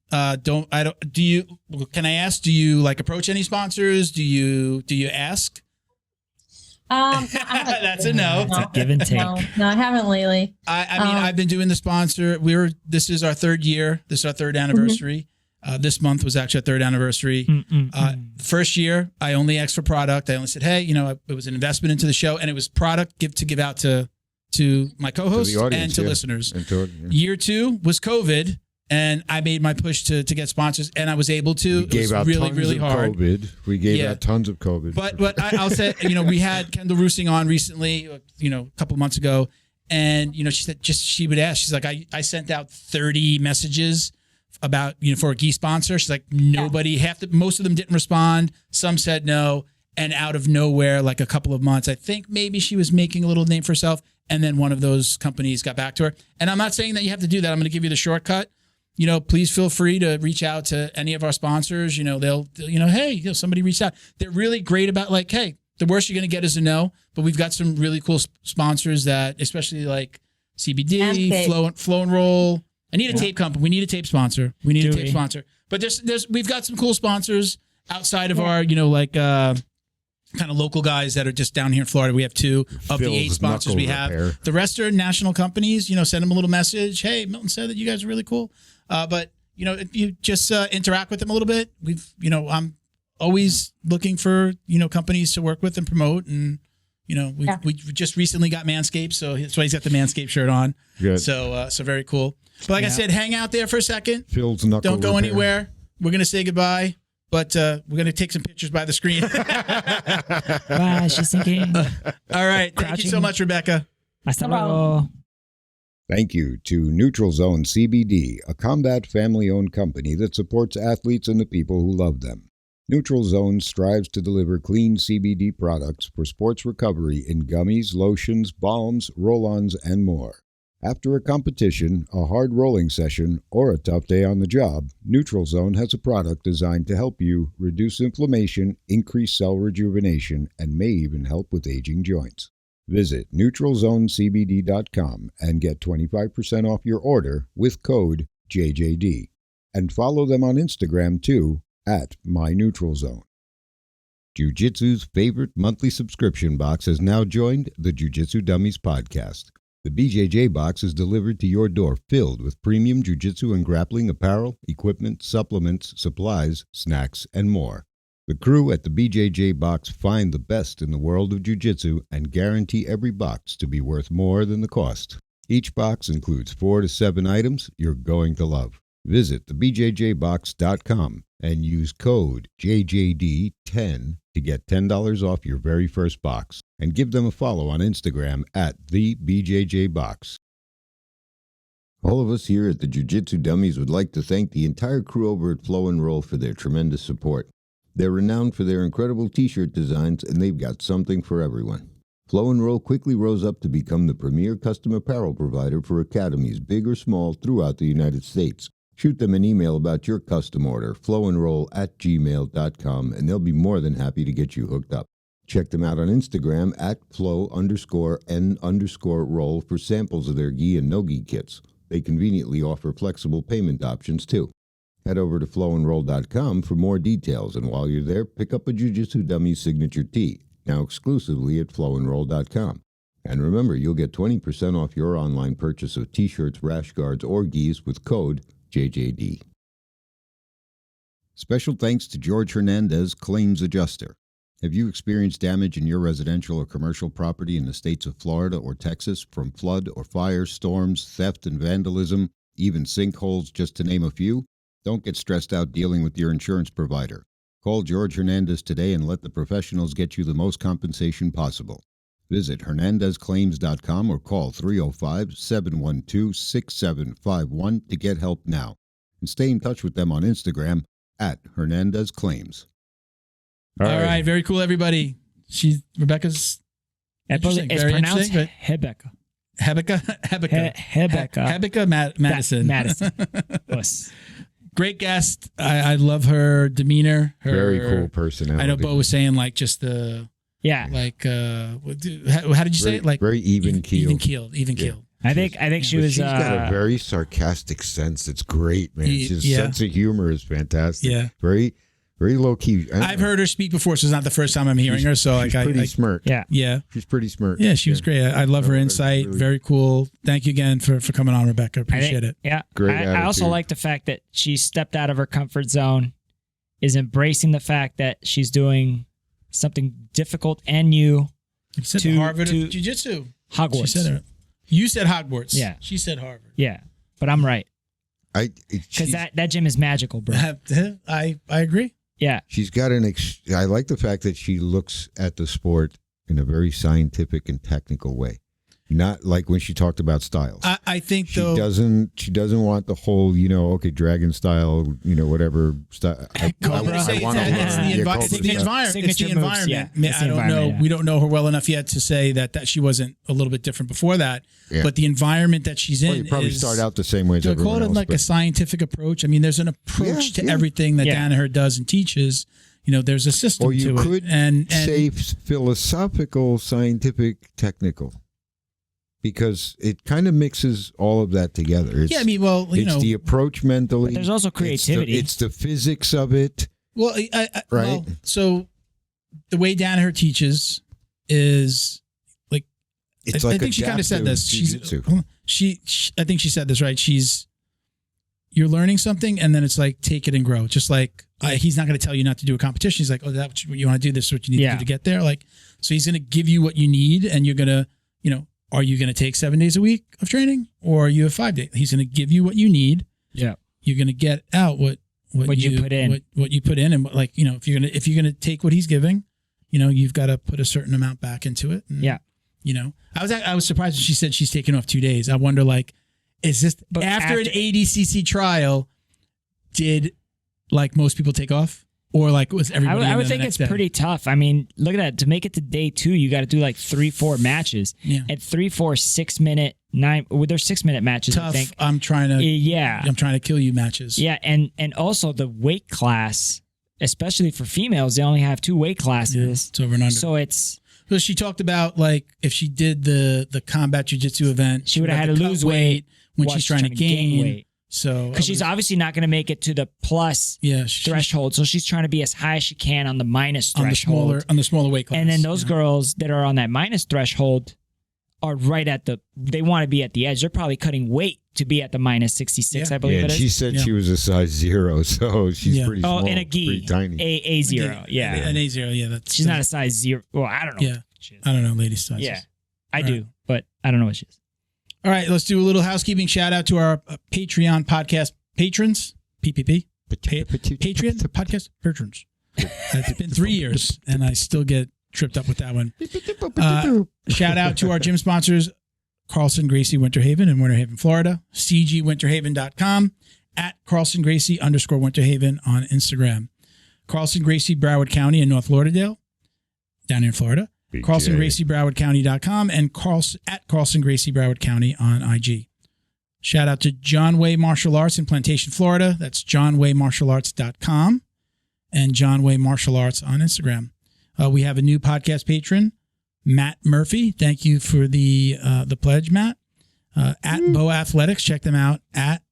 Can I ask, do you approach any sponsors? Do you ask? That's a no. Give and take. No, I haven't lately. I mean, I've been doing the sponsor. This is our third year. This is our third anniversary. This month was actually a third anniversary. First year, I only asked for product. I only said, hey, it was an investment into the show, and it was product to give out to my co-hosts and to listeners. Year 2 was COVID, and I made my push to get sponsors, and I was able to. We gave out really hard. We gave out tons of COVID. But I'll say, we had Kendall Roosing on recently, a couple months ago, and she said she would ask. She's like, I sent out 30 messages about for a gi sponsor. She's like, nobody, most of them didn't respond. Some said no, and out of nowhere, like a couple of months, I think maybe she was making a little name for herself, and then one of those companies got back to her. And I'm not saying that you have to do that. I'm going to give you the shortcut. Please feel free to reach out to any of our sponsors. They'll hey, somebody reached out. They're really great about hey, the worst you're going to get is a no, but we've got some really cool sponsors that, especially like CBD, Flow and Roll. I need a tape company. We need a tape sponsor. But we've got some cool sponsors outside of our, kind of local guys that are just down here in Florida. We have 2 of the 8 sponsors we have. Repair. The rest are national companies. Send them a little message. Hey, Milton said that you guys are really cool. But if you just interact with them a little bit, I'm always looking for companies to work with and promote. And we just recently got Manscaped, so that's why he's got the Manscaped shirt on. Good. So very cool. But like I said, hang out there for a second. Phil's knuckle Don't go repair. anywhere. We're gonna say goodbye, but we're gonna take some pictures by the screen. Bye, she's thinking. All right. Thank you so much, Rebecca. Hasta luego. Thank you to Neutral Zone CBD, a combat family-owned company that supports athletes and the people who love them. Neutral Zone strives to deliver clean CBD products for sports recovery in gummies, lotions, balms, roll-ons, and more. After a competition, a hard rolling session, or a tough day on the job, Neutral Zone has a product designed to help you reduce inflammation, increase cell rejuvenation, and may even help with aging joints. Visit NeutralZoneCBD.com and get 25% off your order with code JJD. And follow them on Instagram too, at MyNeutralZone. Jiu-Jitsu's favorite monthly subscription box has now joined the Jiu-Jitsu Dummies Podcast. The Bjj Box is delivered to your door filled with premium jiu-jitsu and grappling apparel, equipment, supplements, supplies, snacks, and more. The crew at the Bjj Box find the best in the world of jiu-jitsu and guarantee every box to be worth more than the cost. Each box includes 4 to 7 items you're going to love. Visit thebjjbox.com and use code JJD10 to get $10 off your very first box. And give them a follow on Instagram at thebjjbox. All of us here at the Jiu-Jitsu Dummies would like to thank the entire crew over at Flow and Roll for their tremendous support. They're renowned for their incredible t-shirt designs, and they've got something for everyone. Flow and Roll quickly rose up to become the premier custom apparel provider for academies, big or small, throughout the United States. Shoot them an email about your custom order, flowandroll@gmail.com, and they'll be more than happy to get you hooked up. Check them out on Instagram at flow_n_roll for samples of their gi and no-gi kits. They conveniently offer flexible payment options too. Head over to flowandroll.com for more details, and while you're there, pick up a Jiu-Jitsu Dummies signature tee, now exclusively at flowandroll.com. And remember, you'll get 20% off your online purchase of t-shirts, rash guards, or gis with code JJD. Special thanks to George Hernandez, Claims Adjuster. Have you experienced damage in your residential or commercial property in the states of Florida or Texas from flood or fire, storms, theft and vandalism, even sinkholes, just to name a few? Don't get stressed out dealing with your insurance provider. Call George Hernandez today and let the professionals get you the most compensation possible. Visit HernandezClaims.com or call 305-712-6751 to get help now. And stay in touch with them on Instagram at Hernandez Claims. All right, very cool, everybody. Rebecca's. It's pronounced Hebecca. Hebecca Mattison. Mattison. Great guest. I love her demeanor. Very cool personality. I know Bo was saying like just the like how did you say it? Like very even keeled. Even keeled. I think she was. She's got a very sarcastic sense. It's great, man. She's sense of humor is fantastic. Yeah. Very low key. I've heard her speak before, so it's not the first time I'm hearing her. So she's pretty smart. Yeah. She's pretty smart. Yeah, she was great. I love her insight. Really, very cool. Thank you again for coming on, Rebecca. Appreciate it. Yeah. Great I also like the fact that she stepped out of her comfort zone, is embracing the fact that she's doing something difficult and new. You said Harvard of Jiu-Jitsu. Hogwarts. She said it. You said Hogwarts. Yeah. She said Harvard. Yeah, but I'm right. Because that gym is magical, bro. I agree. Yeah. She's got I like the fact that she looks at the sport in a very scientific and technical way. Not like when she talked about styles. I think she doesn't want the whole, dragon style, whatever style. It's the environment. Yeah, I don't know. Yeah. We don't know her well enough yet to say that she wasn't a little bit different before that. Yeah. But the environment that she's in, you probably start out the same way as everyone else. Call it like a scientific approach. I mean, there's an approach to everything that Danaher does and teaches. There's a system to it. Or you could say philosophical, scientific, technical. Because it kind of mixes all of that together. It's the approach mentally. But there's also creativity. It's the physics of it. Well, right. So the way Danaher teaches is like, I think she kind of said this. I think she said this right. You're learning something, and then it's like take it and grow. Just like he's not going to tell you not to do a competition. He's like, oh, that's what you want to do. This is what you need to do to get there. Like, so he's going to give you what you need, and you're going to, are you going to take 7 days a week of training, or are you have 5 days? He's going to give you what you need. Yeah. You're going to get out what you put in. What you put in, and if you're going to take what he's giving, you've got to put a certain amount back into it. And, I was surprised when she said she's taking off 2 days. I wonder is this after an ADCC trial? Did like most people take off, or like was everybody? I would think it's pretty tough. I mean, look at that. To make it to day 2, you got to do like 3-4 matches. Yeah. At 3-4 6-minute 9. Well, there's 6-minute matches. Tough. I think. I'm trying to kill you matches. Yeah, and also the weight class, especially for females, they only have 2 weight classes. Yeah, it's over and under. So it's. So she talked about like if she did the combat jiu-jitsu event, she would have had to lose weight when she's trying to gain weight. So because she's obviously not going to make it to the plus threshold, so she's trying to be as high as she can on the minus threshold, on the smaller weight class. And then those girls that are on that minus threshold are right at they want to be at the edge. They're probably cutting weight to be at the minus 66, I believe it is. She said she was a size 0, so she's pretty small. Oh, and a gi, pretty tiny. A 0, yeah, an A0, yeah. She's not a size 0. Well, I don't know. Yeah, I don't know ladies' sizes. Yeah, I do, but I don't know what she is. All right, let's do a little housekeeping shout out to our Patreon podcast patrons. PPP. Patreon podcast patrons. It's been 3 years, and I still get tripped up with that one. Shout out to our gym sponsors, Carlson Gracie Winter Haven in Winter Haven, Florida. cgwinterhaven.com, at Carlson Gracie _Winter Haven on Instagram. Carlson Gracie Broward County in North Lauderdale, down here in Florida. Carlson Gracie BrowardCounty.com and at Carlson Gracie Broward County on IG. Shout out to John Way Martial Arts in Plantation, Florida. That's johnwaymartialarts.com and John Way Martial Arts on Instagram. We have a new podcast patron, Matt Murphy. Thank you for the pledge, Matt. At Boa Athletics, check them out at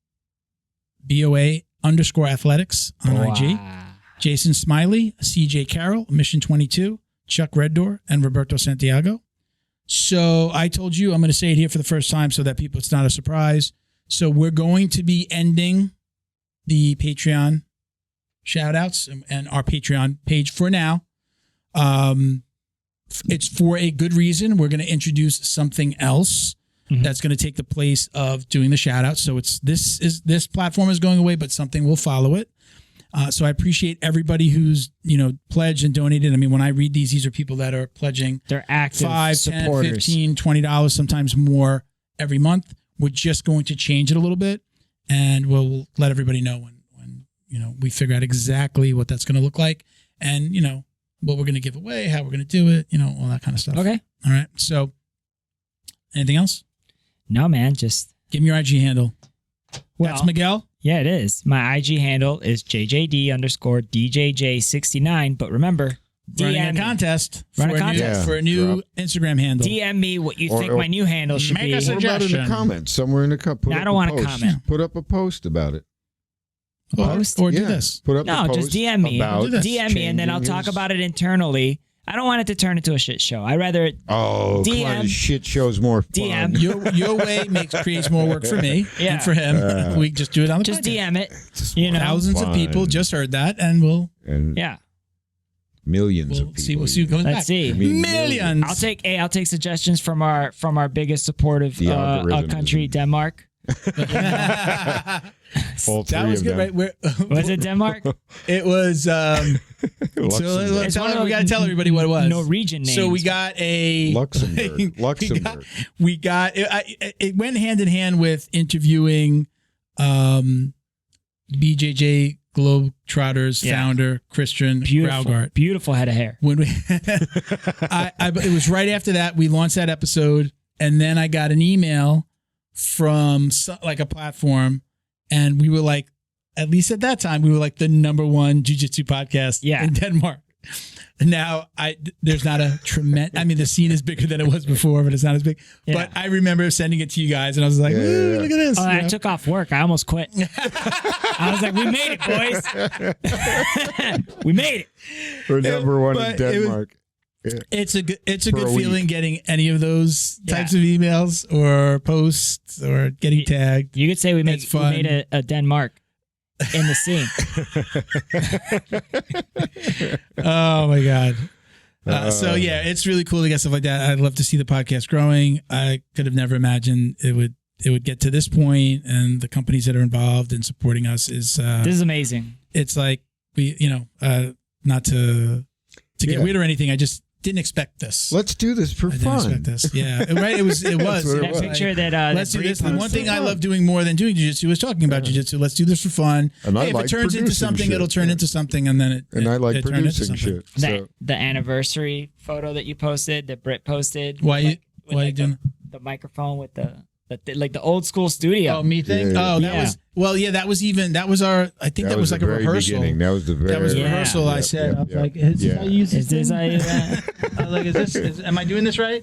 BOA_athletics on IG. Jason Smiley, CJ Carroll, Mission 22. Chuck Reddoor, and Roberto Santiago. So I told you, I'm going to say it here for the first time so that it's not a surprise. So we're going to be ending the Patreon shout outs and our Patreon page for now. It's for a good reason. We're going to introduce something else that's going to take the place of doing the shout outs. So this platform is going away, but something will follow it. So I appreciate everybody who's, pledged and donated. I mean, when I read these are people that are pledging. They're active $5, supporters. $10, $15, $20, sometimes more every month. We're just going to change it a little bit, and we'll let everybody know when we figure out exactly what that's going to look like, and what we're going to give away, how we're going to do it, all that kind of stuff. Okay. All right. So, anything else? No, man. Just give me your IG handle. Well, that's Miguel. Yeah, it is. My IG handle is JJD_DJJ69. But remember, running a contest for a new Instagram handle. DM me what you think my new handle should be. What about in the comments? Somewhere in the cup. I don't want to comment. Put up a post about it. Post or do this. Put up a post. Just DM me. DM me, and then I'll talk about it internally. I don't want it to turn into a shit show. I rather DM. Shit show's more fun. DM. Your way creates more work for me and for him. We just do it on the just podcast. DM it. Thousands of people just heard that, and millions of people. We'll see who comes back. Let's see. Millions. I'll take suggestions from our biggest supportive country, Denmark. That was good, right? Was it Denmark? It was. We got to tell everybody what it was. Norwegian names. So we got a Luxembourg. We got it went hand in hand with interviewing BJJ Globetrotters founder Christian Graugart. Beautiful head of hair. When it was right after that we launched that episode, and then I got an email from a platform, and we were like, at least at that time, we were like the #1 jiu-jitsu podcast in Denmark. Now, there's not a tremendous. I mean, the scene is bigger than it was before, but it's not as big. Yeah. But I remember sending it to you guys, and I was like, look at this. I took off work. I almost quit. I was like, we made it, boys. We made it. We're #1 in Denmark. It's a good feeling getting any of those types of emails or posts or getting tagged. You could say we made a Denmark in the scene. Oh my God. So it's really cool to get stuff like that. I'd love to see the podcast growing. I could have never imagined it would get to this point, and the companies that are involved in supporting us is this is amazing. It's like we, not to get weird or anything. didn't expect this. Let's do this for I fun. didn't expect this. Yeah, right. It was. what it That was. picture that Let's do this. The one thing I fun. love doing more than doing jiu-jitsu is talking about jiu-jitsu. Let's do this for fun. And I Hey, if like it turns into producing something, shit. it'll turn into something, and then I like it turned into producing something. shit. the anniversary photo that you posted, that Britt posted. Why you with you doing? the microphone with the like the old school studio? Oh, me thing. Yeah. Oh, that Yeah. was. Well, yeah, that was our. I think that was like the a very rehearsal. beginning. That was the very. That was Yeah. rehearsal. I said, I was like, is this how you use Is this how you? I was like, am I doing this right?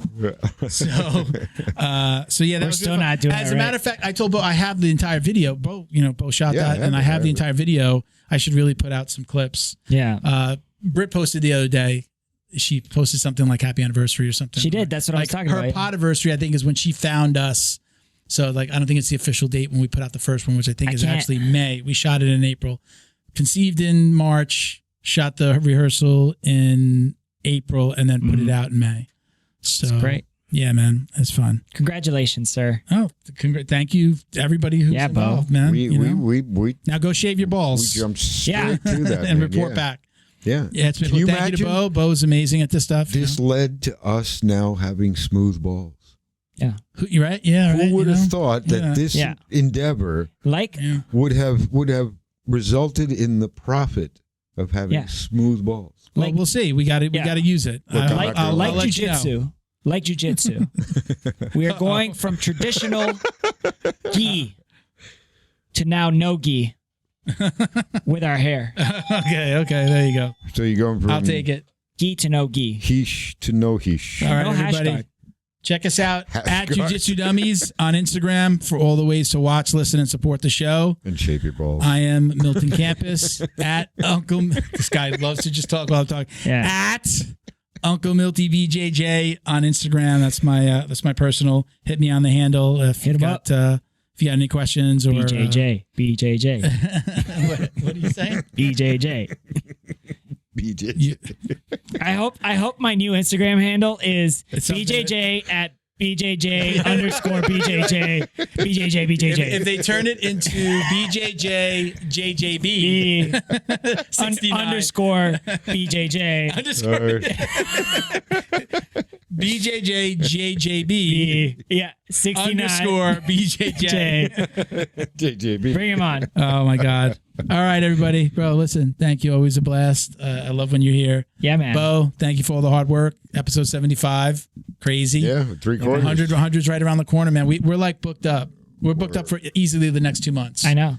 So yeah, that We're was still good. not doing As it a right. matter of fact, I told Bo I have the entire video. Bo shot Yeah, that, and I have the entire video. I should really put out some clips. Yeah. Britt posted the other day. She posted something like "Happy Anniversary" or something. She did. That's what I was talking her about. Her podiversary, I think, is when she found us. So like, I don't think it's the official date when we put out the first one, which I think is actually May. We shot it in April, conceived in March, shot the rehearsal in April, and then put it out in May. So That's great. Yeah, man, it's fun. Congratulations, sir. Oh, thank you to everybody who's Yeah, Bo. involved, man. We now go shave your balls. jumped straight Yeah. to that and man. report Yeah. back. Yeah. Yeah, it's been Can you thank you to imagine? Bo. Bo's amazing at this stuff. This led to us now having smooth balls. Yeah. You right? Yeah. Right, Who would you have know? thought that Yeah. this Yeah. endeavor Like, Yeah. would have resulted in the profit of having Yeah. smooth balls? Well, we'll see. We got to use it. Look, I'm like, not gonna like lie. let you know. jujitsu. Like jujitsu. We are going from traditional gi to now no gi with our hair. Okay, there you go. So you're going from I'll take it. Gi to no gi. Heesh to no heesh. All right, No everybody. hashtag. Check us out at Hashtag. Jiu Jitsu Dummies on Instagram for all the ways to watch, listen, and support the show. And shave your balls. I am Milton Campus at Uncle. This guy loves to just talk while I'm talking. Yeah. At Uncle Milty BJJ on Instagram. That's my personal. Hit me on the handle if Hit you him got if you got any questions or BJJ. BJJ. what are you saying? BJJ. BJ. I hope my new Instagram handle is It's something BJJ at BJJ _ BJJ. BJJ. If they turn it into BJJ JJB Underscore BJJ. BJJ JJB Yeah. 69. underscore BJJ. JJB. Bring him on. Oh my God. All right, everybody. Bro, listen, thank you. Always a blast. I love when you're here. Yeah, man. Bo, thank you for all the hard work. Episode 75. Crazy. Yeah, 3/4. 100's right around the corner, man. We're like booked up. We're booked up for easily the next 2 months. I know.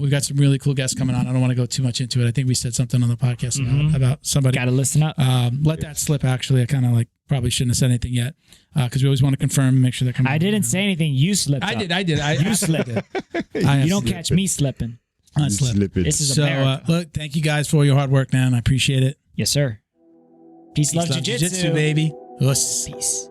We've got some really cool guests coming on. I don't want to go too much into it. I think we said something on the podcast about somebody. Got to listen up. Let that slip, actually. I kind of probably shouldn't have said anything yet because we always want to confirm and make sure they're coming. I didn't say anything. You slipped up. I did. You slipped. You don't catch me slipping. I slipped. This is So, America. look, thank you guys for all your hard work, man. I appreciate it. Yes, sir. Peace, love, Peace, jiu-jitsu. baby. Us. Peace.